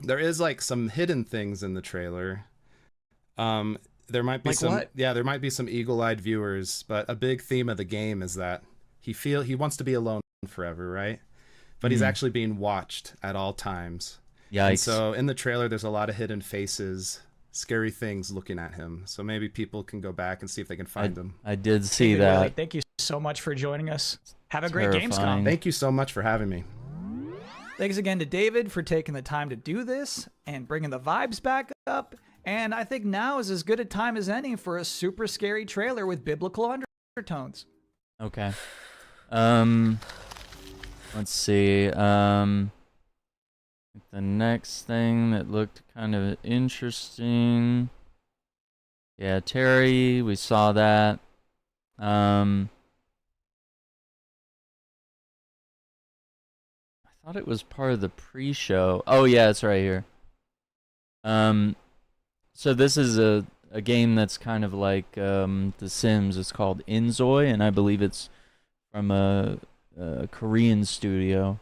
There is like some hidden things in the trailer. There might be Like some what? there might be some eagle-eyed viewers, but a big theme of the game is that he wants to be alone forever, right? But he's actually being watched at all times. Yikes. And so in the trailer there's a lot of hidden faces, scary things looking at him. So maybe people can go back and see if they can find him. I did see David that. Whaley, thank you so much for joining us. Have a great Terrifying. Gamescom. Thank you so much for having me. Thanks again to David for taking the time to do this and bringing the vibes back up. And I think now is as good a time as any for a super scary trailer with biblical undertones. Okay. Let's see. The next thing that looked kind of interesting. Yeah, Terry, we saw that. I thought it was part of the pre-show. Oh yeah, it's right here. So this is a game that's kind of like The Sims. It's called Inzoi, and I believe it's from a Korean studio.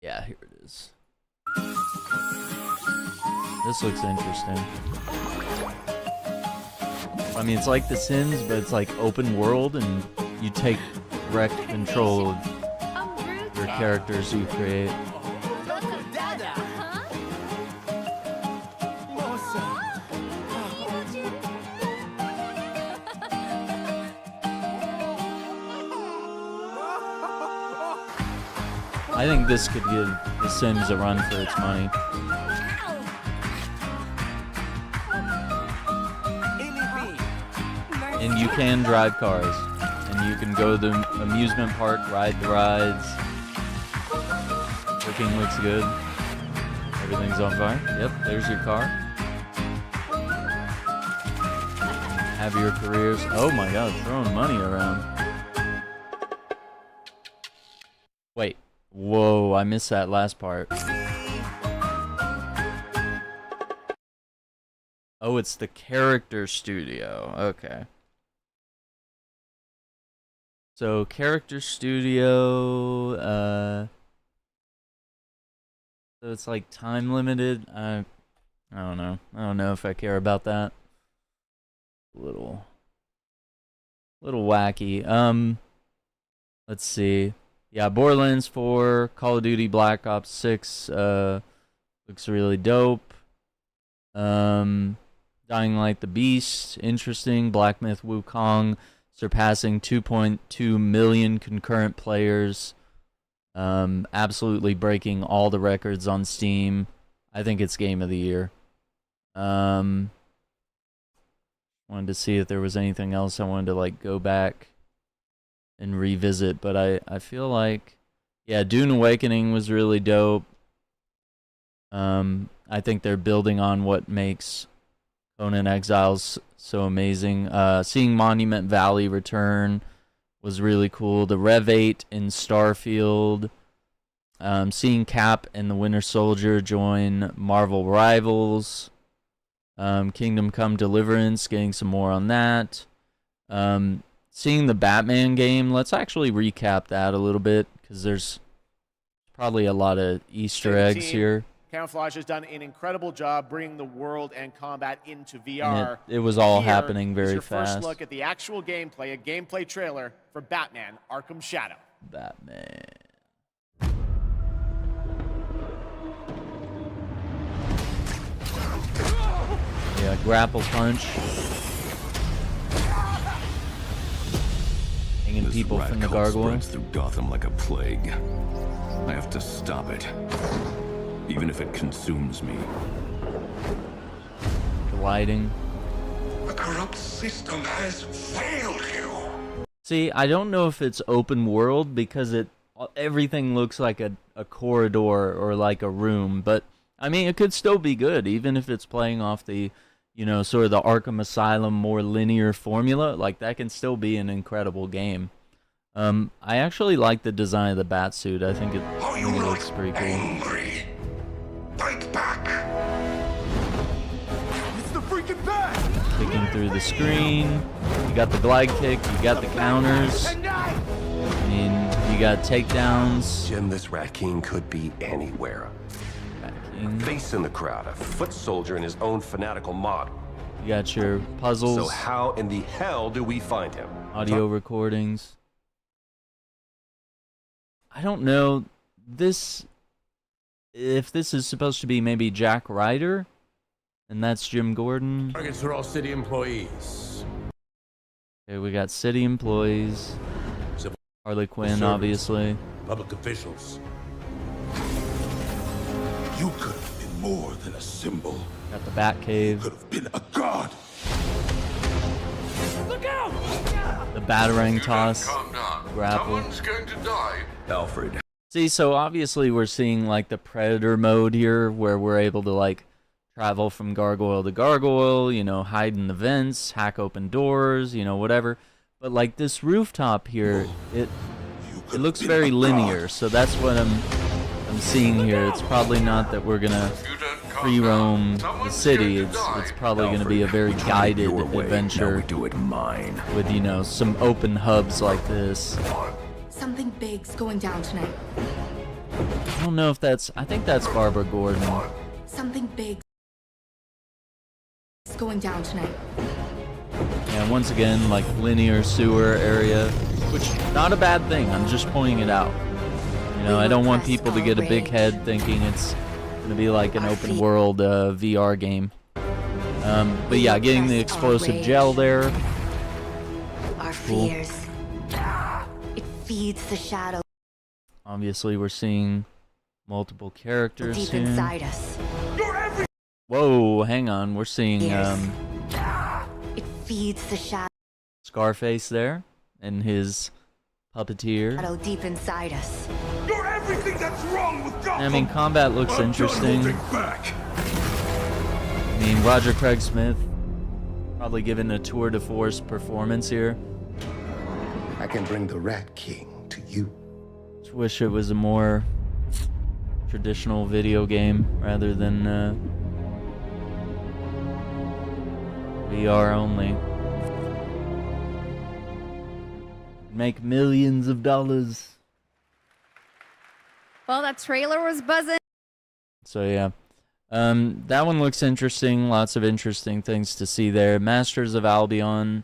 Yeah, here it is. This looks interesting. I mean, it's like The Sims, but it's like open world, and you take direct control of your characters you create. I think this could give The Sims a run for its money. And you can drive cars. And you can go to the amusement park, ride the rides. Cooking looks good. Everything's on fire. Yep, there's your car. Have your careers. Oh my god, throwing money around. Wait. Whoa, I missed that last part. Oh, it's the character studio. Okay. So, character studio, so it's like time limited. I don't know. I don't know if I care about that. A little wacky. Let's see. Yeah, Borderlands 4, Call of Duty Black Ops 6, looks really dope. Dying Light the Beast, interesting. Black Myth Wukong surpassing 2.2 million concurrent players. Absolutely breaking all the records on Steam. I think it's game of the year. Wanted to see if there was anything else I wanted to like go back and revisit, but I feel like, yeah, Dune Awakening was really dope. I think they're building on what makes Conan Exiles so amazing. Seeing Monument Valley return was really cool. The Rev 8 in Starfield. Seeing Cap and the Winter Soldier join Marvel Rivals. Kingdom Come Deliverance, getting some more on that. Seeing the Batman game, let's actually recap that a little bit, because there's probably a lot of Easter eggs here. Camouflage has done an incredible job bringing the world and combat into VR. It was all Here happening very is your fast. First look at the actual gameplay, a gameplay trailer for Batman: Arkham Shadow. Batman. Yeah, grapple punch. Hanging This people rat from the cult gargoyle. spreads through Gotham like a plague. I have to stop it, even if it consumes me. Gliding. The corrupt system has failed you. See, I don't know if it's open world because everything looks like a corridor or like a room, but I mean, it could still be good, even if it's playing off the, you know, sort of the Arkham Asylum more linear formula. Like, that can still be an incredible game. I actually like the design of the Batsuit. I think it looks pretty cool. Fight back. It's the freaking bat! Kicking through the screen. You got the glide kick. You got the counters. I mean, you got takedowns. Jim, this Rat King could be anywhere. A face in the crowd, a foot soldier in his own fanatical mob. You got your puzzles. So how in the hell do we find him? Audio recordings. I don't know if this is supposed to be maybe Jack Ryder, and that's Jim Gordon. Targets are all city employees. Okay, we got city employees. Harley Quinn, servants, obviously. Public officials. You could have been more than a symbol. Got the Batcave. Could have been a god. Look out! The Batarang toss. Grapple. Someone's going to die. Alfred. See, so obviously we're seeing like the Predator mode here, where we're able to like travel from gargoyle to gargoyle, you know, hide in the vents, hack open doors, you know, whatever. But like this rooftop here, it looks very linear, so that's what I'm seeing here. It's probably not that we're gonna free roam the city. It's probably gonna be a very guided adventure. Now we do it mine. With, you know, some open hubs like this. Something big's going down tonight. I don't know if I think that's Barbara Gordon. Something big's going down tonight. Yeah, once again, like linear sewer area, which not a bad thing. I'm just pointing it out. You know, I don't want people to get a big head thinking it's gonna be like an open world VR game. But yeah, getting the explosive gel there. Our Cool. fears. It feeds the shadow Obviously, we're seeing multiple characters deep here. inside us. Whoa, hang on. We're seeing It feeds the shadow Scarface there and his puppeteer. deep inside us. You're everything that's wrong with Gotham. I mean, combat looks interesting. Back. I mean, Roger Craig Smith probably giving a tour de force performance here. I can bring the Rat King to you. Just wish it was a more traditional video game rather than VR only. Make millions of dollars. Well, that trailer was buzzing. So yeah, that one looks interesting. Lots of interesting things to see there. Masters of Albion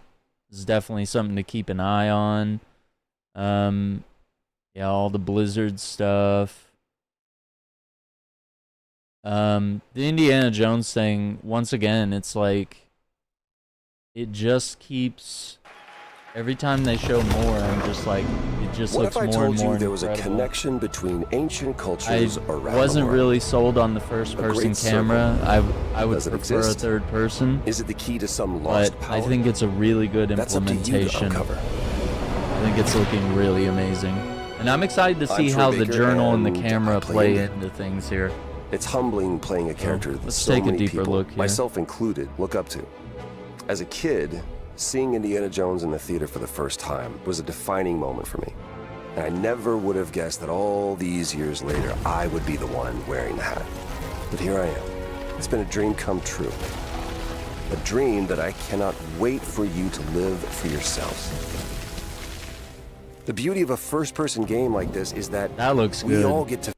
is definitely something to keep an eye on. Yeah, all the Blizzard stuff. The Indiana Jones thing, once again, it's like it just keeps every time they show more, I'm just like it just What looks if I more told and you more there was a incredible. connection between ancient cultures around the wasn't world? really sold on the first person great circle. camera. I would Does it prefer exist? a third person. Is it the key to some lost But power? I think it's a really good That's up to you to implementation. uncover. I think it's looking really amazing. And I'm excited to I'm see Troy how the Baker, journal and the and camera I play Indy. into things here. It's humbling playing a character that let's so take a many deeper people, look here. myself included, look up to. As a kid, seeing Indiana Jones in the theater for the first time was a defining moment for me. And I never would have guessed that all these years later, I would be the one wearing the hat. But here I am. It's been a dream come true. A dream that I cannot wait for you to live for yourselves. The beauty of a first-person game like this is that looks we good. all get to.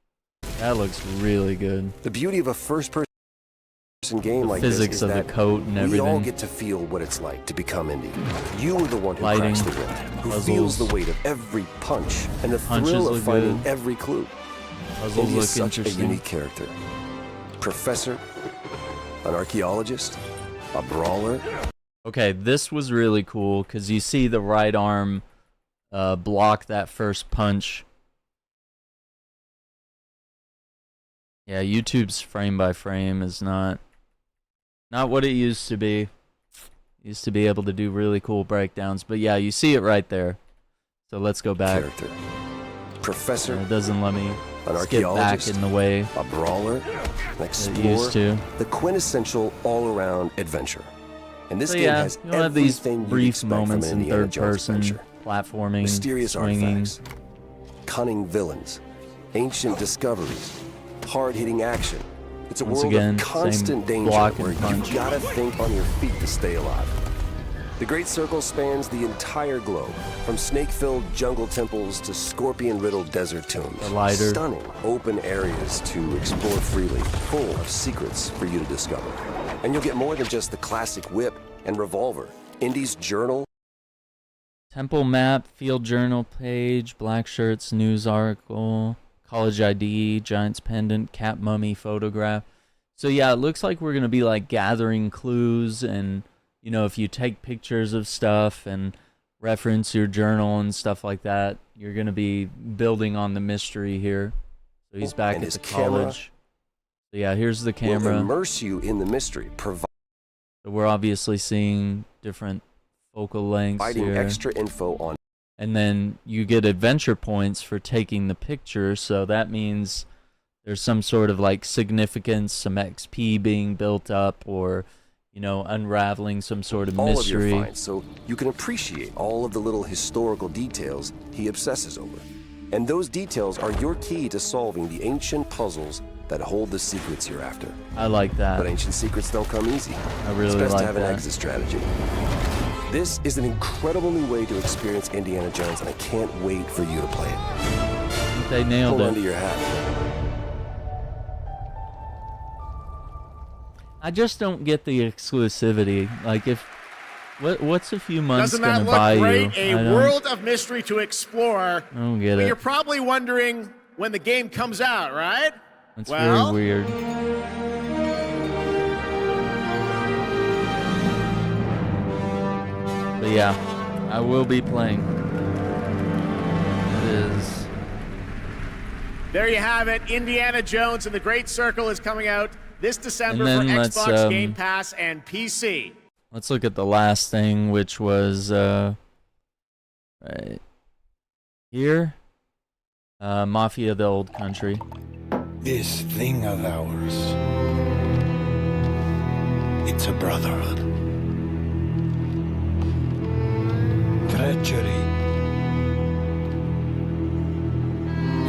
That looks really good. The beauty of a first-person game like physics this is of the that coat and we all everything. get to feel what it's like to become Indy. You are the one who Lighting, cracks the whip, who puzzles. feels the weight of every punch and the Punches thrill of look finding good. every clue. Puzzles Indy look is such a interesting. unique character. Professor, an archaeologist, a brawler. Okay, this was really cool because you see the right arm block that first punch. Yeah, YouTube's frame by frame is not what it used to be. Used to be able to do really cool breakdowns, but yeah, you see it right there. So let's go back. Character. Professor, It doesn't let me an skip back archaeologist, in the way a brawler, an it explorer, used to. the quintessential all-around adventure. And this So game yeah, has you'll have these everything you'd brief expect from moments an in Indiana third Jones person, adventure. platforming, Mysterious swinging. artifacts, cunning villains, ancient discoveries, hard-hitting action. It's a Once world again, of constant same danger block and where punch. you gotta think on your feet to stay alive. The Great Circle spans the entire globe, from snake-filled jungle temples to scorpion-riddled desert tombs. The lighter. Stunning open areas to explore freely, full of secrets for you to discover. And you'll get more than just the classic whip and revolver. Indy's journal, Temple map, field journal page, black shirts, news article, college ID, giant's pendant, cat mummy photograph. So yeah, it looks like we're gonna be like gathering clues, and you know, if you take pictures of stuff and reference your journal and stuff like that, you're gonna be building on the mystery here. So he's back and at his the camera college. So yeah, here's the will camera. immerse you in the mystery, So we're obviously seeing different focal lengths providing here. extra info on. And then you get adventure points for taking the picture, so that means there's some sort of like significance, some XP being built up, or you know, unraveling some sort of all mystery. of your finds, so you can appreciate all of the little historical details he obsesses over. And those details are your key to solving the ancient puzzles that hold the secrets you're after. I like that. But ancient secrets don't come easy. I really It's best like to have that. an exit strategy. This is an incredible new way to experience Indiana Jones, and I can't wait for you to play it. They nailed Hold it. on to your hat. I just don't get the exclusivity. Like, what's a few months Doesn't gonna that buy look great? you? A I don't- world of mystery to explore. I don't get But it. you're probably wondering when the game comes out, right? It's well, very weird. But yeah, I will be playing. It is. there you have it. Indiana Jones and the Great Circle is coming out this December And for then let's, Xbox Game Pass and PC. Let's look at the last thing, which was right here. Mafia: The Old Country. This thing of ours, it's a brotherhood. Treachery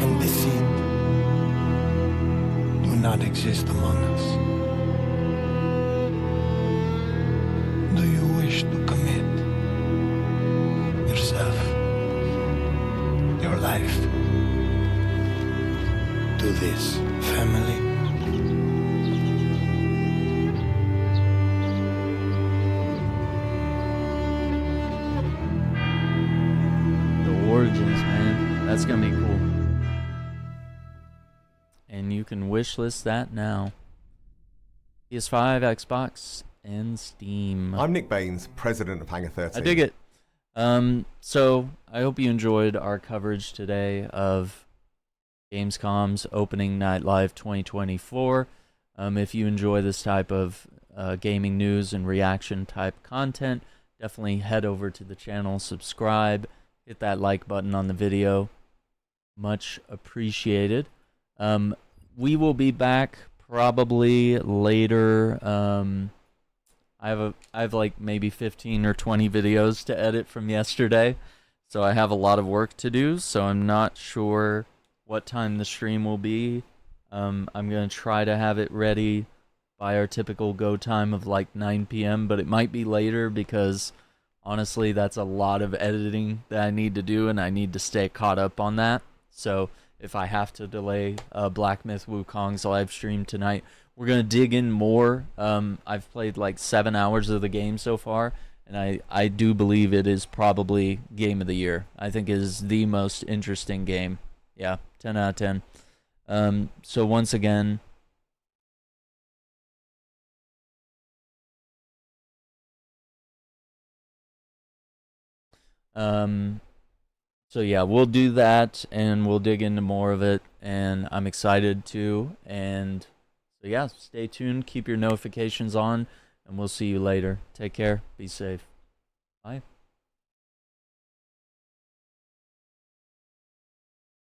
and deceit do not exist among us. Do you wish to commit yourself, your life, to this family? The Origins, man. That's gonna be cool. And you can wishlist that now. PS5, Xbox, and Steam. I'm Nick Baines, president of Hangar 13. I dig it. So I hope you enjoyed our coverage today of Gamescom's Opening Night Live 2024. If you enjoy this type of gaming news and reaction type content, definitely head over to the channel, subscribe, hit that like button on the video. Much appreciated. We will be back probably later. I have like maybe 15 or 20 videos to edit from yesterday, so I have a lot of work to do, so I'm not sure what time the stream will be. I'm going to try to have it ready by our typical go time of like 9 p.m., but it might be later because honestly that's a lot of editing that I need to do, and I need to stay caught up on that. So if I have to delay Black Myth Wukong's live stream tonight, we're going to dig in more. I've played like 7 hours of the game so far, and I do believe it is probably game of the year. I think it is the most interesting game. Yeah, 10 out of 10. So once again, so yeah, we'll do that, and we'll dig into more of it, and I'm excited to. And so yeah, stay tuned, keep your notifications on, and we'll see you later. Take care, be safe. Bye.